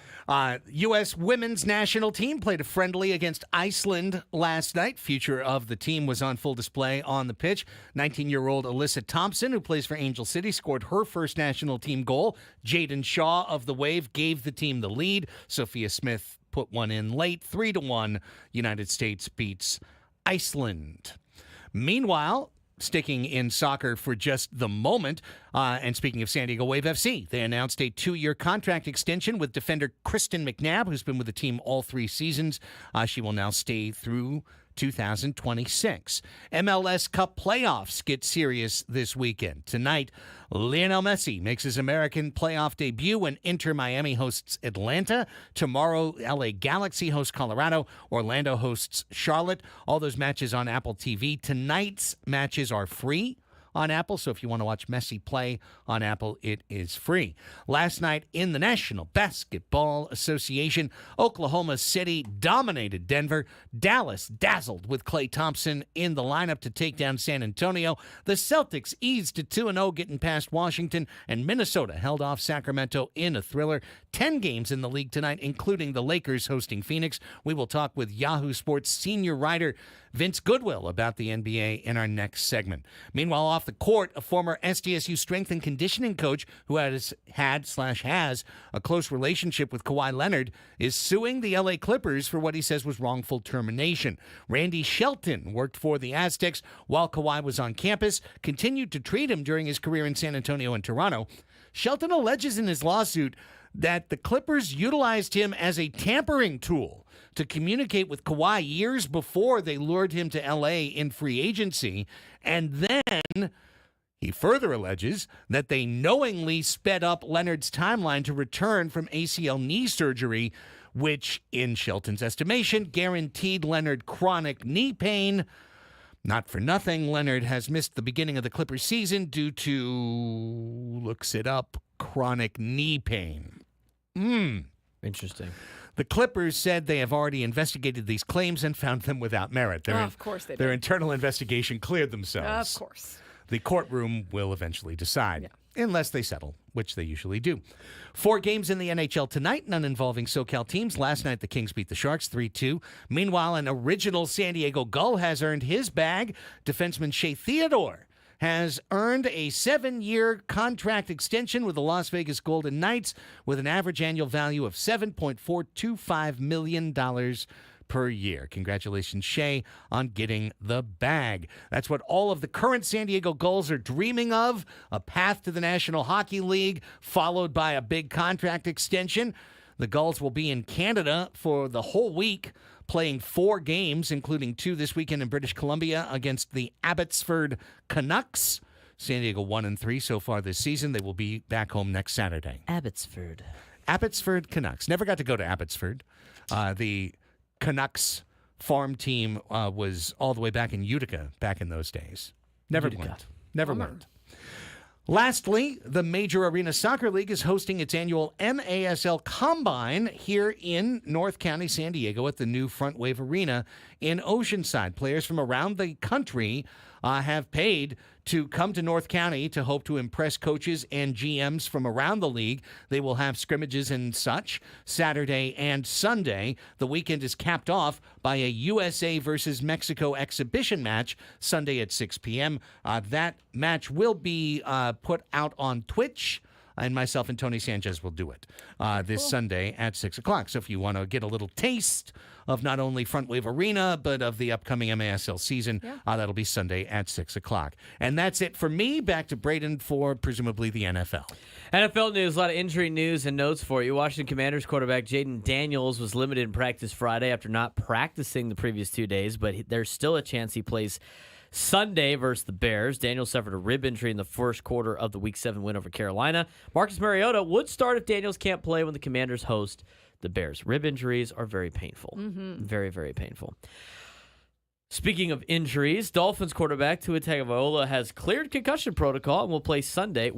U.S. women's national team played a friendly against Iceland last night. Future of the team was on full display on the pitch. 19-year-old Alyssa Thompson, who plays for Angel City, scored her first national team goal. Jaden Shaw of the Wave gave the team the lead. Sophia Smith put one in late. 3-1, United States beats Iceland. Meanwhile, sticking in soccer for just the moment, and speaking of San Diego Wave FC, they announced a 2-year contract extension with defender Kristen McNabb, who's been with the team all 3 seasons. She will now stay through 2026. MLS Cup playoffs get serious this weekend. Tonight, Lionel Messi makes his American playoff debut when Inter Miami hosts Atlanta. Tomorrow, LA Galaxy hosts Colorado. Orlando hosts Charlotte. All those matches on Apple TV. Tonight's matches are free on Apple, so if you want to watch Messi play on Apple, it is free. Last night in the National Basketball Association, Oklahoma City dominated Denver. Dallas dazzled with Klay Thompson in the lineup to take down San Antonio. The Celtics eased to 2-0, getting past Washington, and Minnesota held off Sacramento in a thriller. 10 games in the league tonight, including the Lakers hosting Phoenix. We will talk with Yahoo Sports senior writer Vince Goodwill about the NBA in our next segment. Meanwhile, off the court, a former SDSU strength and conditioning coach who has a close relationship with Kawhi Leonard is suing the LA Clippers for what he says was wrongful termination. Randy Shelton worked for the Aztecs while Kawhi was on campus, continued to treat him during his career in San Antonio and Toronto. Shelton alleges in his lawsuit that the Clippers utilized him as a tampering tool to communicate with Kawhi years before they lured him to L.A. in free agency. And then he further alleges that they knowingly sped up Leonard's timeline to return from ACL knee surgery, which, in Shelton's estimation, guaranteed Leonard chronic knee pain. Not for nothing, Leonard has missed the beginning of the Clippers season due to, looks it up, chronic knee pain. Interesting. Oh, The Clippers said they have already investigated these claims and found them without merit. of course they Their did. internal investigation cleared themselves. Of course. The courtroom will eventually decide, unless they settle, which they usually do. 4 games in the NHL tonight, none involving SoCal teams. Last night, the Kings beat the Sharks 3-2. Meanwhile, an original San Diego Gull has earned his bag. Defenseman Shea Theodore has earned a 7-year contract extension with the Las Vegas Golden Knights with an average annual value of $7.425 million per year. Congratulations, Shea, on getting the bag. That's what all of the current San Diego Gulls are dreaming of, a path to the National Hockey League, followed by a big contract extension. The Gulls will be in Canada for the whole week, playing 4 games, including 2 this weekend in British Columbia against the Abbotsford Canucks. San Diego 1-3 so far this season. They will be back home next Saturday. Abbotsford. Abbotsford Canucks. Never got to go to Abbotsford. The Canucks farm team was all the way back in Utica back in those days. Never Utica. went. Never Bummer. went. Lastly, the Major Arena Soccer League is hosting its annual MASL Combine here in North County, San Diego, at the new Front Wave Arena in Oceanside. Players from around the country have paid to come to North County to hope to impress coaches and GMs from around the league. They will have scrimmages and such Saturday and Sunday. The weekend is capped off by a USA versus Mexico exhibition match Sunday at 6 p.m. That match will be put out on Twitch. And myself and Tony Sanchez will do it this Sunday at 6 o'clock. So if you want to get a little taste of not only Front Wave Arena, but of the upcoming MASL season, that'll be Sunday at 6 o'clock. And that's it for me. Back to Braden for presumably the NFL. NFL news, a lot of injury news and notes for you. Washington Commanders quarterback Jaden Daniels was limited in practice Friday after not practicing the previous 2 days, but there's still a chance he plays Sunday versus the Bears. Daniels suffered a rib injury in the first quarter of the Week 7 win over Carolina. Marcus Mariota would start if Daniels can't play when the Commanders host the Bears. Rib injuries are very painful. Very, very painful. Speaking of injuries, Dolphins quarterback Tua Tagovailoa has cleared concussion protocol and will play Sunday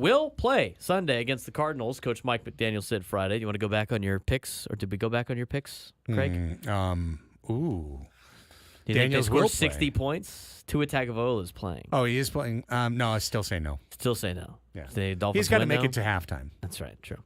against the Cardinals. Coach Mike McDaniel said Friday. Do you want to go back on your picks, or did we go back on your picks, Craig? Do you think they score 60 points? Tua Tagovailoa is playing. Oh, he is playing? No, I still say no. Still say no. Yeah. The Dolphins He's got to make now? it to halftime. That's right. True.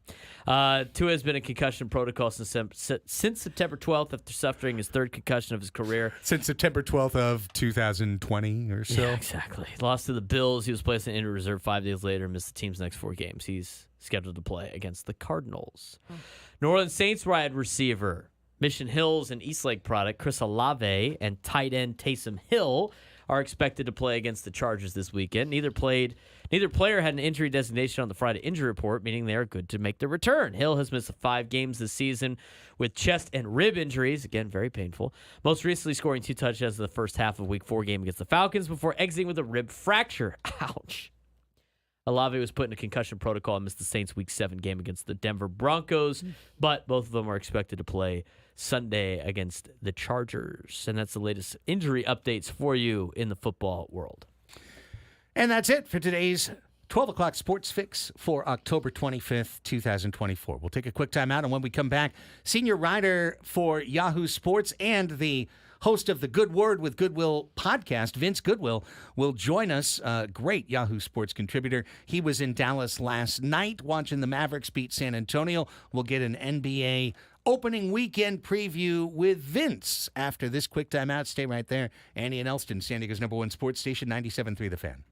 Tua has been in concussion protocol since September 12th after suffering his third concussion of his career. Since September 12th of 2020 or so. Yeah, exactly. Lost to the Bills. He was placed in injured reserve 5 days later and missed the team's next 4 games. He's scheduled to play against the Cardinals. New Orleans Saints wide receiver, Mission Hills and Eastlake product Chris Olave and tight end Taysom Hill are expected to play against the Chargers this weekend. Neither player had an injury designation on the Friday injury report, meaning they are good to make their return. Hill has missed 5 games this season with chest and rib injuries. Again, very painful. Most recently scoring 2 touchdowns in the first half of Week 4 game against the Falcons before exiting with a rib fracture. Ouch. Olave was put in a concussion protocol and missed the Saints' Week 7 game against the Denver Broncos, but both of them are expected to play Sunday against the Chargers. And that's the latest injury updates for you in the football world. And that's it for today's 12 o'clock Sports Fix for October 25th, 2024. We'll take a quick time out, and when we come back, senior writer for Yahoo Sports and the host of the Good Word with Goodwill podcast, Vince Goodwill, will join us. Great Yahoo Sports contributor. He was in Dallas last night watching the Mavericks beat San Antonio. We'll get an NBA opening weekend preview with Vince after this quick time out. Stay right there. Andy and Elsten, San Diego's #1 sports station, 97.3 The Fan.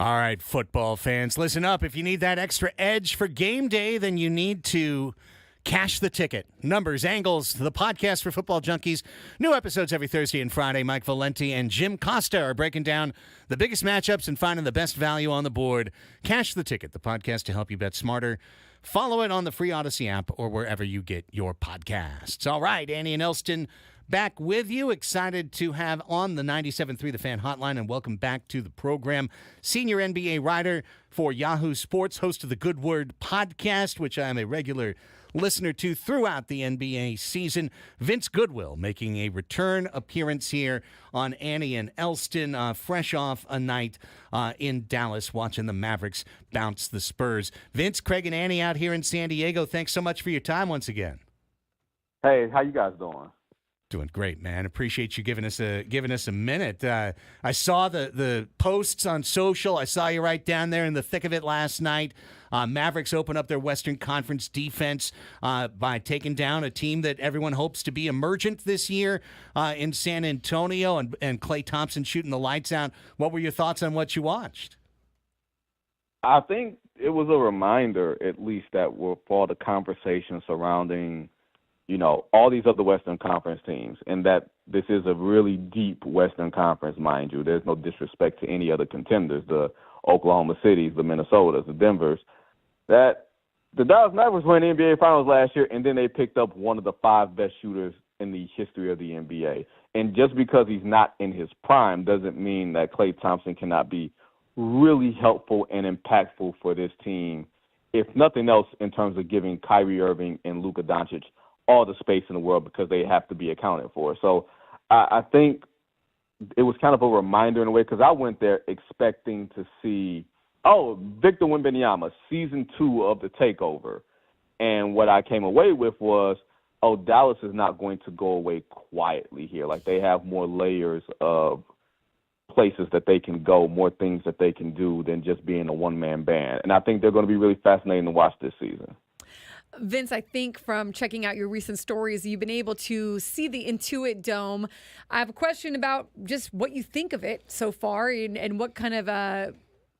All right, football fans, listen up. If you need that extra edge for game day, then you need to cash the ticket. Numbers, Angles, the podcast for football junkies. New episodes every Thursday and Friday. Mike Valenti and Jim Costa are breaking down the biggest matchups and finding the best value on the board. Cash the ticket, the podcast to help you bet smarter. Follow it on the free Odyssey app or wherever you get your podcasts. All right, Annie and Elsten back with you. Excited to have on the 97.3 The Fan Hotline, and welcome back to the program. Senior NBA writer for Yahoo Sports, host of the Good Word podcast, which I am a regular listener to throughout the NBA season. Vince Goodwill making a return appearance here on Annie and Elsten, fresh off a night in Dallas watching the Mavericks bounce the Spurs. Vince, Craig, and Annie out here in San Diego, thanks so much for your time once again. Hey, how you guys doing? Doing great, man. Appreciate you giving us a minute. I saw the posts on social. I saw you right down there in the thick of it last night. Mavericks open up their Western Conference defense by taking down a team that everyone hopes to be emergent this year in San Antonio, and Klay Thompson shooting the lights out. What were your thoughts on what you watched? I think it was a reminder, at least, that for all the conversation surrounding all these other Western Conference teams, and that this is a really deep Western Conference, mind you. There's no disrespect to any other contenders, the Oklahoma Cities, the Minnesotas, the Denvers, that the Dallas Mavericks were in the NBA Finals last year, and then they picked up one of the 5 best shooters in the history of the NBA. And just because he's not in his prime doesn't mean that Klay Thompson cannot be really helpful and impactful for this team, if nothing else, in terms of giving Kyrie Irving and Luka Doncic all the space in the world, because they have to be accounted for. So I think it was kind of a reminder in a way, because I went there expecting to see, Victor Wembanyama, season 2 of The Takeover. And what I came away with was, Dallas is not going to go away quietly here. Like, they have more layers of places that they can go, more things that they can do than just being a one-man band. And I think they're going to be really fascinating to watch this season. Vince, I think from checking out your recent stories, you've been able to see the Intuit Dome. I have a question about just what you think of it so far and what kind of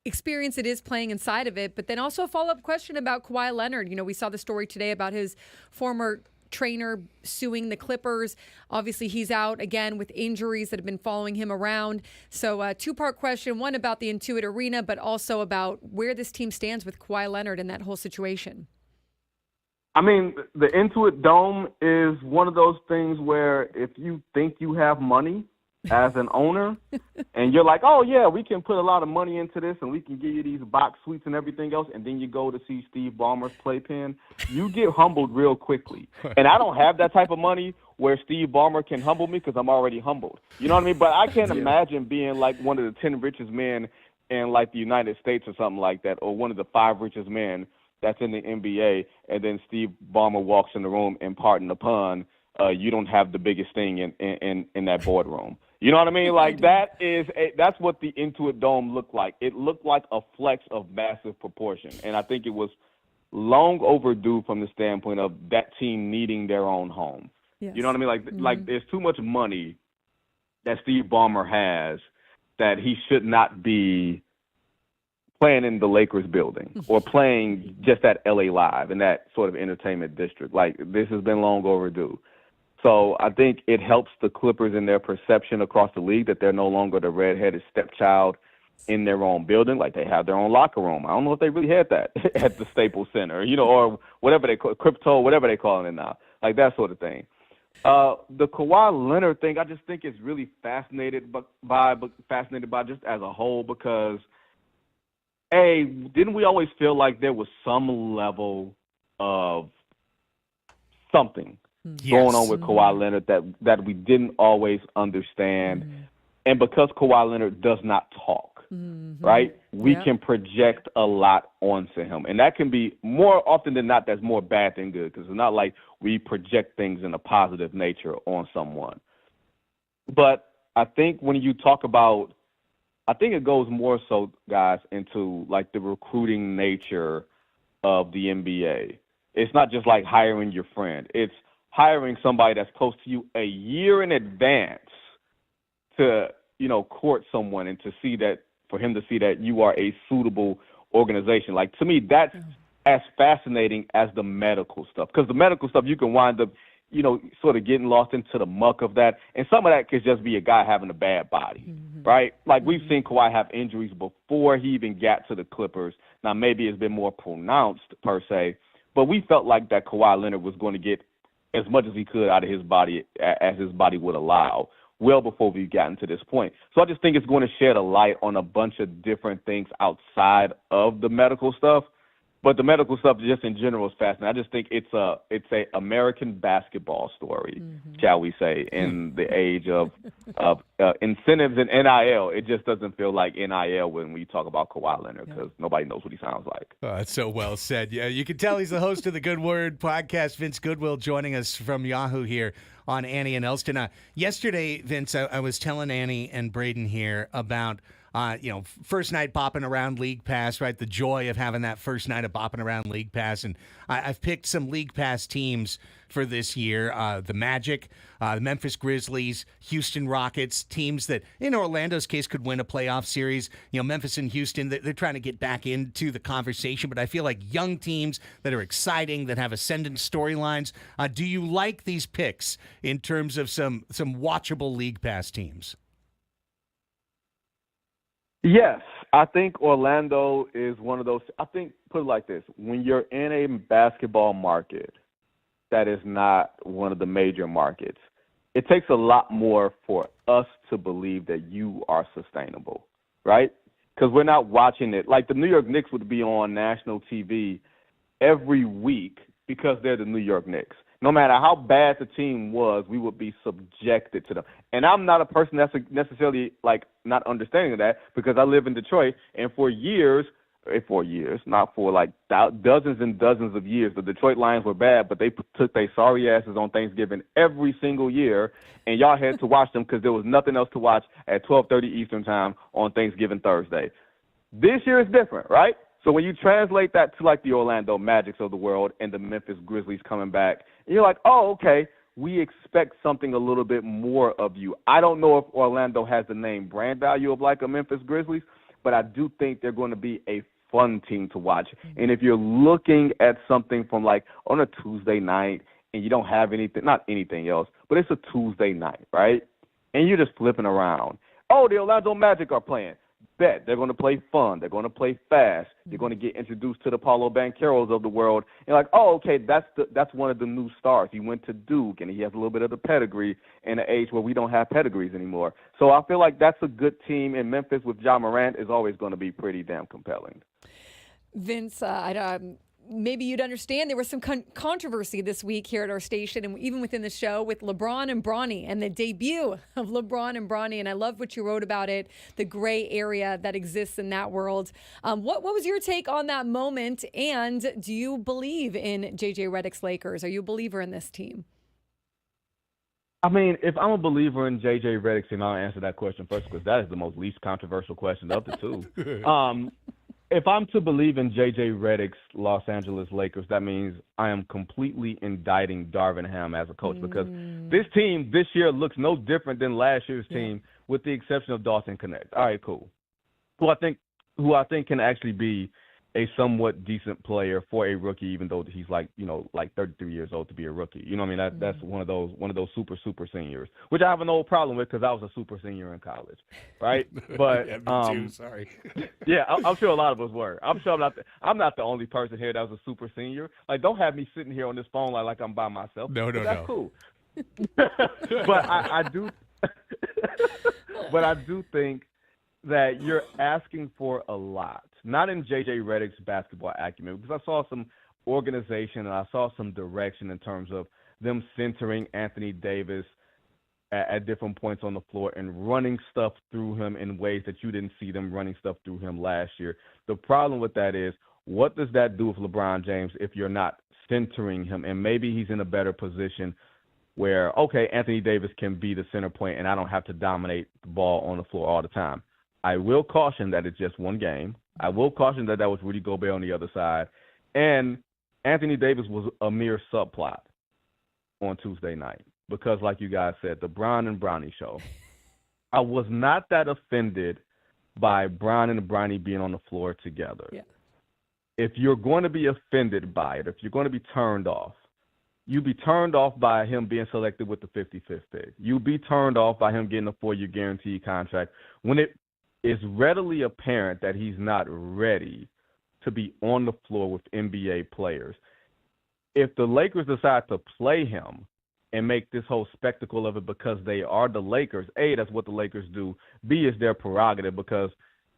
experience it is playing inside of it. But then also a follow-up question about Kawhi Leonard. We saw the story today about his former trainer suing the Clippers. Obviously, he's out again with injuries that have been following him around. So two-part question, one about the Intuit Arena, but also about where this team stands with Kawhi Leonard and that whole situation. I mean, the Intuit Dome is one of those things where if you think you have money as an owner and you're like, oh, yeah, we can put a lot of money into this and we can give you these box suites and everything else, and then you go to see Steve Ballmer's playpen, you get humbled real quickly. And I don't have that type of money where Steve Ballmer can humble me, because I'm already humbled. You know what I mean? But I can't imagine being like one of the 10 richest men in like the United States or something like that, or one of the 5 richest men that's in the NBA, and then Steve Ballmer walks in the room and, pardon the pun, you don't have the biggest thing in that boardroom. You know what I mean? Like, that's what the Intuit Dome looked like. It looked like a flex of massive proportion, and I think it was long overdue from the standpoint of that team needing their own home. Yes. You know what I mean? Like there's too much money that Steve Ballmer has that he should not be playing in the Lakers building or playing just at LA Live in that sort of entertainment district. Like, this has been long overdue. So I think it helps the Clippers in their perception across the league that they're no longer the redheaded stepchild in their own building. Like, they have their own locker room. I don't know if they really had that at the Staples Center, or whatever they call it, crypto, whatever they call it now, like that sort of thing. The Kawhi Leonard thing, I just think is really fascinated by just as a whole, because didn't we always feel like there was some level of something going on with Kawhi Leonard that we didn't always understand? And because Kawhi Leonard does not talk, right, we can project a lot onto him. And that can be, more often than not, that's more bad than good, because it's not like we project things in a positive nature on someone. But I think when you talk about, I think it goes more so, guys, into like the recruiting nature of the NBA. It's not just like hiring your friend. It's hiring somebody that's close to you a year in advance to, court someone, and to see that for him to see that you are a suitable organization. Like, to me, that's as fascinating as the medical stuff, because the medical stuff, you can wind up, sort of getting lost into the muck of that. And some of that could just be a guy having a bad body, right? Like, we've seen Kawhi have injuries before he even got to the Clippers. Now, maybe it's been more pronounced per se, but we felt like that Kawhi Leonard was going to get as much as he could out of his body as his body would allow, well before we've gotten to this point. So I just think it's going to shed a light on a bunch of different things outside of the medical stuff. But the medical stuff just in general is fascinating. I just think it's a American basketball story, shall we say, in the age of incentives and NIL. It just doesn't feel like NIL when we talk about Kawhi Leonard, because nobody knows what he sounds like. Oh, that's so well said. Yeah, you can tell he's the host of the Good Word podcast. Vince Goodwill joining us from Yahoo here on Annie and Elsten. Yesterday, Vince, I was telling Annie and Braden here about first night bopping around League Pass, right? The joy of having that first night of bopping around League Pass. And I've picked some League Pass teams for this year. The Magic, the Memphis Grizzlies, Houston Rockets, teams that, in Orlando's case, could win a playoff series. Memphis and Houston, they're trying to get back into the conversation, but I feel like young teams that are exciting, that have ascendant storylines. Do you like these picks in terms of some watchable League Pass teams? Yes, I think Orlando is one of those. I think, put it like this: when you're in a basketball market that is not one of the major markets, it takes a lot more for us to believe that you are sustainable, right? Because we're not watching it. Like, the New York Knicks would be on national TV every week because they're the New York Knicks. No matter how bad the team was, we would be subjected to them. And I'm not a person that's necessarily, like, not understanding of that, because I live in Detroit, and for years, not for like dozens and dozens of years, the Detroit Lions were bad, but they took their sorry asses on Thanksgiving every single year, and y'all had to watch them because there was nothing else to watch at 12:30 Eastern time on Thanksgiving Thursday. This year is different, right? So when you translate that to, like, the Orlando Magics of the world and the Memphis Grizzlies coming back, you're like, oh, okay, we expect something a little bit more of you. I don't know if Orlando has the name brand value of, like, a Memphis Grizzlies, but I do think they're going to be a fun team to watch. And if you're looking at something from, like, on a Tuesday night and you don't have anything, not anything else, but it's a Tuesday night, right? And you're just flipping around. Oh, the Orlando Magic are playing. Bet they're going to play fun. They're going to play fast. You're going to get introduced to the Paulo Bancheros of the world. And like, oh, okay, that's one of the new stars. He went to Duke, and he has a little bit of the pedigree in an age where we don't have pedigrees anymore. So I feel like that's a good team in Memphis with Ja Morant is always going to be pretty damn compelling. Vince, maybe you'd understand there was some controversy this week here at our station and even within the show with LeBron and Bronny and the debut of LeBron and Bronny. And I love what you wrote about it, the gray area that exists in that world. What was your take on that moment? And do you believe in J.J. Redick's Lakers? Are you a believer in this team? I mean, if I'm a believer in J.J. Redick's team, I'll answer that question first, because that is the most least controversial question of the two. If I'm to believe in J.J. Redick's Los Angeles Lakers, that means I am completely indicting Darvin Ham as a coach, because this team this year looks no different than last year's team, with the exception of Dawson Connect. All right, cool. Who I think can actually be a somewhat decent player for a rookie, even though he's like 33 years old to be a rookie. You know what I mean? That's one of those super seniors, which I have an old problem with, because I was a super senior in college, right? But yeah, me too, sorry. Yeah, I'm sure a lot of us were. I'm sure I'm not the only person here that was a super senior. Like, don't have me sitting here on this phone like I'm by myself. No, that's cool. But I do, but I do think that you're asking for a lot. Not in J.J. Redick's basketball acumen, because I saw some organization and I saw some direction in terms of them centering Anthony Davis at different points on the floor and running stuff through him in ways that you didn't see them running stuff through him last year. The problem with that is, what does that do with LeBron James if you're not centering him? And maybe he's in a better position where, okay, Anthony Davis can be the center point and I don't have to dominate the ball on the floor all the time. I will caution that it's just one game. I will caution that was Rudy Gobert on the other side. And Anthony Davis was a mere subplot on Tuesday night, because, like you guys said, the Brown and Brownie show. I was not that offended by Brian and Bronny being on the floor together. Yeah. If you're going to be offended by it, if you're going to be turned off, you be turned off by him being selected with the 55th pick. You be turned off by him getting a 4-year guaranteed contract when it is readily apparent that he's not ready to be on the floor with NBA players. If the Lakers decide to play him and make this whole spectacle of it because they are the Lakers, A, that's what the Lakers do. B, is their prerogative, because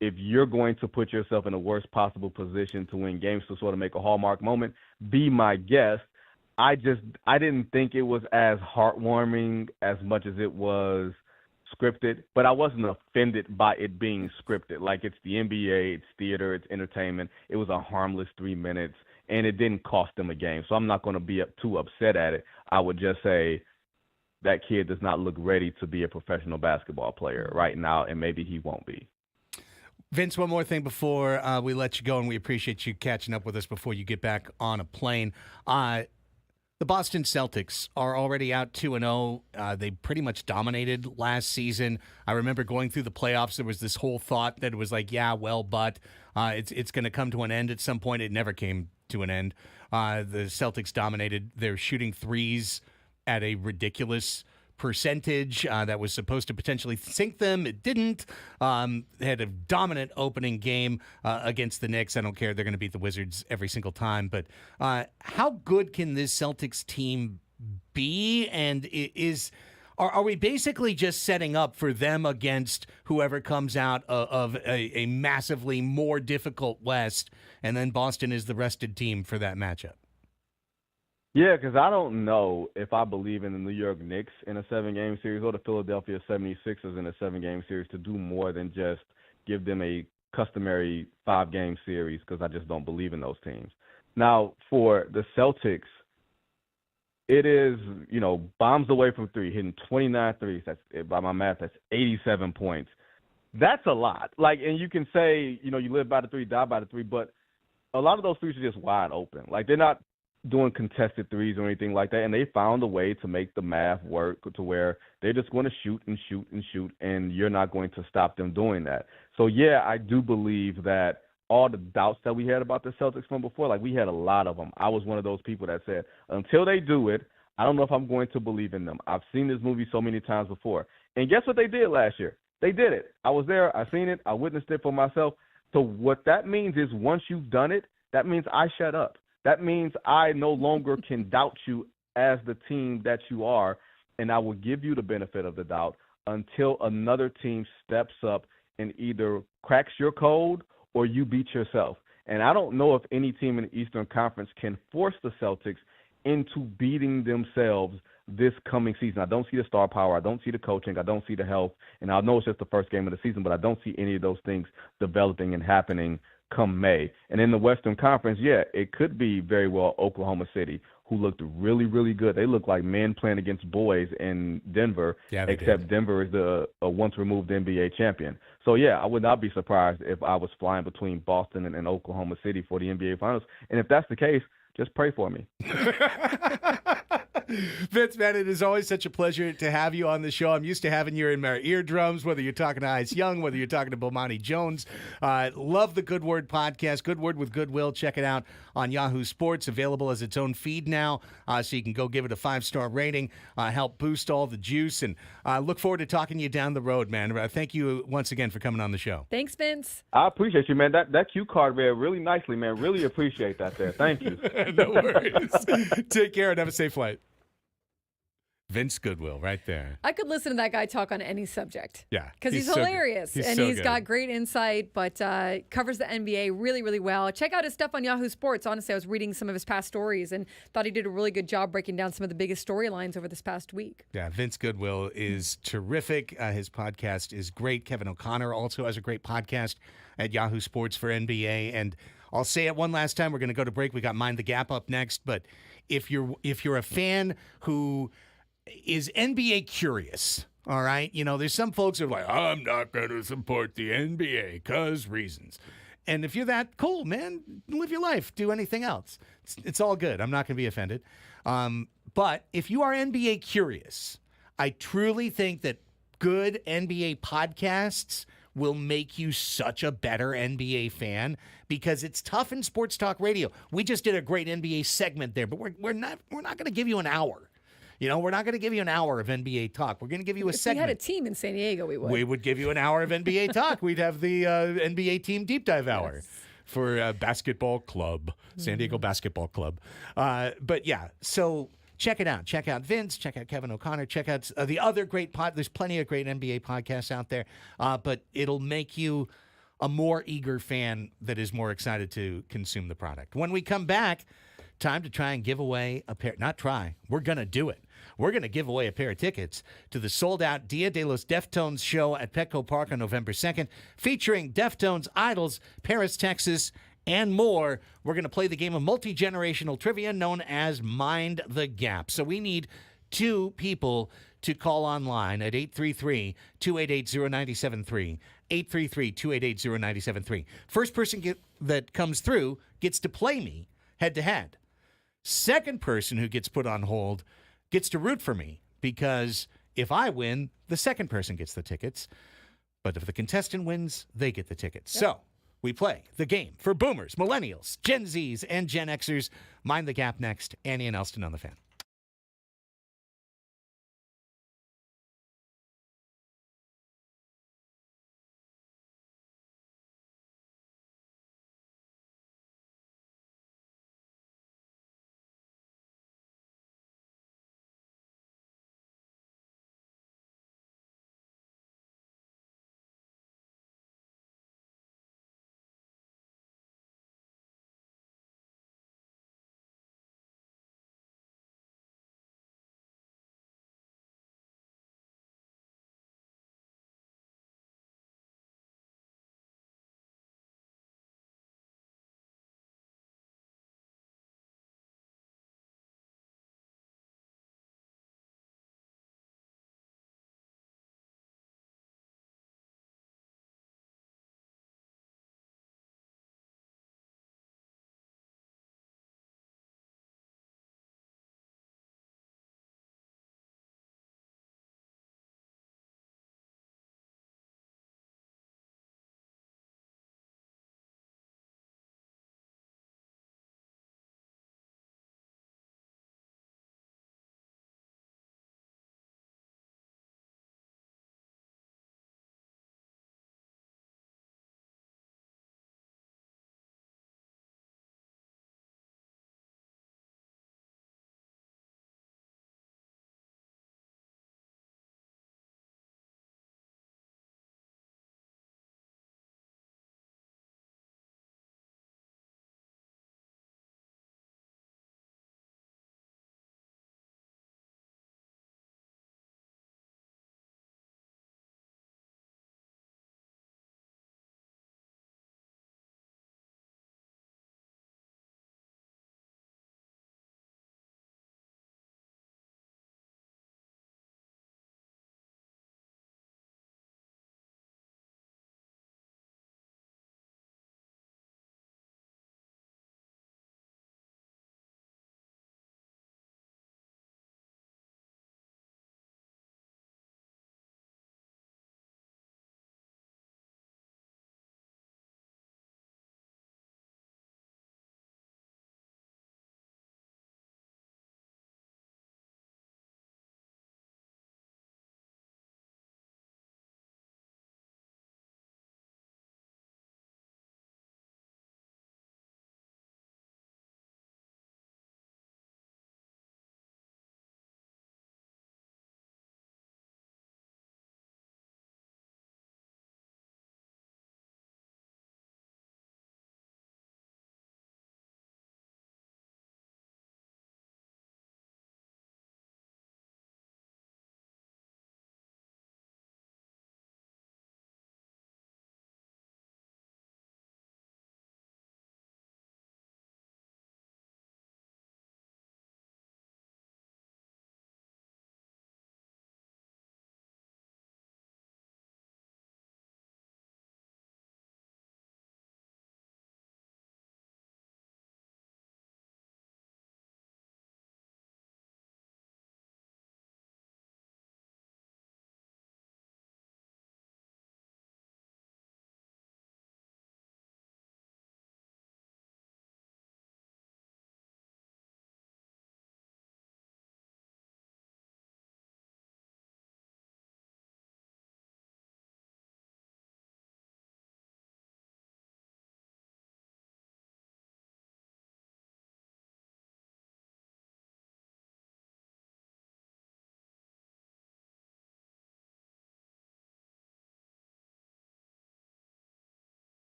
if you're going to put yourself in the worst possible position to win games to sort of make a hallmark moment, be my guest. I didn't think it was as heartwarming as much as it was scripted, but I wasn't offended by it being scripted. Like, it's the NBA, it's theater, it's entertainment. It was a harmless 3 minutes, and it didn't cost them a game. So I'm not going to be too upset at it. I would just say that kid does not look ready to be a professional basketball player right now, and maybe he won't be. Vince, one more thing before we let you go, and we appreciate you catching up with us before you get back on a plane. The Boston Celtics are already out 2-0. They pretty much dominated last season. I remember going through the playoffs, there was this whole thought that it was like, yeah, well, but it's going to come to an end at some point. It never came to an end. The Celtics dominated. They're shooting threes at a ridiculous percentage that was supposed to potentially sink them. It didn't. They had a dominant opening game against the Knicks. I don't care. They're going to beat the Wizards every single time. But how good can this Celtics team be? And are we basically just setting up for them against whoever comes out of a massively more difficult West, and then Boston is the rested team for that matchup? Yeah, because I don't know if I believe in the New York Knicks in a 7-game series or the Philadelphia 76ers in a 7-game series to do more than just give them a customary 5-game series, because I just don't believe in those teams. Now, for the Celtics, it is, bombs away from three, hitting 29 threes. That's, by my math, that's 87 points. That's a lot. And you can say, you live by the three, die by the three, but a lot of those threes are just wide open. They're not doing contested threes or anything like that, and they found a way to make the math work to where they're just going to shoot and shoot and shoot, and you're not going to stop them doing that. So, yeah, I do believe that all the doubts that we had about the Celtics from before, we had a lot of them. I was one of those people that said, until they do it, I don't know if I'm going to believe in them. I've seen this movie so many times before. And guess what they did last year? They did it. I was there. I seen it. I witnessed it for myself. So what that means is once you've done it, that means I shut up. That means I no longer can doubt you as the team that you are, and I will give you the benefit of the doubt until another team steps up and either cracks your code or you beat yourself. And I don't know if any team in the Eastern Conference can force the Celtics into beating themselves this coming season. I don't see the star power. I don't see the coaching. I don't see the health. And I know it's just the first game of the season, but I don't see any of those things developing and happening come May. And in the Western Conference, yeah, it could be very well Oklahoma City, who looked really, really good. They look like men playing against boys in Denver, except Denver is a once-removed NBA champion. So, yeah, I would not be surprised if I was flying between Boston and Oklahoma City for the NBA Finals. And if that's the case, just pray for me. Vince, man, it is always such a pleasure to have you on the show. I'm used to having you in my eardrums, whether you're talking to Ice Young, whether you're talking to Bomani Jones. Love the Good Word podcast, Good Word with Goodwill. Check it out on Yahoo Sports, available as its own feed now, so you can go give it a 5-star rating, help boost all the juice, and look forward to talking to you down the road, man. Thank you once again for coming on the show. Thanks, Vince. I appreciate you, man. That cue card read really nicely, man. Really appreciate that there. Thank you. No worries. Take care and have a safe flight. Vince Goodwill right there. I could listen to that guy talk on any subject. Yeah. Because he's hilarious. He's and so he's good. got great insight, but covers the NBA really, really well. Check out his stuff on Yahoo Sports. Honestly, I was reading some of his past stories and thought he did a really good job breaking down some of the biggest storylines over this past week. Yeah, Vince Goodwill is terrific. His podcast is great. Kevin O'Connor also has a great podcast at Yahoo Sports for NBA. And I'll say it one last time. We're going to go to break. We got Mind the Gap up next. But if you're a fan who is NBA curious, all right? There's some folks who are like, I'm not going to support the NBA because reasons. And if you're that, cool, man, live your life. Do anything else. It's all good. I'm not going to be offended. But if you are NBA curious, I truly think that good NBA podcasts will make you such a better NBA fan because it's tough in sports talk radio. We just did a great NBA segment there, but we're not going to give you an hour. You know, we're not going to give you an hour of NBA talk. We're going to give you a If we segment. had a team in San Diego, we would. We would give you an hour of NBA talk. We'd have the NBA team deep dive hour for basketball club, San Diego Basketball Club. But yeah, so check it out. Check out Vince. Check out Kevin O'Connor. Check out the other great There's plenty of great NBA podcasts out there, but it'll make you a more eager fan that is more excited to consume the product. When we come back, time to try and give away a pair. Not try. We're going to do it. We're going to give away a pair of tickets to the sold-out Dia de los Deftones show at Petco Park on November 2nd, featuring Deftones idols, Paris, Texas, and more. We're going to play the game of multi-generational trivia known as Mind the Gap. So we need 2 people to call online at 833-288-0973, 833-288-0973. First person that comes through gets to play me head-to-head. Second person who gets put on hold gets to root for me, because if I win, the second person gets the tickets. But if the contestant wins, they get the tickets. Yep. So we play the game for boomers, millennials, Gen Zs, and Gen Xers. Mind the Gap next. Annie and Elsten on the Fan.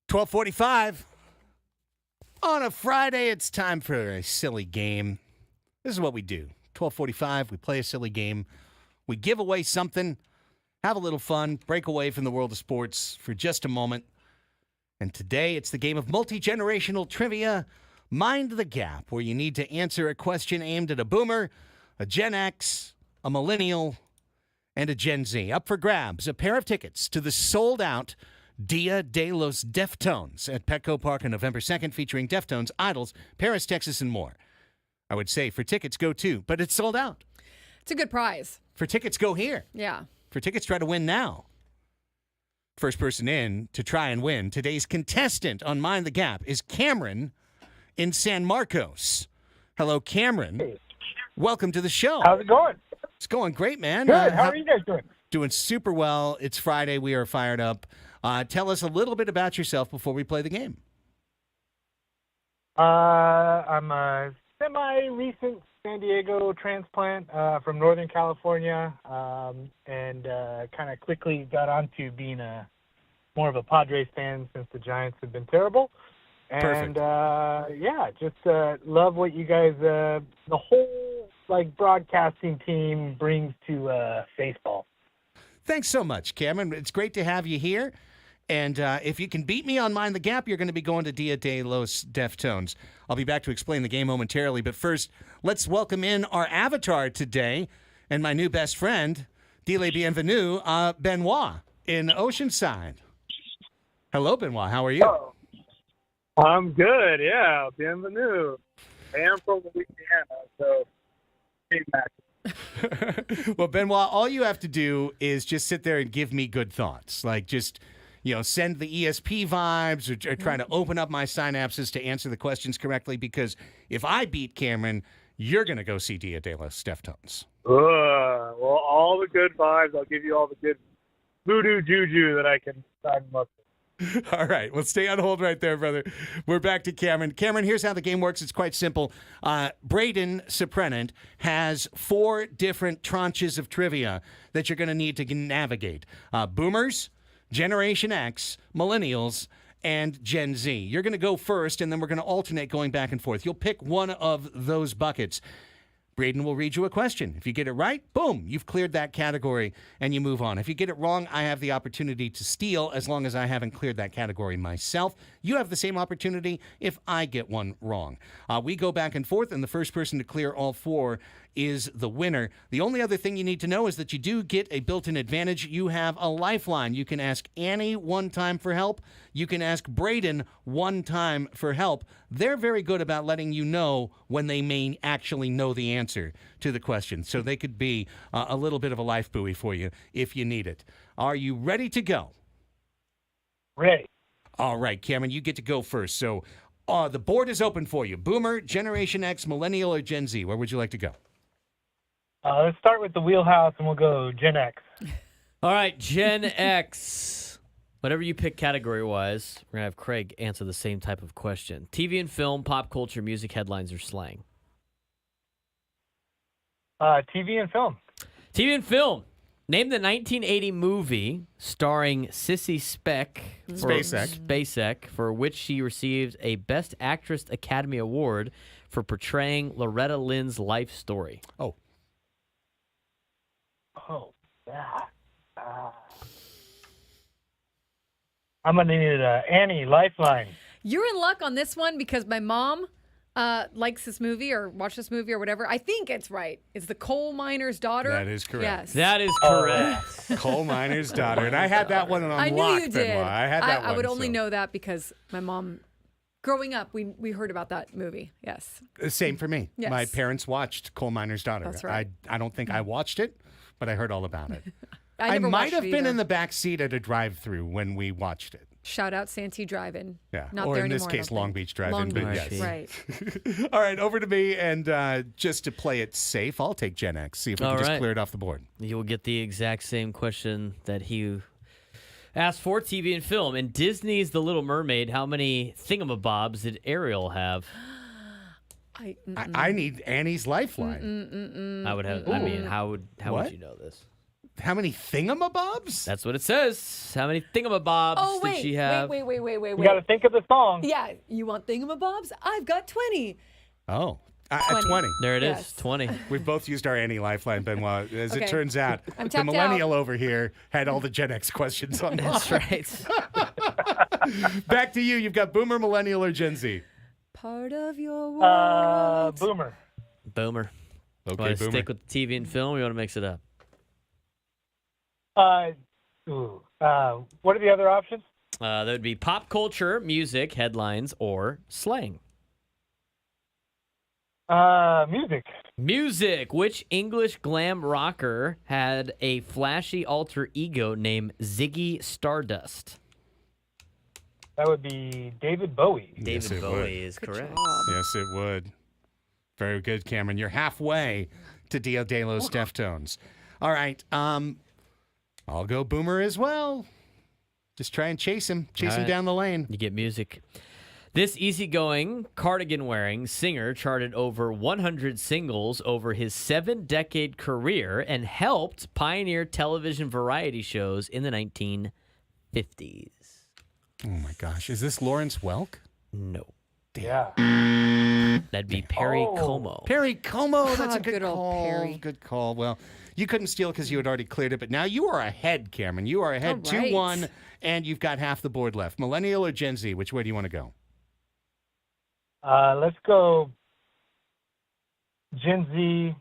12:45 on a Friday. It's time for a silly game. This is what we do. 12:45, we play a silly game. We give away something, have a little fun, break away from the world of sports for just a moment. And today it's the game of multi-generational trivia, Mind the Gap, where you need to answer a question aimed at a boomer, a Gen X, a millennial, and a Gen Z. Up for grabs, a pair of tickets to the sold-out Dia de los Deftones at Petco Park on November 2nd, featuring Deftones, Idols, Paris, Texas, and more. I would say for tickets, go too, but it's sold out. It's a good prize. For tickets, go here. Yeah. For tickets, try to win now. First person in to try and win. Today's contestant on Mind the Gap is Cameron in San Marcos. Hello, Cameron. Hey. Welcome to the show. How's it going? It's going great, man. Good. How are you guys doing? Doing super well. It's Friday. We are fired up. Tell us a little bit about yourself before we play the game. I'm a semi-recent San Diego transplant from Northern California, and kind of quickly got onto being more of a Padres fan since the Giants have been terrible. And just love what you guys, the whole broadcasting team brings to baseball. Thanks so much, Cameron. It's great to have you here. And if you can beat me on Mind the Gap, you're going to be going to Dia de los Deftones. I'll be back to explain the game momentarily. But first, let's welcome in our avatar today and my new best friend, Dile Bienvenue, Benoit in Oceanside. Hello, Benoit. How are you? Oh, I'm good, yeah. Bienvenue. I am from Louisiana, so Well, Benoit, all you have to do is just sit there and give me good thoughts. Send the ESP vibes or try to open up my synapses to answer the questions correctly, because if I beat Cameron, you're going to go see Dia de los Deftones. well, all the good vibes. I'll give you all the good voodoo juju that I can sign them up with. All right. Well, stay on hold right there, brother. We're back to Cameron. Cameron, here's how the game works. It's quite simple. Braden Suprenant has 4 different tranches of trivia that you're going to need to navigate. Boomers, Generation X, Millennials, and Gen Z. You're going to go first, and then we're going to alternate going back and forth. You'll pick one of those buckets. Braden will read you a question. If you get it right, boom, you've cleared that category and you move on. If you get it wrong, I have the opportunity to steal as long as I haven't cleared that category myself. You have the same opportunity if I get one wrong. We go back and forth, and the first person to clear all 4 is the winner. The only other thing you need to know is that you do get a built-in advantage. You have a lifeline. You can ask Annie one time for help. You can ask Braden one time for help. They're very good about letting you know when they may actually know the answer to the question. So they could be a little bit of a life buoy for you if you need it. Are you ready to go? Ready. All right, Cameron, you get to go first. So the board is open for you. Boomer, Generation X, Millennial, or Gen Z? Where would you like to go? Let's start with the wheelhouse, and we'll go Gen X. All right, Gen X. Whatever you pick category-wise, we're going to have Craig answer the same type of question. TV and film, pop culture, music, headlines, or slang? TV and film. TV and film. Name the 1980 movie starring Sissy Spacek, for which she received a Best Actress Academy Award for portraying Loretta Lynn's life story. Oh, yeah. I'm going to need an Annie lifeline. You're in luck on this one because my mom likes this movie or watched this movie or whatever. I think it's right. It's the coal miner's daughter. That is correct. Yes. That is correct. Coal miner's daughter. And I had that one on I knew lock, you did. Benoit. I had that one. I would only know that because my mom, growing up, we heard about that movie. Yes. Same for me. Yes. My parents watched Coal Miner's Daughter. That's right. I don't think I watched it, but I heard all about it. I I never might watched have it been either. in the back seat at a drive-through when we watched it. Shout out Santee Drive-In. Yeah. Not or there in this anymore, I case, don't Long think. Beach Drive-In. Long But Beach, yes. right. All right, over to me. And just to play it safe, I'll take Gen X. See if we All can just right. clear it off the board. You will get the exact same question that he asked for TV and film. In Disney's The Little Mermaid, how many thingamabobs did Ariel have? I need Annie's lifeline. I would have. I mean, how would What? you know this? How many thingamabobs? That's what it says. How many thingamabobs Oh, did she have? wait. You got to think of the song. Yeah, you want thingamabobs? I've got 20. Oh, 20. 20. There it is, Yes. 20. We've both used our anti-lifeline, Benoit. As it Okay. turns out, I'm the tapped millennial over here had all the Gen X questions on That's this. right. Back to you. You've got Boomer, Millennial, or Gen Z. Part of your world. Boomer. Boomer. Okay, Want to Boomer. stick with the TV and film, or you want to mix it up? What are the other options? That would be pop culture, music, headlines, or slang. Music. Music. Which English glam rocker had a flashy alter ego named Ziggy Stardust? That would be David Bowie. Yes, David it Bowie would. is correct. Yes, it would. Very good, Cameron. You're halfway to Dio De Los Deftones. All right. I'll go Boomer as well. Just try and chase him. Chase All him right. down the lane. You get music. This easygoing, cardigan-wearing singer charted over 100 singles over his 7-decade career and helped pioneer television variety shows in the 1950s. Oh, my gosh. Is this Lawrence Welk? No. Yeah. That'd be Perry Oh. Como. Perry Como. That's a good Good old call. Perry. Good call. Well, you couldn't steal because you had already cleared it, but now you are ahead, Cameron. You are ahead All right. 2-1, and you've got half the board left. Millennial or Gen Z? Which way do you want to go? Let's go Gen Z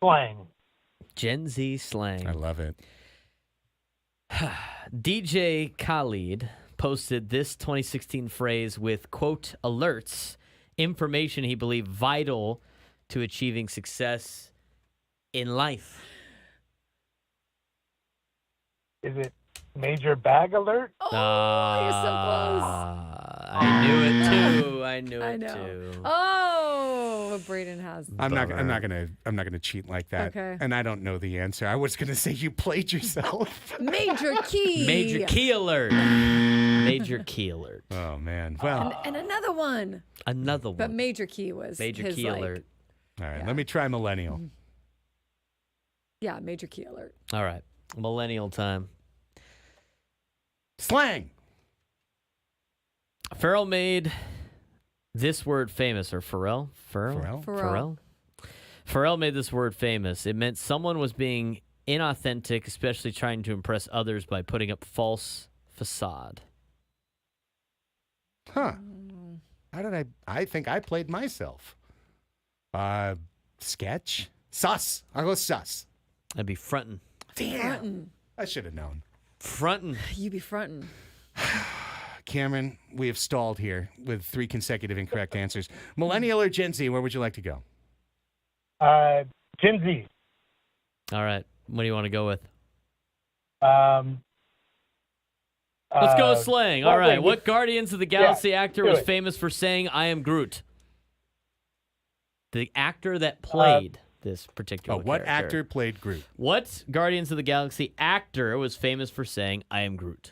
slang. Gen Z slang. I love it. DJ Khalid posted this 2016 phrase with, quote, alerts, information he believed vital to achieving success in life. Is it Major Bag Alert? Oh, you're so close. I knew it too. I knew I it know. too. Oh, Braden has. I'm not gonna cheat like that. Okay. And I don't know the answer. I was gonna say you played yourself. Major key. Major key alert. Major key alert. Oh man. Well, And another one. Another one. But major key was Major his, key like- alert. all right. yeah. Let me try millennial. Yeah, major key alert. All right. Millennial time. Slang. Pharrell made this word famous, or Pharrell? Pharrell? Pharrell. Pharrell made this word famous. It meant someone was being inauthentic, especially trying to impress others by putting up false facade. Huh. How did I think I played myself. Sketch. Sus. I'll go sus. That'd be frontin'. Damn. Frontin'. I should have known. Frontin'. You be frontin'. Cameron, we have stalled here with 3 consecutive incorrect answers. Millennial or Gen Z, where would you like to go? Gen Z. All right. What do you want to go with? Um, Let's go slang. All well, right. wait, What Guardians of the Galaxy actor do was it. famous for saying, I am Groot? The actor that played this particular What character. actor played Groot? What Guardians of the Galaxy actor was famous for saying, I am Groot?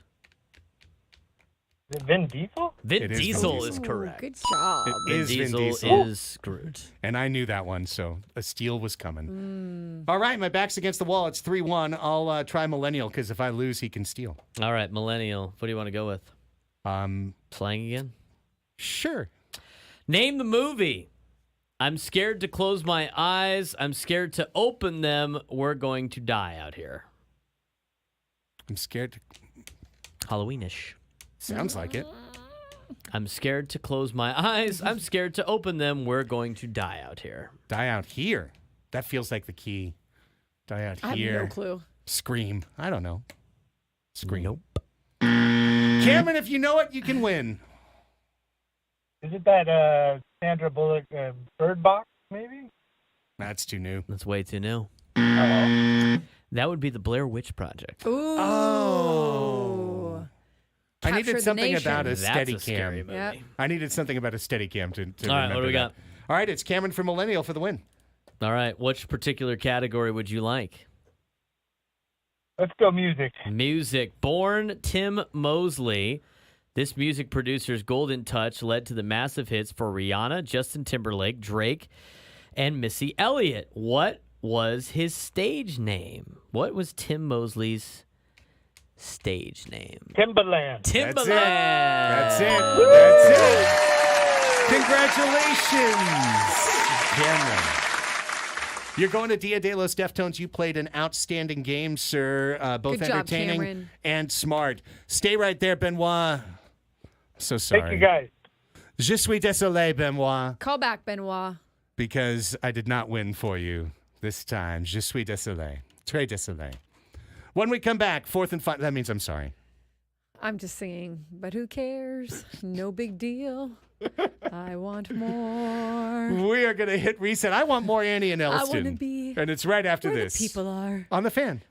Is it Vin Diesel? Vin It is Vin Diesel Diesel. is Ooh, correct. good job. It Vin is Vin Diesel Diesel. is Groot. And I knew that one, so a steal was coming. All right, my back's against the wall. It's 3-1. I'll try millennial because if I lose, he can steal. All right, millennial. What do you want to go with? Slang again? Sure. Name the movie. I'm scared to close my eyes. I'm scared to open them. We're going to die out here. I'm scared. Halloweenish. Sounds like it. I'm scared to close my eyes. I'm scared to open them. We're going to die out here. Die out here. That feels like the key. Die out I here. have no clue. Scream. I don't know. Scream. Nope. Cameron, if you know it, you can win. Is it that Sandra Bullock Bird Box, maybe? That's too new. That's way too new. Oh. That would be the Blair Witch Project. Ooh. Oh. I Captured needed the something nation. about a That's steady a scary cam. movie. Yep. I needed something about a steady cam to All right, remember what do we that. got? All right, it's Cameron for Millennial for the win. All right, which particular category would you like? Let's go music. Music. Born Tim Mosley, this music producer's golden touch led to the massive hits for Rihanna, Justin Timberlake, Drake, and Missy Elliott. What was his stage name? What was Tim Mosley's stage name? Timberland. Timberland. That's it. That's it. Congratulations, Cameron. You're going to Dia de los Deftones. You played an outstanding game, sir. Both Good job, entertaining Cameron. and smart. Stay right there, Benoit. So sorry. Thank you, guys. Je suis désolé, Benoit, Call back, Benoit. because I did not win for you this time. Je suis désolé. Très désolé. When we come back, fourth and final. That means I'm sorry. I'm just singing, but who cares? No big deal. I want more. We are going to hit reset. I want more Annie and I Elsten. want to be And it's right after where this. the people are. On the Fan.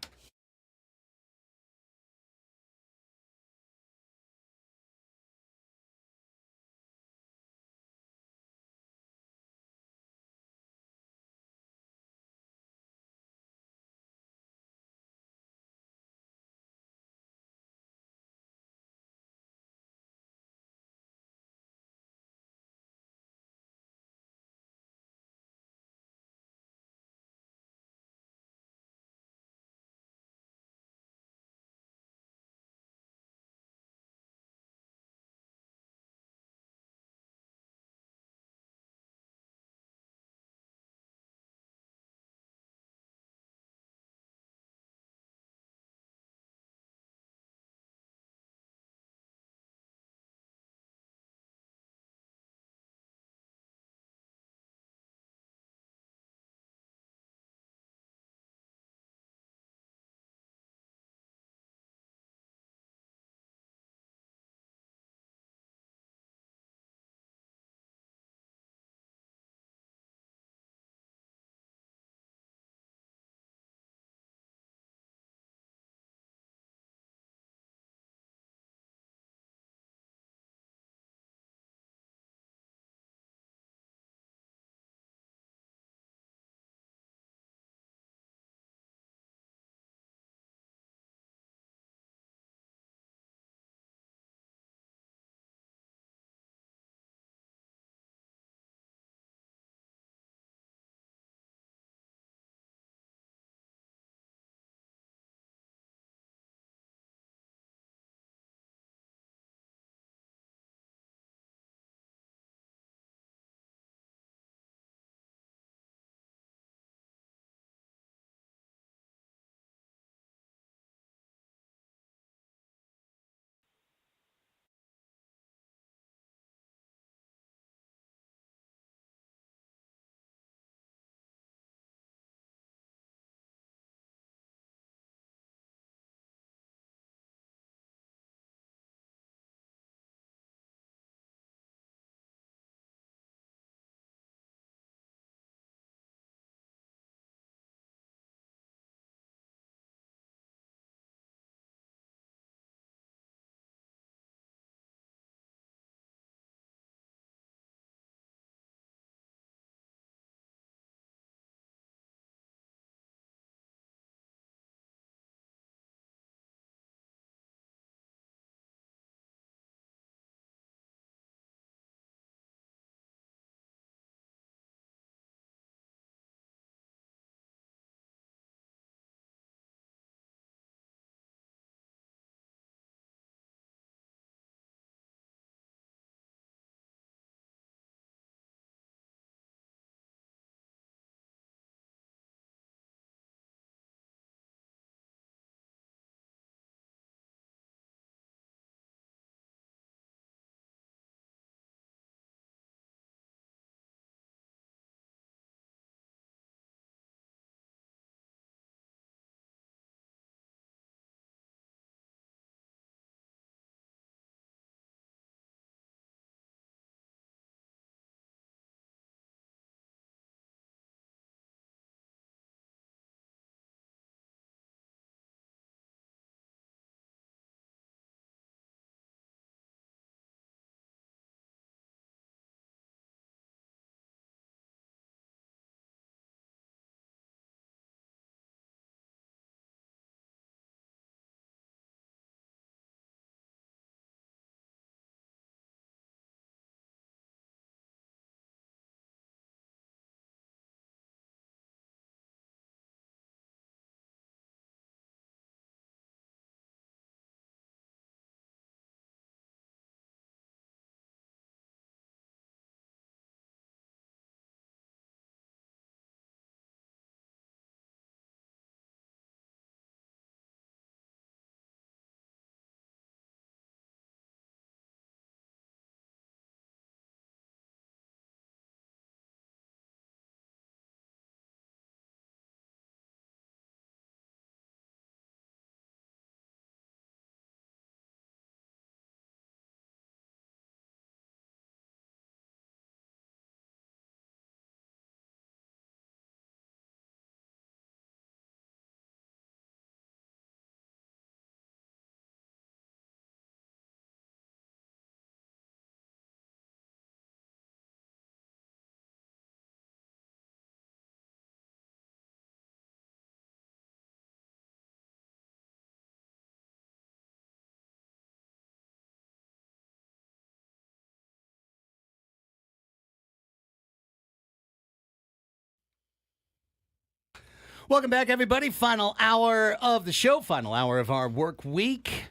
Welcome back, everybody. Final hour of the show, final hour of our work week.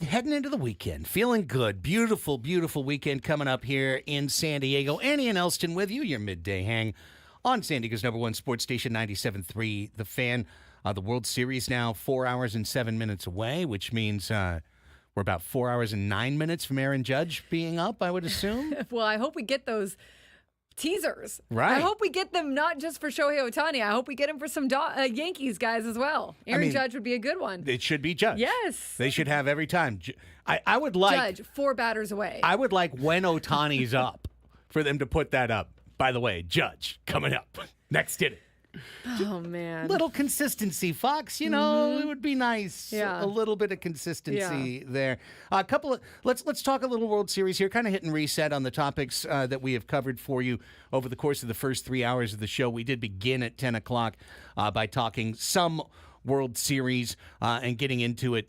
Heading into the weekend, feeling good. Beautiful, beautiful weekend coming up here in San Diego. Annie and Elsten with you, your midday hang on San Diego's #1 sports station, 97.3 The Fan. The World Series now 4 hours and 7 minutes away, which means we're about 4 hours and 9 minutes from Aaron Judge being up, I would assume. Well, I hope we get those teasers. Right. I hope we get them not just for Shohei Ohtani. I hope we get them for some Yankees guys as well. Aaron Judge would be a good one. It should be Judge. Yes. They should have every time. I would like... Judge, 4 batters away. I would like when Ohtani's up for them to put that up. By the way, Judge coming up next inning. Oh, man. Little consistency, Fox. You know, it would be nice. Yeah. A little bit of consistency there. Let's talk a little World Series here. Kind of hit and reset on the topics that we have covered for you over the course of the first 3 hours of the show. We did begin at 10 o'clock by talking some World Series and getting into it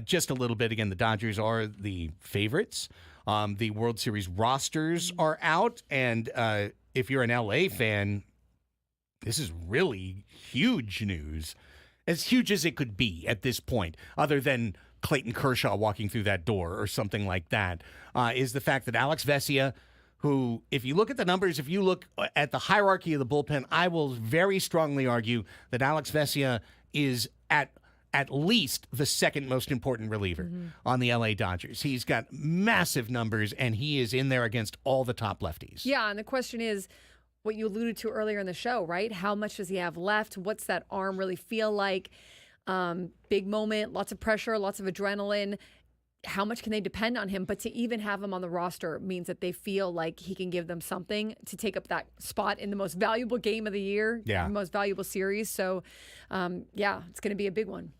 just a little bit. Again, the Dodgers are the favorites. The World Series rosters are out, and if you're an LA fan, this is really huge news. As huge as it could be at this point, other than Clayton Kershaw walking through that door or something like that, is the fact that Alex Vesia, who, if you look at the numbers, if you look at the hierarchy of the bullpen, I will very strongly argue that Alex Vesia is at least the second most important reliever on the LA Dodgers. He's got massive numbers, and he is in there against all the top lefties. Yeah, and the question is, what you alluded to earlier in the show, right? How much does he have left? What's that arm really feel like? Big moment, lots of pressure, lots of adrenaline. How much can they depend on him? But to even have him on the roster means that they feel like he can give them something to take up that spot in the most valuable game of the year, the most valuable series. So, it's going to be a big one.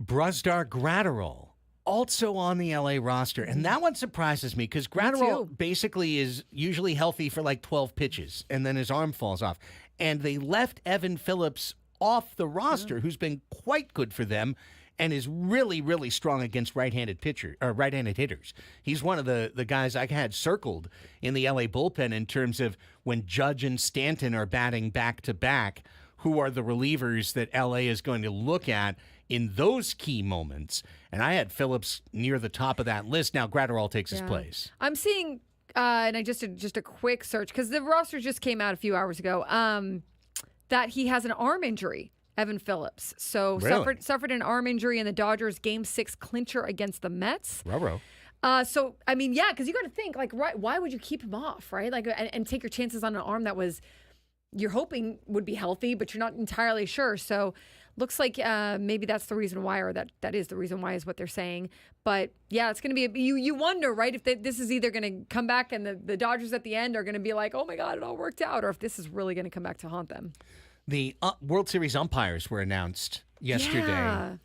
Brusdar Graterol, also on the LA roster. And that one surprises me because Graterol basically is usually healthy for like 12 pitches, and then his arm falls off. And they left Evan Phillips off the roster, who's been quite good for them and is really, really strong against right-handed hitters. He's one of the guys I had circled in the LA bullpen in terms of when Judge and Stanton are batting back-to-back, who are the relievers that LA is going to look at in those key moments. And I had Phillips near the top of that list. Now Graterol takes his place. I'm seeing, and I just did just a quick search because the roster just came out a few hours ago, that he has an arm injury, Evan Phillips. So suffered an arm injury in the Dodgers Game 6 clincher against the Mets. Ruh-roh. So, I mean, yeah, because you got to think, like, right, why would you keep him off, right? Like, and take your chances on an arm that you're hoping would be healthy, but you're not entirely sure. So looks like maybe that's the reason why, or that is the reason why is what they're saying. But yeah, it's going to be, you wonder, right, if this is either going to come back and the Dodgers at the end are going to be like, oh my God, it all worked out, or if this is really going to come back to haunt them. The World Series umpires were announced yesterday. Yeah.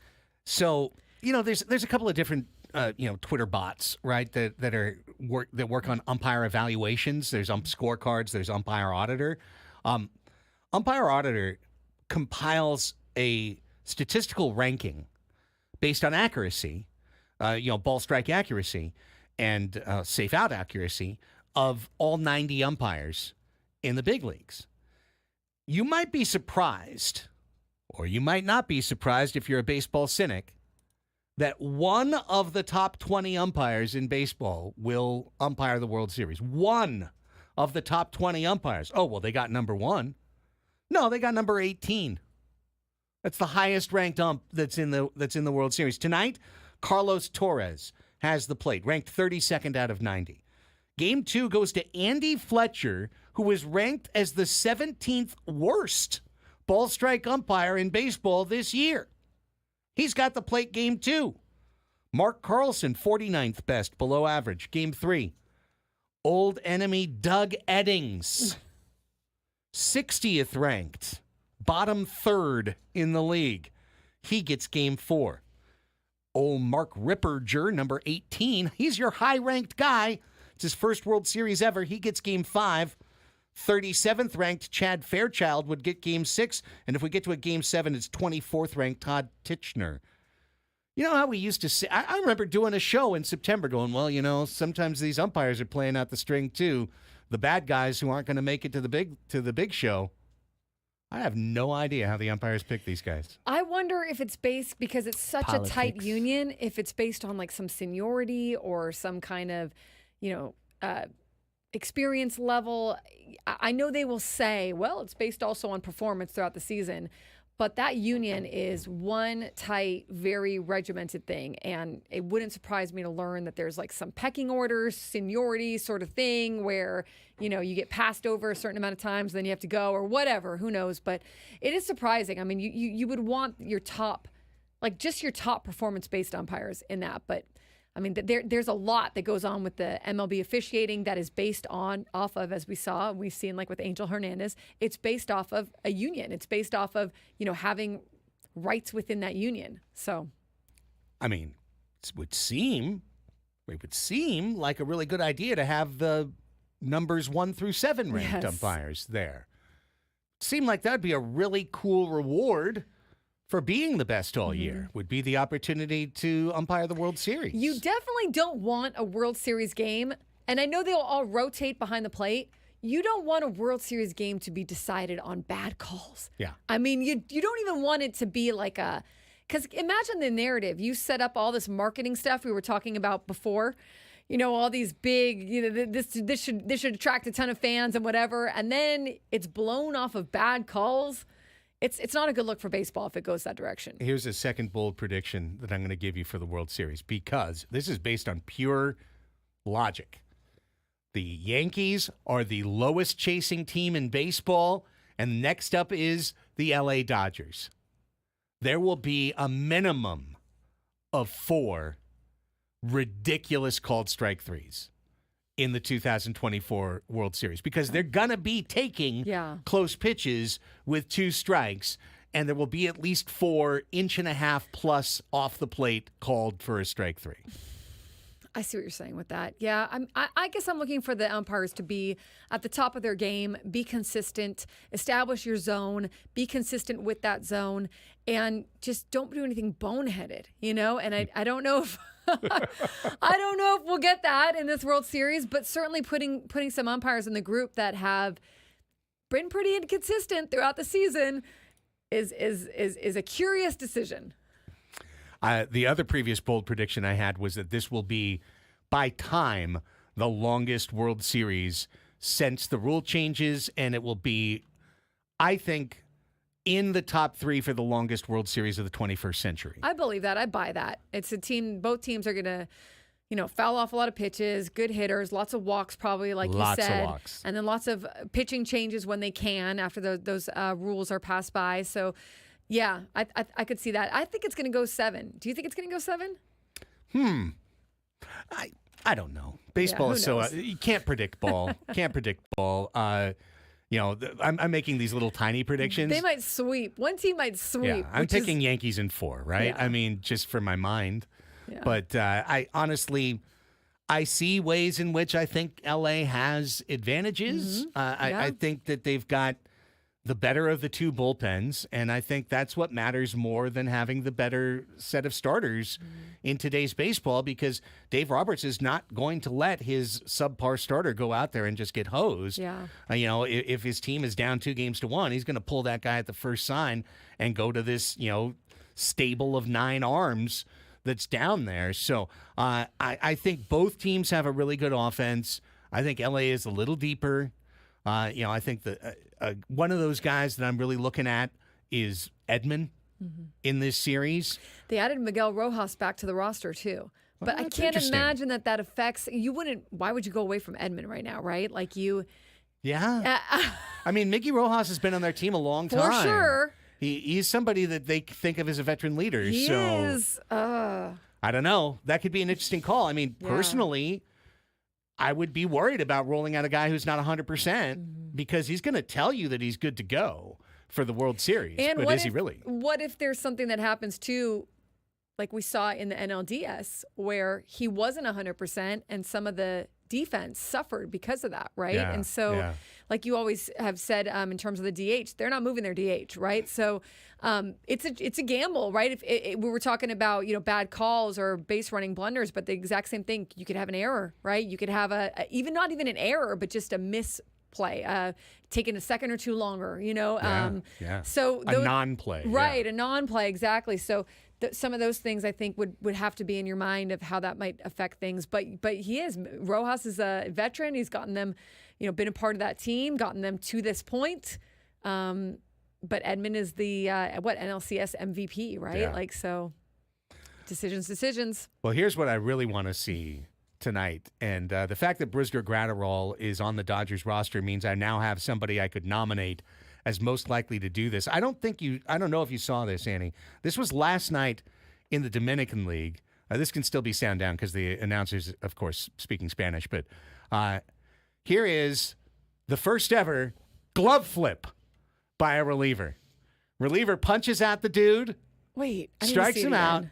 So, there's a couple of different Twitter bots, right, that work on umpire evaluations. There's scorecards, there's umpire auditor. Umpire auditor compiles a statistical ranking based on accuracy, ball strike accuracy and safe out accuracy of all 90 umpires in the big leagues. You might be surprised, or you might not be surprised if you're a baseball cynic, that one of the top 20 umpires in baseball will umpire the World Series. One of the top 20 umpires. Oh, well, they got number 1. No, they got number 18. That's the highest ranked ump that's in the World Series. Tonight, Carlos Torres has the plate, ranked 32nd out of 90. Game 2 goes to Andy Fletcher, who was ranked as the 17th worst ball strike umpire in baseball this year. He's got the plate game 2. Mark Carlson, 49th best, below average, game 3. Old enemy Doug Eddings, 60th ranked, bottom 3rd in the league. He gets game 4. Old Mark Ripperger, number 18, he's your high-ranked guy. It's his first World Series ever. He gets game 5. 37th ranked Chad Fairchild would get game 6. And if we get to a game 7, it's 24th ranked Todd Titchener. You know how we used to say, I remember doing a show in September going, well, sometimes these umpires are playing out the string too. The bad guys who aren't going to make it to the big show. I have no idea how the umpires pick these guys. I wonder if it's based, because it's such a tight Politics. union, if it's based on like some seniority or some kind of, experience level. I know they will say, well, it's based also on performance throughout the season, but that union is one tight, very regimented thing. And it wouldn't surprise me to learn that there's like some pecking orders, seniority sort of thing where, you get passed over a certain amount of times, then you have to go or whatever, who knows. But it is surprising. I mean, you would want your top, like just your top performance-based umpires in that. But I mean, there's a lot that goes on with the MLB officiating that is based off of, as we saw, we've seen like with Angel Hernandez, it's based off of a union. It's based off of, having rights within that union. So, I mean, it would seem like a really good idea to have the numbers 1 through 7 ranked Yes. umpires there. Seemed like that'd be a really cool reward for being the best all year, would be the opportunity to umpire the World Series. you definitely don't want a World Series game, and I know they'll all rotate behind the plate. You don't want a World Series game to be decided on bad calls. Yeah. I mean, you don't even want it to be like because imagine the narrative. You set up all this marketing stuff we were talking about before, all these big, this should attract a ton of fans and whatever, and then it's blown off of bad calls. It's not a good look for baseball if it goes that direction. Here's a second bold prediction that I'm going to give you for the World Series, because this is based on pure logic. The Yankees are the lowest chasing team in baseball, and next up is the LA Dodgers. There will be a minimum of 4 ridiculous called strike threes in the 2024 World Series, because they're going to be taking close pitches with 2 strikes, and there will be at least 4 1.5 plus off the plate called for a strike 3. I see what you're saying with that. Yeah, I guess I'm looking for the umpires to be at the top of their game, be consistent, establish your zone, be consistent with that zone, and just don't do anything boneheaded, And I don't know if I don't know if we'll get that in this World Series, but certainly putting some umpires in the group that have been pretty inconsistent throughout the season is a curious decision. The other previous bold prediction I had was that this will be, by time, the longest World Series since the rule changes, and it will be, I think, in the top 3 for the longest World Series of the 21st century. I believe that. I buy that. It's a team. Both teams are going to, foul off a lot of pitches, good hitters, lots of walks probably, like you said. Lots of walks. And then lots of pitching changes when they can after those rules are passed by. So, yeah, I could see that. I think it's going to go 7. Do you think it's going to go 7? I don't know. Baseball is so you can't predict ball. Can't predict ball. I'm making these little tiny predictions. They might sweep. One team might sweep. Yeah, I'm picking Yankees in 4, right? Yeah. I mean, just for my mind. Yeah. But I honestly, I see ways in which I think LA has advantages. I think that they've got the better of the 2 bullpens, and I think that's what matters more than having the better set of starters in today's baseball, because Dave Roberts is not going to let his subpar starter go out there and just get hosed. Yeah. If his team is down 2-1, he's going to pull that guy at the first sign and go to this, stable of 9 arms that's down there. So I think both teams have a really good offense. I think LA is a little deeper. I think that one of those guys that I'm really looking at is Edman in this series. They added Miguel Rojas back to the roster too. But I that's can't interesting. imagine that affects. Why would you go away from Edman right now, right? Like you. Yeah. I mean, Mickey Rojas has been on their team a long time. For sure. He's somebody that they think of as a veteran leader. He so is. I don't know. That could be an interesting call. I mean, personally, I would be worried about rolling out a guy who's not 100% because he's going to tell you that he's good to go for the World Series. And but is he really? What if there's something that happens too, like we saw in the NLDS, where he wasn't 100% and some of the defense suffered because of that, right? Yeah, and so, yeah. like you always have said, in terms of the DH, they're not moving their DH, right? So it's a gamble, right? If we were talking about bad calls or base running blunders, but the exact same thing, you could have an error, right? You could have a even not even an error, but just a play, taking a second or two longer, yeah. So A non-play. right, Yeah. a non-play, exactly. So some of those things I think would have to be in your mind of how that might affect things. But Rojas is a veteran. He's gotten them, been a part of that team, gotten them to this point. But Edman is the NLCS MVP, right? Yeah. Like, so decisions. Well, here's what I really want to see tonight. And the fact that Brusdar Graterol is on the Dodgers roster means I now have somebody I could nominate as most likely to do this. I don't know if you saw this, Annie. This was last night in the Dominican League. This can still be sound down because the announcer's, of course, speaking Spanish. But here is the first ever glove flip by a reliever. Reliever punches at the dude. Wait, I need to strikes see it him again. out.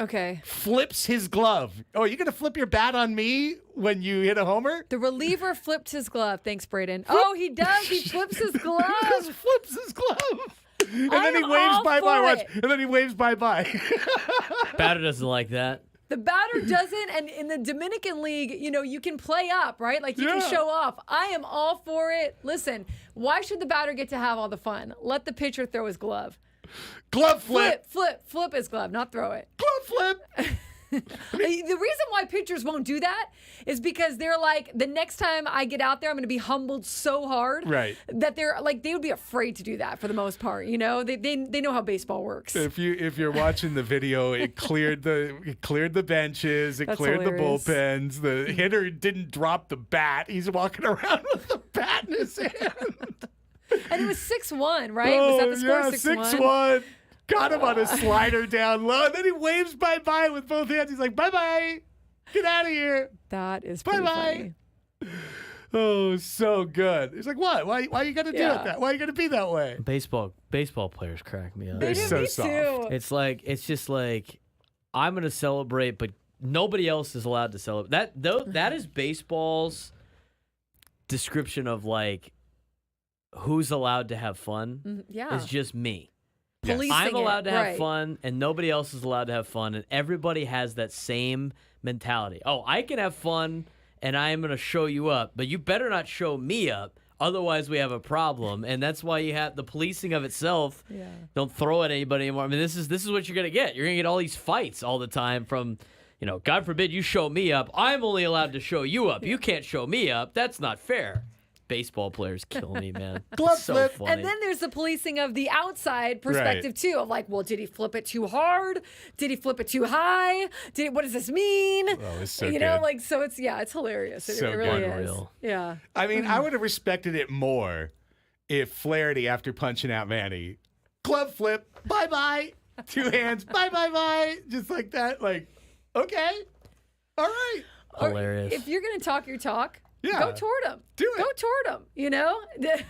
Okay. Flips his glove. Oh, are you going to flip your bat on me when you hit a homer? The reliever flipped his glove. Thanks, Braden. Oh, he does. He flips his glove. Just flips his glove. And then he I'm waves all bye-bye. for Watch. it. And then he waves bye-bye. Batter doesn't like that. The batter doesn't, and in the Dominican League, you can play up, right? Like you can show off. I am all for it. Listen, why should the batter get to have all the fun? Let the pitcher throw his glove. Glove flip. Flip his glove, not throw it. Glove flip. The reason why pitchers won't do that is because they're like, the next time I get out there, I'm going to be humbled so hard, Right. that they're like, they would be afraid to do that for the most part. They know how baseball works. If you're watching the video, it cleared the benches, it That's cleared hilarious. the bullpens. The hitter didn't drop the bat. He's walking around with the bat in his hand. And it was 6-1, right? Was that the score? 6-1. 6-1. Got him on a slider down low. And then he waves bye-bye with both hands. He's like, bye-bye. Get out of here. That is pretty Bye-bye. funny. Oh, so good. He's like, what? Why are you going to do Yeah. it that? Why are you going to be that way? Baseball players crack me up. They They're do so me soft. too. It's just like I'm gonna celebrate, but nobody else is allowed to celebrate. That is baseball's description of like who's allowed to have fun. Yeah. It's just me. Policing I'm allowed it, to have right. fun, and nobody else is allowed to have fun, and everybody has that same mentality. Oh, I can have fun, and I am going to show you up, but you better not show me up, otherwise we have a problem. And that's why you have the policing of itself. Yeah. Don't throw at anybody anymore. I mean, this is what you're going to get. You're going to get all these fights all the time from, God forbid you show me up. I'm only allowed to show you up. You can't show me up. That's not fair. Baseball players kill me, man. Glove It's so flip. funny. And then there's the policing of the outside perspective too, of like, well, did he flip it too hard? Did he flip it too high? What does this mean? Oh, it's so good. So it's hilarious. It So really good. is. Unreal. Yeah. I mean, I would have respected it more if Flaherty, after punching out Manny, glove flip, bye-bye, two hands, bye-bye-bye, just like that. Like, okay, all right. Hilarious. If you're gonna talk your talk, Yeah. go toward him. Do it. Go toward him.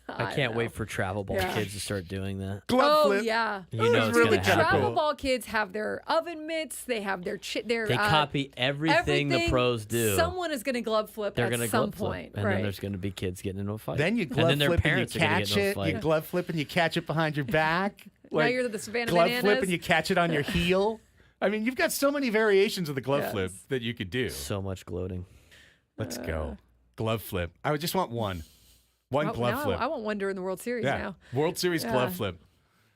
I can't wait for travel ball Yeah. kids to start doing that. Glove Oh flip. yeah. You know was it's really gonna kinda happen. Travel cool. ball kids have their oven mitts. They have their They copy everything the pros do. Someone is going to glove flip They're at going to some glove flip, point, and right? then there's going to be kids getting into a fight. Then you and glove then their flip and you parents are going to catch get into a it. fight. You glove flip and you catch it behind your back. Now you're the Savannah glove Bananas. flip and you catch it on your heel. I mean, you've got so many variations of the glove Yes. flip that you could do. So much gloating. Let's go. Glove flip. I would just want one. One glove now flip. I want one during the World Series Yeah. now. World Series Yeah. glove flip.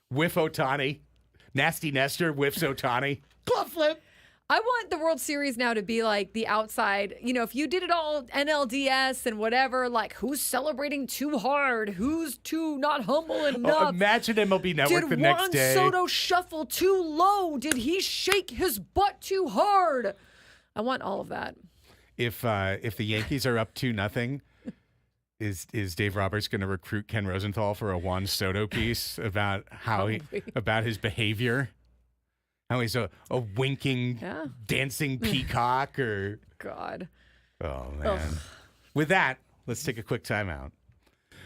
Whiff Otani. Nasty Nestor whiffs Otani. Glove flip. I want the World Series now to be like the outside. If you did it all NLDS and whatever, like who's celebrating too hard, who's too not humble Oh, enough. imagine MLB Network Did the next Juan day. Soto shuffle too low? Did he shake his butt too hard? I want all of that. If the Yankees are up 2-0, is Dave Roberts going to recruit Ken Rosenthal for a Juan Soto piece about about his behavior? How he's a winking, Yeah. dancing peacock or God. oh man. With that, let's take a quick timeout.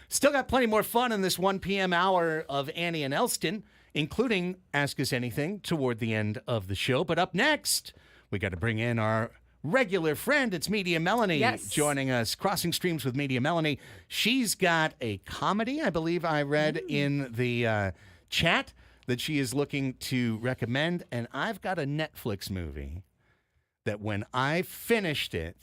Still got plenty more fun in this 1 p.m. hour of Annie and Elsten, including Ask Us Anything toward the end of the show. But up next, we got to bring in our regular friend. It's Media Melanie Yes. joining us, Crossing Streams with Media Melanie. She's got a comedy, I believe I read in the chat, that she is looking to recommend. And I've got a Netflix movie that when I finished it,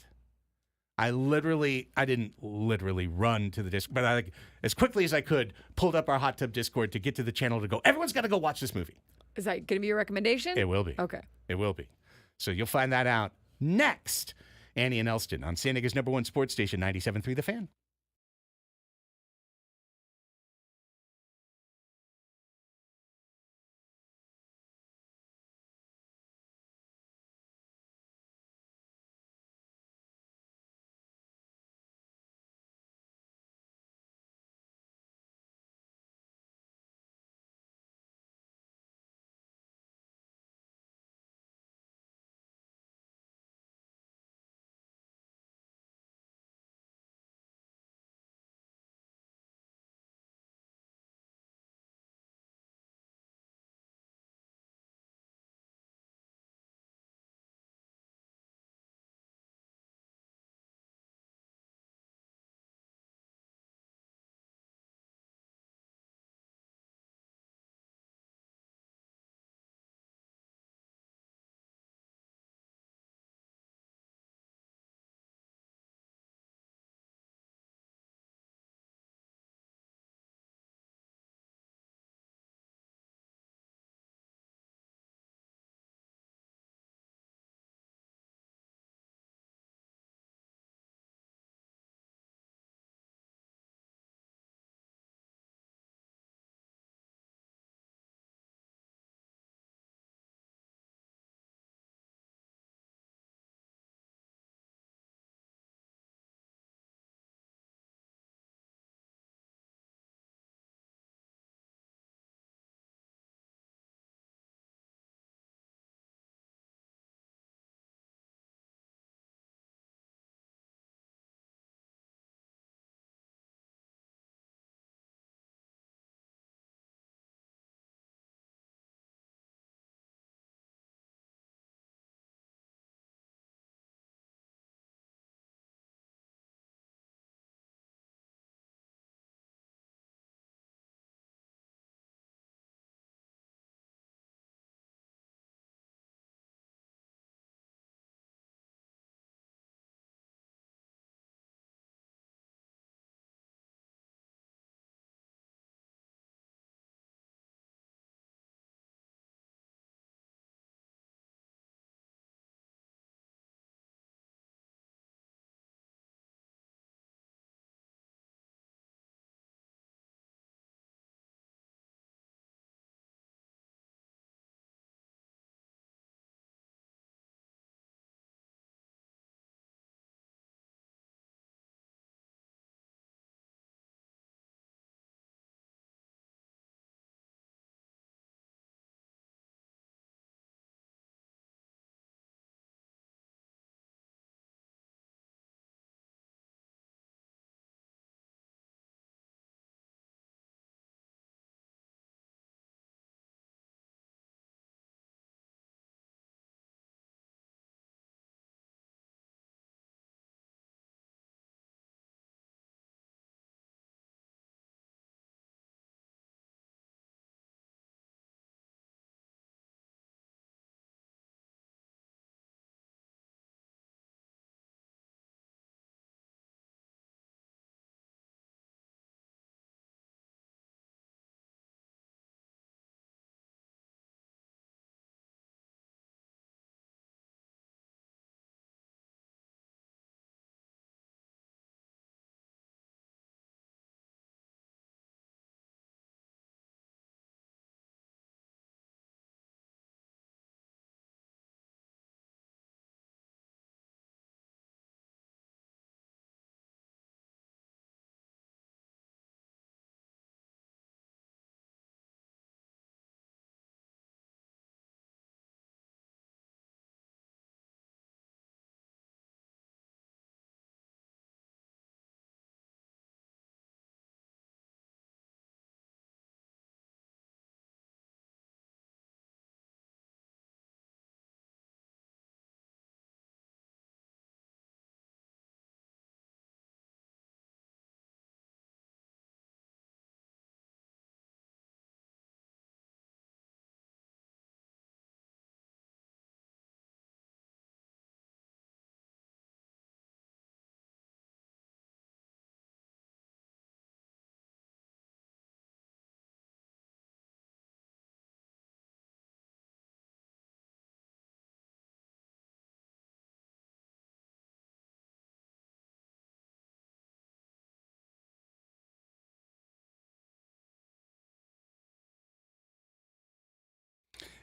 I didn't literally run to the Discord, but I, as quickly as I could, pulled up our hot tub Discord to get to the channel to go, everyone's got to go watch this movie. Is that going to be your recommendation? It will be. Okay. It will be. So you'll find that out next. Annie and Elsten on San Diego's #1 sports station, 97.3 The Fan.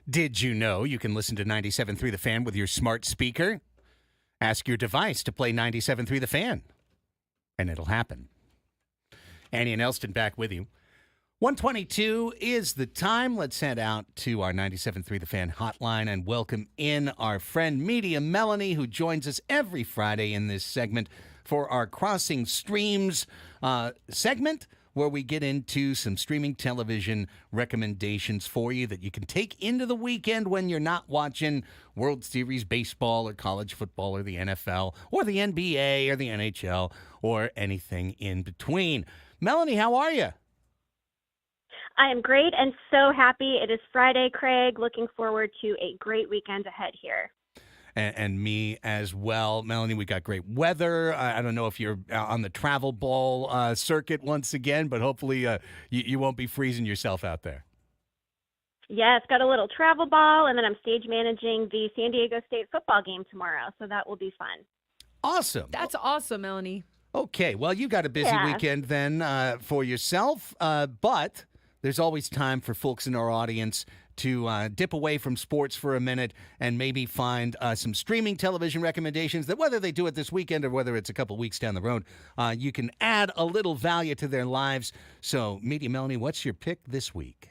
Did you know you can listen to 97.3 The Fan with your smart speaker? Ask your device to play 97.3 The Fan, and it'll happen. Annie and Elsten back with you. 1:22 is the time. Let's head out to our 97.3 The Fan hotline and welcome in our friend Media Melanie, who joins us every Friday in this segment for our Crossing Streams segment, where we get into some streaming television recommendations for you that you can take into the weekend when you're not watching World Series baseball or college football or the NFL or the NBA or the NHL or anything in between. Melanie, how are you? I am great and so happy. It is Friday, Craig. Looking forward to a great weekend ahead here. And me as well. Melanie, we got great weather. I don't know if you're on the travel ball circuit once again, but hopefully you won't be freezing yourself out there. Yes, got a little travel ball, and then I'm stage managing the San Diego State football game tomorrow, so that will be fun. Awesome. That's awesome, Melanie. Okay, well, you got a busy weekend then for yourself, but there's always time for folks in our audience to dip away from sports for a minute and maybe find some streaming television recommendations that, whether they do it this weekend or whether it's a couple weeks down the road, you can add a little value to their lives. So, Media Melanie, what's your pick this week?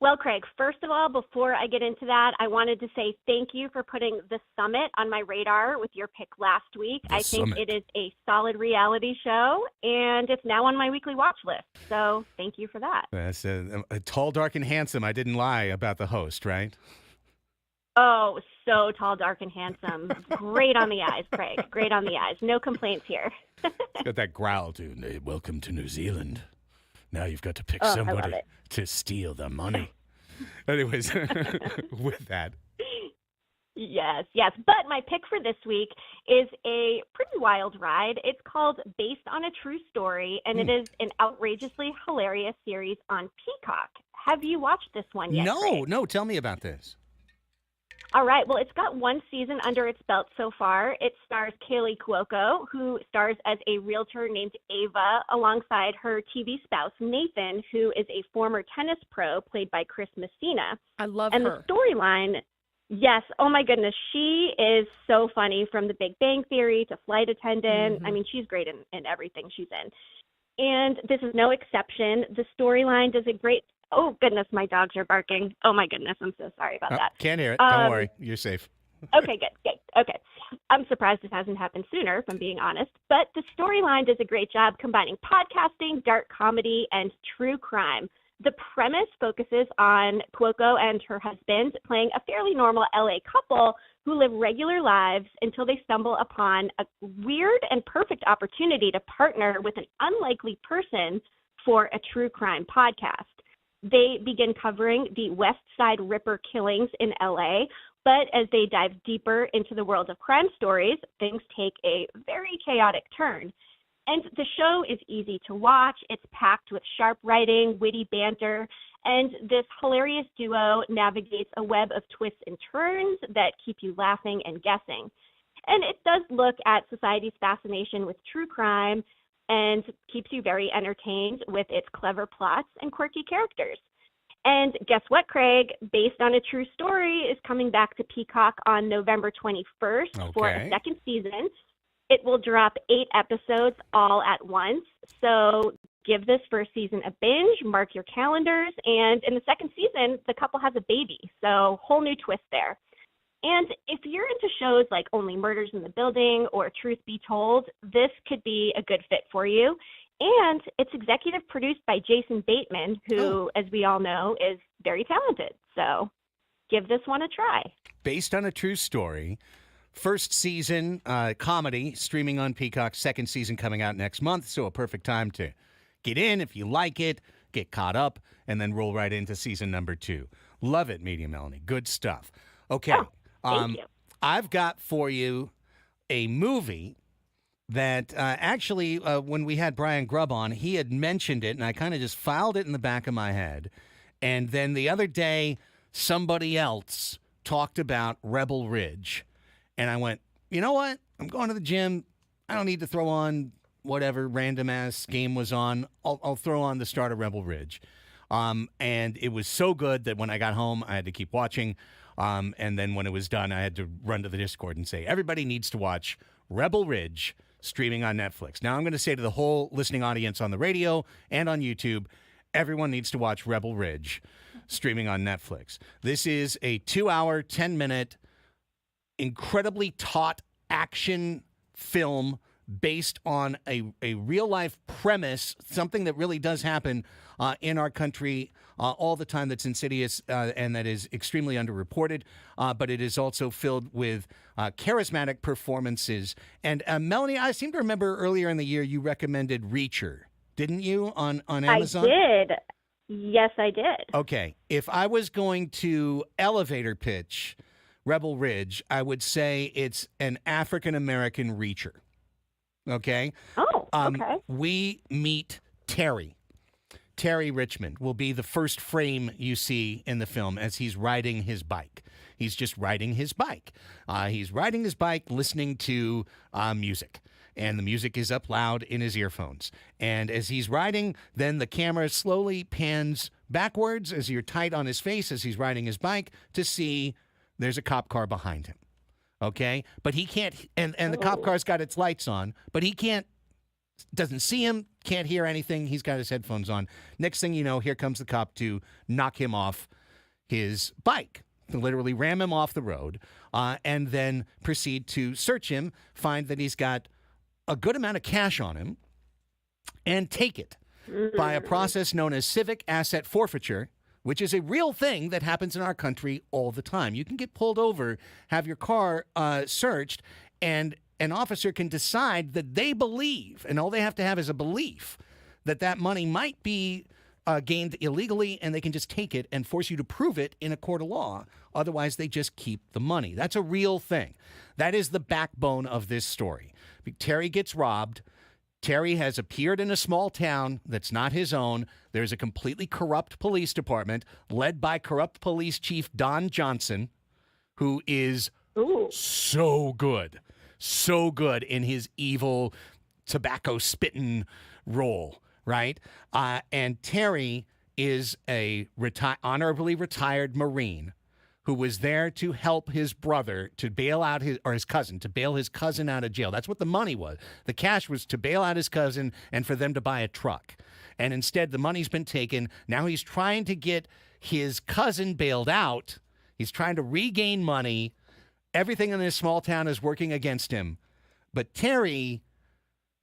Well, Craig, first of all, before I get into that, I wanted to say thank you for putting The Summit on my radar with your pick last week. I think it is a solid reality show, and it's now on my weekly watch list. So thank you for that. That's tall, dark, and handsome. I didn't lie about the host, right? Oh, so tall, dark, and handsome. Great on the eyes, Craig. Great on the eyes. No complaints here. It's got that growl, too. Hey, welcome to New Zealand. Now you've got to pick somebody to steal the money. Anyways, with that. Yes. But my pick for this week is a pretty wild ride. It's called Based on a True Story, and it is an outrageously hilarious series on Peacock. Have you watched this one yet, Craig? No. Tell me about this. All right. Well, it's got one season under its belt so far. It stars Kaylee Cuoco, who stars as a realtor named Ava, alongside her TV spouse, Nathan, who is a former tennis pro played by Chris Messina. I love her. And the storyline, yes, oh my goodness, she is so funny, from The Big Bang Theory to Flight Attendant. Mm-hmm. I mean, she's great in everything she's in. And this is no exception. The storyline does a great... Oh, goodness, my dogs are barking. Oh, my goodness, I'm so sorry about that. Can't hear it. Don't worry. You're safe. Okay, good. Okay. I'm surprised it hasn't happened sooner, if I'm being honest. But the storyline does a great job combining podcasting, dark comedy, and true crime. The premise focuses on Cuoco and her husband playing a fairly normal LA couple who live regular lives until they stumble upon a weird and perfect opportunity to partner with an unlikely person for a true crime podcast. They begin covering the West Side Ripper killings in LA, but as they dive deeper into the world of crime stories, things take a very chaotic turn. And the show is easy to watch. It's packed with sharp writing, witty banter, and this hilarious duo navigates a web of twists and turns that keep you laughing and guessing. And it does look at society's fascination with true crime and keeps you very entertained with its clever plots and quirky characters. And guess what, Craig? Based on a True Story is coming back to Peacock on November 21st for a second season. It will drop 8 episodes all at once. So give this first season a binge, mark your calendars, and in the second season, the couple has a baby. So whole new twist there. And if you're into shows like Only Murders in the Building or Truth Be Told, this could be a good fit for you. And it's executive produced by Jason Bateman, who, as we all know, is very talented. So give this one a try. Based on a True Story. First season comedy streaming on Peacock. Second season coming out next month. So a perfect time to get in if you like it, get caught up, and then roll right into season number 2. Love it, Media Melanie. Good stuff. Okay. Thank you. I've got for you a movie that actually, when we had Brian Grubb on, he had mentioned it, and I kind of just filed it in the back of my head. And then the other day, somebody else talked about Rebel Ridge. And I went, you know what? I'm going to the gym. I don't need to throw on whatever random-ass game was on. I'll throw on the start of Rebel Ridge. And it was so good that when I got home, I had to keep watching. And then when it was done, I had to run to the Discord and say, everybody needs to watch Rebel Ridge streaming on Netflix. Now, I'm going to say to the whole listening audience on the radio and on YouTube, everyone needs to watch Rebel Ridge streaming on Netflix. This is a 2-hour, 10-minute, incredibly taut action film based on a real-life premise, something that really does happen in our country all the time, that's insidious and that is extremely underreported, but it is also filled with charismatic performances. And Melanie, I seem to remember earlier in the year you recommended Reacher, didn't you, on Amazon? I did. Yes, I did. Okay. If I was going to elevator pitch Rebel Ridge, I would say it's an African-American Reacher. Okay? Oh, okay. We meet Terry. Terry Richmond will be the first frame you see in the film as he's riding his bike. He's just riding his bike. He's riding his bike listening to music. And the music is up loud in his earphones. And as he's riding, then the camera slowly pans backwards as you're tight on his face as he's riding his bike to see there's a cop car behind him. Okay? But he can't, and the cop car's got its lights on, but he doesn't see him, can't hear anything. He's got his headphones on. Next thing you know, here comes the cop to knock him off his bike, to literally ram him off the road, and then proceed to search him, find that he's got a good amount of cash on him, and take it by a process known as civic asset forfeiture, which is a real thing that happens in our country all the time. You can get pulled over, have your car searched, and an officer can decide that they believe, and all they have to have is a belief, that that money might be gained illegally, and they can just take it and force you to prove it in a court of law. Otherwise, they just keep the money. That's a real thing. That is the backbone of this story. Terry gets robbed. Terry has appeared in a small town that's not his own. There's a completely corrupt police department led by corrupt police chief Don Johnson, who is so good in his evil tobacco spitting role, right? And Terry is a honorably retired Marine who was there to help his brother to bail out his cousin, to bail his cousin out of jail. That's what the money was. The cash was to bail out his cousin and for them to buy a truck. And instead, the money's been taken. Now he's trying to get his cousin bailed out. He's trying to regain money. Everything in this small town is working against him. But Terry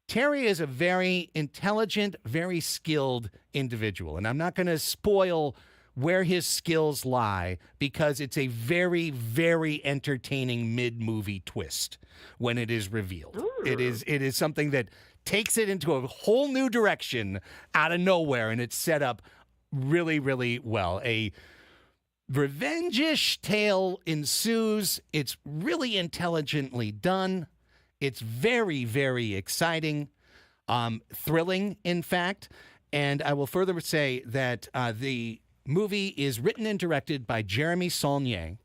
is a very intelligent, very skilled individual. And I'm not going to spoil where his skills lie, because it's a very, very entertaining mid-movie twist when it is revealed. It is something that takes it into a whole new direction out of nowhere, and it's set up really, really well. A revenge-ish tale ensues. It's really intelligently done. It's very, very exciting, thrilling, in fact. And I will further say that the movie is written and directed by Jeremy Saulnier.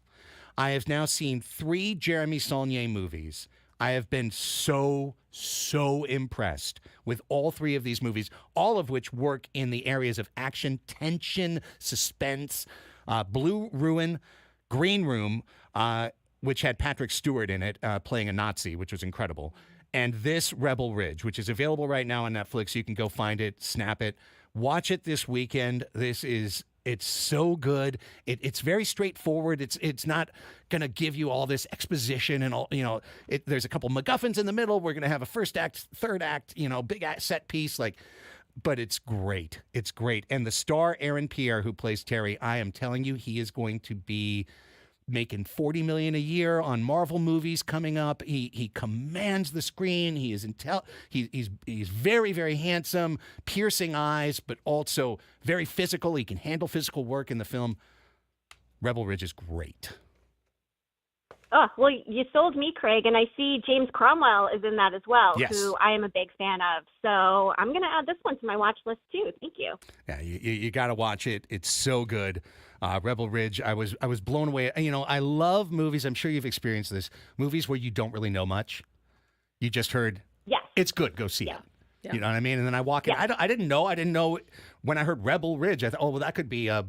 I have now seen 3 Jeremy Saulnier movies. I have been so impressed with all 3 of these movies, all of which work in the areas of action, tension, suspense. Blue Ruin, Green Room, which had Patrick Stewart in it, playing a Nazi, which was incredible. And this Rebel Ridge, which is available right now on Netflix. You can go find it, snap it, watch it this weekend. It's so good. It's very straightforward. It's not going to give you all this exposition and all, there's a couple MacGuffins in the middle. We're going to have a first act, third act, big set piece, but it's great. It's great. And the star, Aaron Pierre, who plays Terry, I am telling you, he is going to be making $40 million a year on Marvel movies coming up. He commands the screen. He is he's very, very handsome, piercing eyes, but also very physical. He can handle physical work in the film. Rebel Ridge is great. Oh, well, you sold me, Craig, and I see James Cromwell is in that as well, yes, who I am a big fan of. So I'm going to add this one to my watch list, too. Thank you. Yeah, you got to watch it. It's so good. Rebel Ridge, I was blown away. I love movies. I'm sure you've experienced this. Movies where you don't really know much. You just heard, yes, it's good. Go see it. Yeah. You know what I mean? And then I walk in. Yeah. I didn't know. When I heard Rebel Ridge, I thought, oh, well, that could be a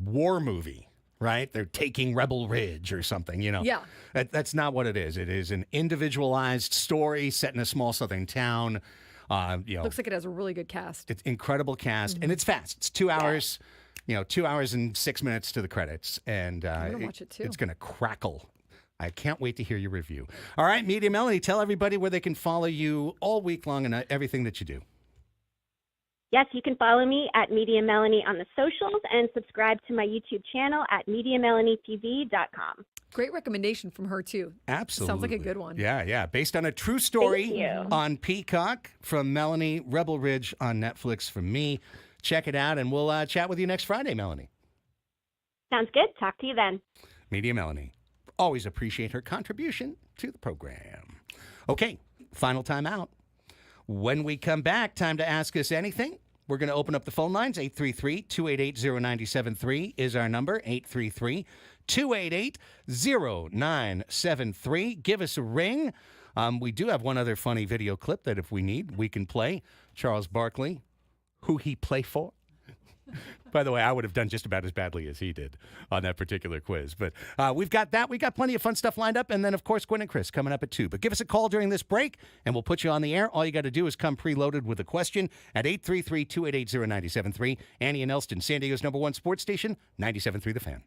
war movie, right? They're taking Rebel Ridge or something, you know? Yeah. That's not what it is. It is an individualized story set in a small southern town. Looks like it has a really good cast. It's incredible cast, and it's fast. It's 2 hours, 2 hours and 6 minutes to the credits, and I'm gonna watch it too. It's going to crackle. I can't wait to hear your review. All right, Media Melanie, tell everybody where they can follow you all week long and everything that you do. Yes, you can follow me at Media Melanie on the socials and subscribe to my YouTube channel at MediaMelanieTV.com. Great recommendation from her too. Absolutely. Sounds like a good one. Yeah. Based on a true story Thank you. on Peacock from Melanie, Rebel Ridge on Netflix from me. Check it out, and we'll chat with you next Friday, Melanie. Sounds good. Talk to you then. Media Melanie. Always appreciate her contribution to the program. Okay, final time out. When we come back, time to ask us anything. We're going to open up the phone lines. 833-288-0973 is our number. 833-288-0973. Give us a ring. We do have one other funny video clip that if we need, we can play. Charles Barkley, who he play for? By the way, I would have done just about as badly as he did on that particular quiz. But we've got that. We got plenty of fun stuff lined up. And then, of course, Gwen and Chris coming up at 2. But give us a call during this break, and we'll put you on the air. All you got to do is come preloaded with a question at 833-288-0973. Annie and Elsten, San Diego's #1 sports station, 97.3 The Fan.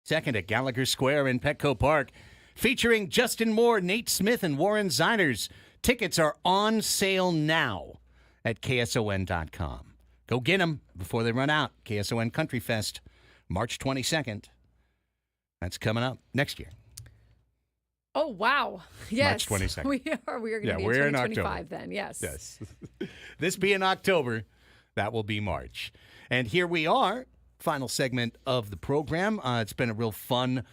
2nd at Gallagher Square in Petco Park, featuring Justin Moore, Nate Smith, and Warren Zeiners. Tickets are on sale now at KSON.com. Go get them before they run out. KSON Country Fest, March 22nd. That's coming up next year. Oh, wow. Yes. March 22nd. We are going to be we're in in 2025 October. then. Yes. Yes. This being October, that will be March. And here we are, final segment of the program. It's been a real fun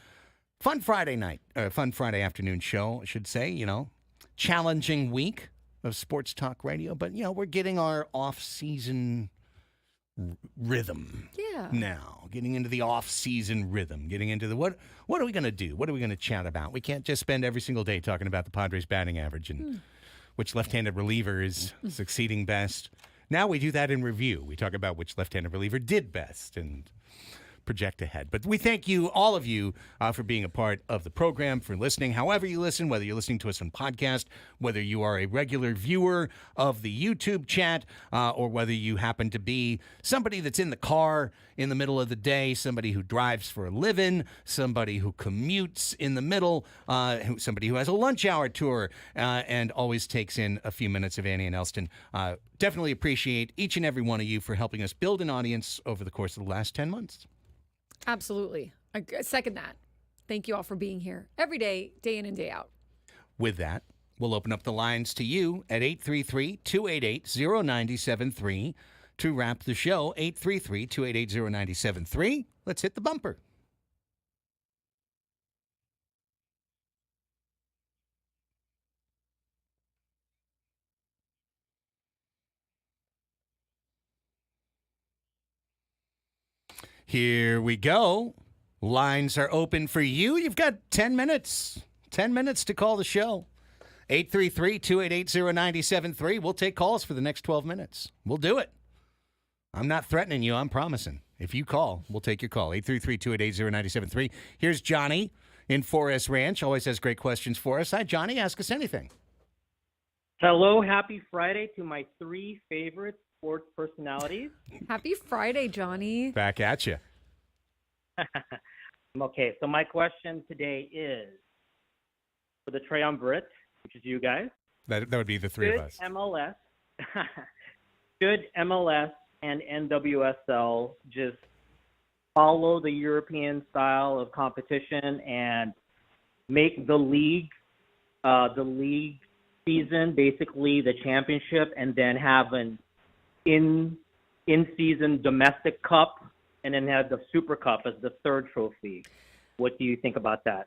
Friday night, fun Friday afternoon show, I should say, challenging week of sports talk radio. But, we're getting our off-season rhythm now, getting into the off-season rhythm, getting into the what are we going to do? What are we going to chat about? We can't just spend every single day talking about the Padres batting average and which left-handed reliever is succeeding best. Now we do that in review. We talk about which left-handed reliever did best and project ahead. But we thank you, all of you, for being a part of the program, for listening. However you listen, whether you're listening to us on podcast, whether you are a regular viewer of the YouTube chat, or whether you happen to be somebody that's in the car in the middle of the day, somebody who drives for a living, somebody who commutes in the middle, somebody who has a lunch hour tour, and always takes in a few minutes of Annie and Elsten. Definitely appreciate each and every one of you for helping us build an audience over the course of the last 10 months. Absolutely. I second that. Thank you all for being here every day, day in and day out. With that, we'll open up the lines to you at 833-288-0973 to wrap the show. 833-288-0973. Let's hit the bumper. Here we go. Lines are open for you. You've got 10 minutes. 10 minutes to call the show. 833-288-0973. We'll take calls for the next 12 minutes. We'll do it. I'm not threatening you. I'm promising. If you call, we'll take your call. 833-288-0973. Here's Johnny in Forest Ranch. Always has great questions for us. Hi, Johnny. Ask us anything. Hello, happy Friday to my 3 favorite sports personalities. Happy Friday, Johnny. Back at you. Okay, so my question today is for the triumvirate, which is you guys. That would be the three of us. Should MLS and NWSL just follow the European style of competition and make the league season basically the championship, and then have an in-season domestic cup, and then have the Super Cup as the third trophy? What do you think about that?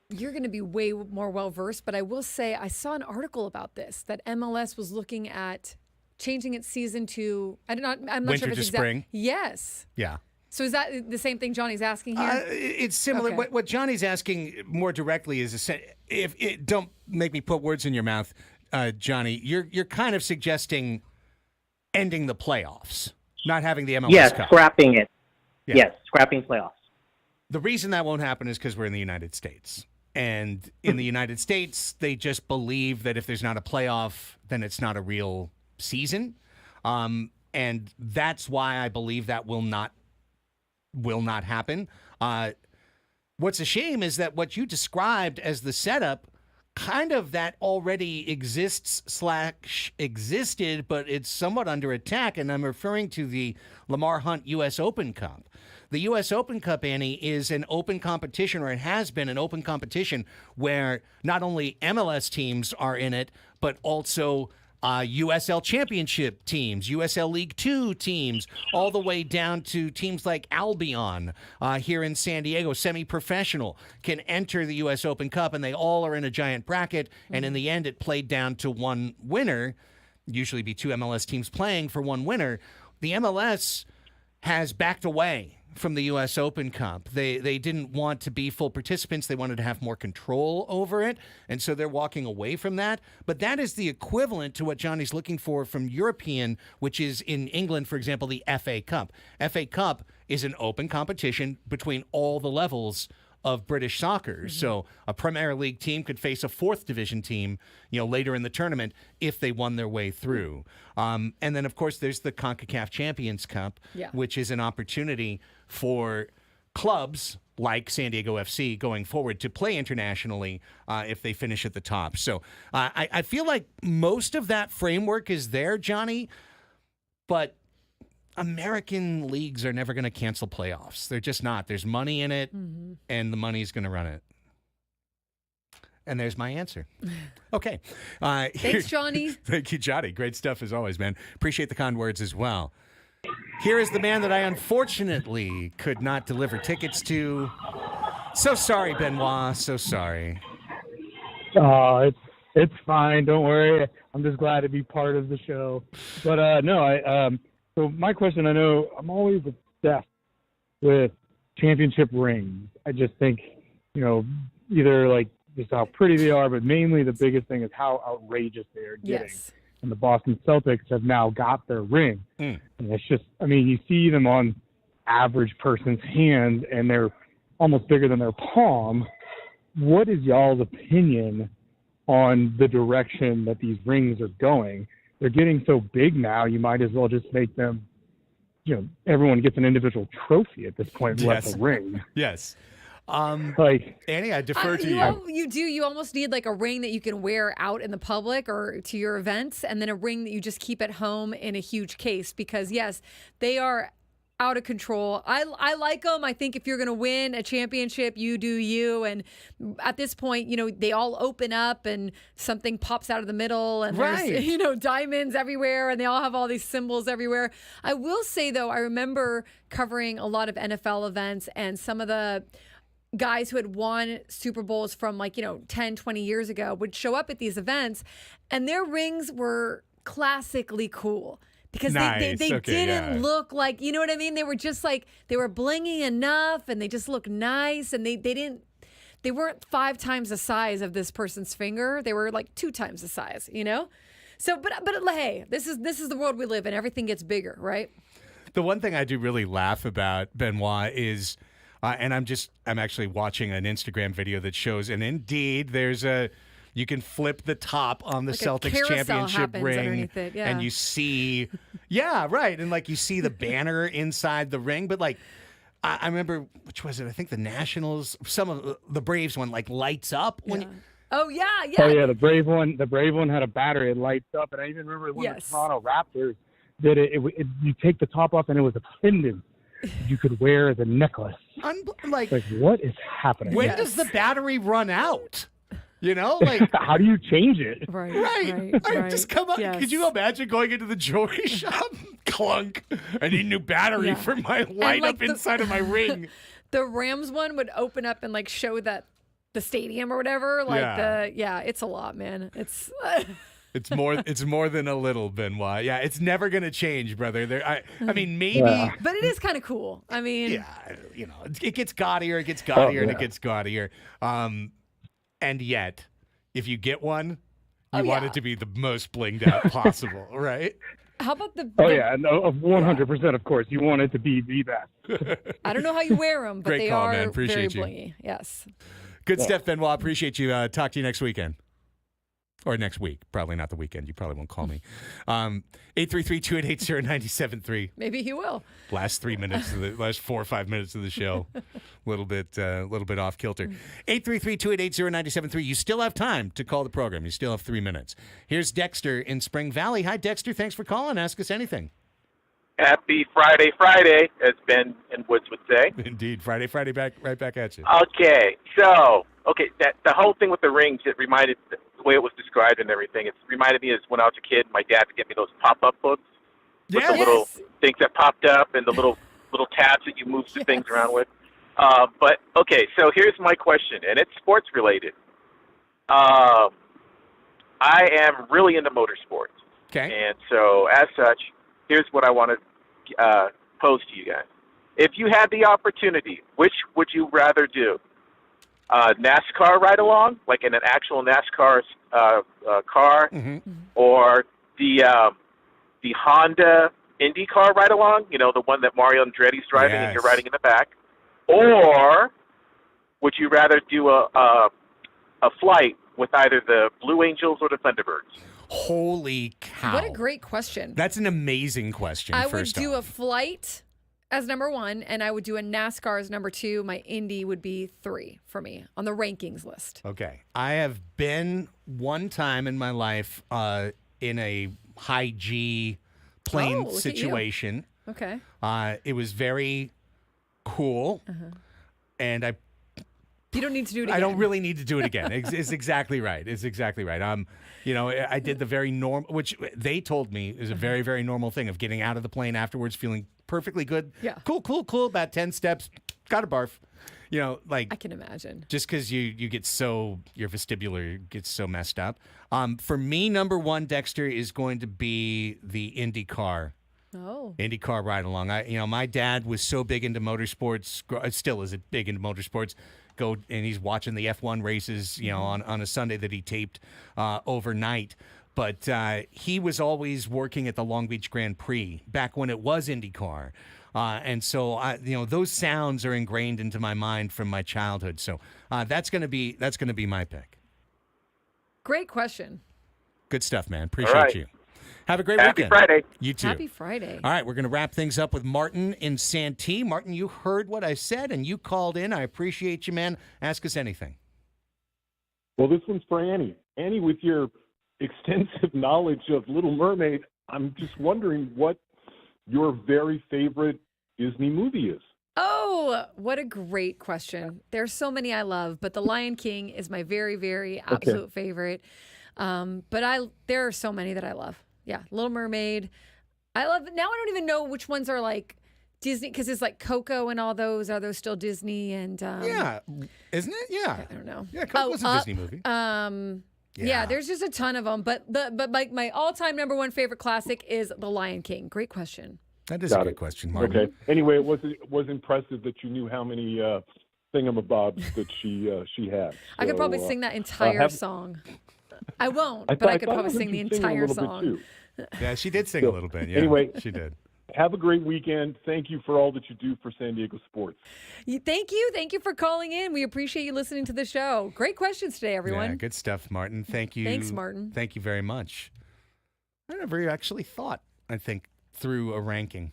You're going to be way more well-versed, but I will say I saw an article about this, that MLS was looking at changing its season to, I'm not Winter sure if to it's spring? Yes. Yeah. So is that the same thing Johnny's asking here? It's similar. Okay. What Johnny's asking more directly is, don't make me put words in your mouth, Johnny. You're kind of suggesting ending the playoffs, not having the MLS Yes, Cup. scrapping it. Yeah. Yes, scrapping playoffs. The reason that won't happen is because we're in the United States. And in the United States, they just believe that if there's not a playoff, then it's not a real season. And that's why I believe that will not happen. What's a shame is that what you described as the setup, kind of that already existed, but it's somewhat under attack. And I'm referring to the Lamar Hunt U.S. Open Cup. The U.S. Open Cup, Annie, is an open competition, or it has been an open competition, where not only MLS teams are in it, but also USL Championship teams, USL League Two teams, all the way down to teams like Albion here in San Diego, semi-professional, can enter the U.S. Open Cup, and they all are in a giant bracket, and in the end it played down to one winner, usually be 2 MLS teams playing for one winner. The MLS has backed away from the U.S. Open Cup. They didn't want to be full participants. They wanted to have more control over it, and so they're walking away from that. But that is the equivalent to what Johnny's looking for from European, which is in England, for example, the FA Cup. FA Cup is an open competition between all the levels of British soccer. Mm-hmm. So a Premier League team could face a 4th division team, later in the tournament if they won their way through. And then, of course, there's the CONCACAF Champions Cup, which is an opportunity for clubs like San Diego FC going forward to play internationally if they finish at the top. So I feel like most of that framework is there, Johnny, but American leagues are never going to cancel playoffs. They're just not. There's money in it, and the money's going to run it. And there's my answer. Okay. Thanks, Johnny. Thank you, Johnny. Great stuff as always, man. Appreciate the kind words as well. Here is the man that I unfortunately could not deliver tickets to. So sorry, Benoit. So sorry. It's fine. Don't worry. I'm just glad to be part of the show. But so my question, I know I'm always obsessed with championship rings. I just think, either like just how pretty they are, but mainly the biggest thing is how outrageous they are getting. Yes. And the Boston Celtics have now got their ring. And it's just, you see them on average person's hand, and they're almost bigger than their palm. What is y'all's opinion on the direction that these rings are going? They're getting so big now, you might as well just make them, everyone gets an individual trophy at this point, less a ring. Yes. Annie, I defer to you. You almost need like a ring that you can wear out in the public or to your events, and then a ring that you just keep at home in a huge case, because yes, they are out of control. I like them. I think if you're going to win a championship, you do you. And at this point, they all open up and something pops out of the middle, and there's, diamonds everywhere, and they all have all these symbols everywhere. I will say though, I remember covering a lot of NFL events, and some of the guys who had won Super Bowls from 10, 20 years ago would show up at these events, and their rings were classically cool. Because they didn't look like, you know what I mean? They were just like, they were blingy enough, and they just looked nice, and they weren't 5 times the size of this person's finger. They were like 2 times the size, So, but hey, this is the world we live in. Everything gets bigger, right? The one thing I do really laugh about, Benoit, is, and I'm actually watching an Instagram video that shows, and indeed you can flip the top on the Celtics championship ring, and you see, and you see the banner inside the ring. But I remember, which was it? I think the Nationals, some of the Braves one, lights up when. Oh yeah. Oh yeah, the Brave one had a battery. It lights up, and I even remember when the Toronto Raptors did it. You take the top off, and it was a pendant you could wear as a necklace. What is happening? When does the battery run out? How do you change it? Right. Just come on. Yes. Could you imagine going into the jewelry shop? Clunk. I need a new battery for my light up inside of my ring. The Rams one would open up and show that the stadium or whatever. It's a lot, man. It's more than a little, Benoit. Yeah, it's never gonna change, brother. I mean, maybe, but it is kind of cool. I mean, it gets gaudier, and it gets gaudier. And yet, if you get one, you want it to be the most blinged out possible, right? How about the? Oh yeah, no, 100%. Of course, you want it to be the best. I don't know how you wear them, but they are man. Appreciate very blingy. Yes. Good stuff, Benoit. Appreciate you. Talk to you next weekend. Or next week. Probably not the weekend. You probably won't call me. 833-288-0973. Maybe he will. Last 4 or 5 minutes of the show. A little bit off kilter. 833-288-0973. You still have time to call the program. You still have 3 minutes. Here's Dexter in Spring Valley. Hi, Dexter. Thanks for calling. Ask us anything. Happy Friday, as Ben and Woods would say. Indeed. Friday, right back at you. Okay, so, that the whole thing with the rings, it reminded, the way it was described and everything, it reminded me as when I was a kid, my dad would get me those pop-up books with the little things that popped up and the little tabs that you move the things around with. So here's my question, and it's sports related. I am really into motorsports. Okay. And so, as such, here's what I want to pose to you guys. If you had the opportunity, which would you rather do? NASCAR ride along, like in an actual NASCAR car, or the Honda IndyCar ride along, the one that Mario Andretti's driving and you're riding in the back, or would you rather do a flight with either the Blue Angels or the Thunderbirds? Holy cow. What a great question. That's an amazing question. I would do a flight as number 1, and I would do a NASCAR as number 2. My Indy would be 3 for me on the rankings list. Okay. I have been one time in my life in a high G plane look at you. situation. Okay. It was very cool. And You don't need to do it again. I don't really need to do it again. It's exactly right. It's exactly right. I did the very normal, which they told me is a very, very normal thing of getting out of the plane afterwards, feeling perfectly good. Yeah. Cool. About 10 steps, got to barf. I can imagine. Just because you get your vestibular gets so messed up. For me, number 1, Dexter, is going to be the IndyCar. Oh. IndyCar ride along. My dad was so big into motorsports, still is big into motorsports. And he's watching the F1 races, on a Sunday that he taped overnight. But he was always working at the Long Beach Grand Prix back when it was IndyCar. And so, those sounds are ingrained into my mind from my childhood. So that's going to be my pick. Great question. Good stuff, man. Appreciate you. Have a great Happy weekend. Friday. You too. Happy Friday. All right, we're going to wrap things up with Martin in Santee. Martin, you heard what I said, and you called in. I appreciate you, man. Ask us anything. Well, this one's for Annie. Annie, with your extensive knowledge of Little Mermaid, I'm just wondering what your very favorite Disney movie is. Oh, what a great question. There's so many I love, but The Lion King is my very, very absolute favorite. But there are so many that I love. Yeah, Little Mermaid. Now I don't even know which ones are like Disney, because it's like Coco and all those. Are those still Disney? And yeah, isn't it? Yeah, I don't know. Yeah, Coco was a Disney movie. Yeah, there's just a ton of them. But like my all-time number 1 favorite classic is The Lion King. Great question. That is a good question, Martin. Okay. Anyway, it was impressive that you knew how many thingamabobs that she had. I could probably sing that entire song. I won't, but I could probably sing the entire song. Yeah, she did sing a little bit. Yeah, anyway, she did. Have a great weekend. Thank you for all that you do for San Diego sports. Thank you. Thank you for calling in. We appreciate you listening to the show. Great questions today, everyone. Yeah, good stuff, Martin. Thank you. Thanks, Martin. Thank you very much. I never actually thought, through a ranking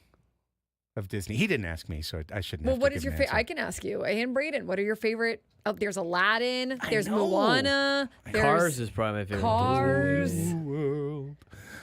of Disney. He didn't ask me, so I shouldn't. Well, what is your favorite? I can ask you. And Braden, what are your favorite? Oh, there's Aladdin. There's Moana. Cars is probably my favorite. Cars. World.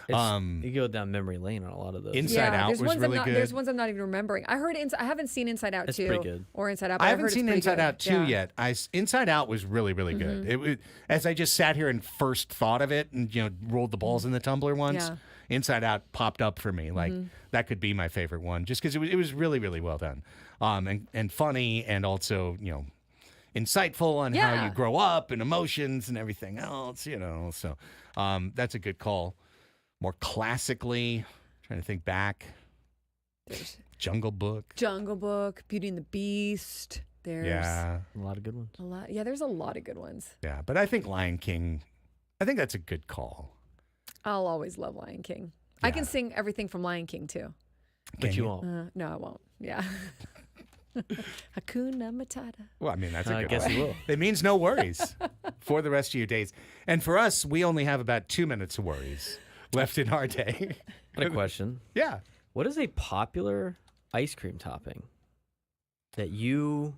You go down memory lane on a lot of those. Inside Out was really good. There's ones I'm not even remembering. I heard. I haven't seen Inside Out 2. It's pretty good. Or Inside Out. But I haven't seen Inside Out 2 yeah. yet. Inside Out was really, really good. It as I just sat here and first thought of it, and rolled the balls in the tumbler once. Yeah. Inside Out popped up for me. Like that could be my favorite one, just because it was really, really well done, and funny, and also insightful on how you grow up and emotions and everything else. So that's a good call. More classically, trying to think back. There's Jungle Book, Beauty and the Beast. There's a lot of good ones. There's a lot of good ones. Yeah, but I think Lion King. I think that's a good call. I'll always love Lion King. Yeah. I can sing everything from Lion King too. But you won't. No, I won't. Yeah. Hakuna Matata. Well, that's a good I guess one. you will. It means no worries for the rest of your days. And for us, we only have about 2 minutes of worries left in our day. I had a question. Yeah. What is a popular ice cream topping that you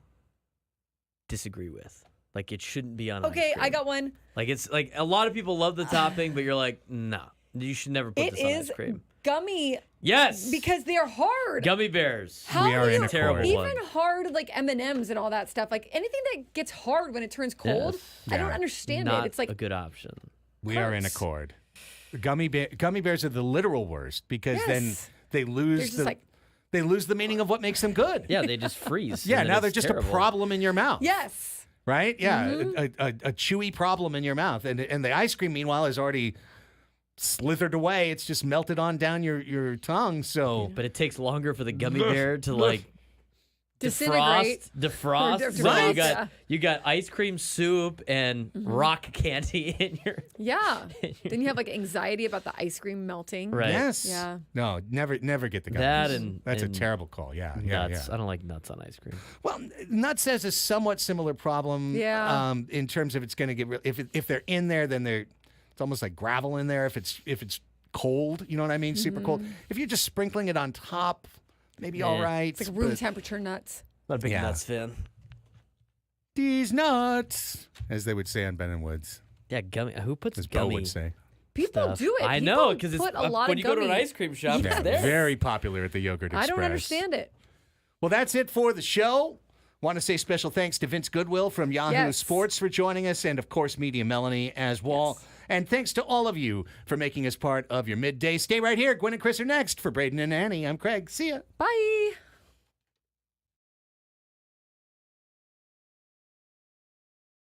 disagree with? Like it shouldn't be on ice cream. I got one. Like it's like a lot of people love the topping, but you're like, no, you should never put this on ice cream. Gummy. Yes. Because they're hard. Gummy bears. How we are in a terrible chord. one. Even hard like M&Ms and all that stuff. Like anything that gets hard when it turns cold, I don't understand Not it. It's like a good option. We are in accord. Gummy bears are the literal worst because then they lose they lose the meaning of what makes them good. Yeah, they just freeze. Yeah, and now then they're it's just terrible. a problem in your mouth. yes. Right? Yeah, a chewy problem in your mouth, and the ice cream meanwhile is already slithered away. It's just melted on down your tongue. So, But it takes longer for the gummy bear to like Disintegrate. defrost. So Right. you got ice cream soup and rock candy in your Yeah. Then you have like anxiety about the ice cream melting. right. yes, Yeah. no, never get the gummies. That and that's a and terrible call. Yeah, nuts. yeah. I don't like nuts on ice cream. Well, nuts has a somewhat similar problem. Yeah. In terms of it's going to get if they're in there, then it's almost like gravel in there. If it's cold, you know what I mean, super cold. If you're just sprinkling it on top, maybe Yeah. all right. It's like room but temperature nuts. Not a big Yeah. nuts fan. these nuts, as they would say on Ben and Woods, Yeah, gummy. Who puts as Bo gummy would say. People stuff? do it. I People know, because it's put a lot when of you go to an gummy. ice cream shop, Yeah, it's there. very popular at the Yogurt Express. I don't understand it. Well, that's it for the show. Want to say special thanks to Vince Goodwill from Yahoo Yes. Sports for joining us, and of course, Media Melanie as well. Yes. And thanks to all of you for making us part of your midday. Stay right here. Gwen and Chris are next. For Braden and Annie, I'm Craig. See ya. Bye.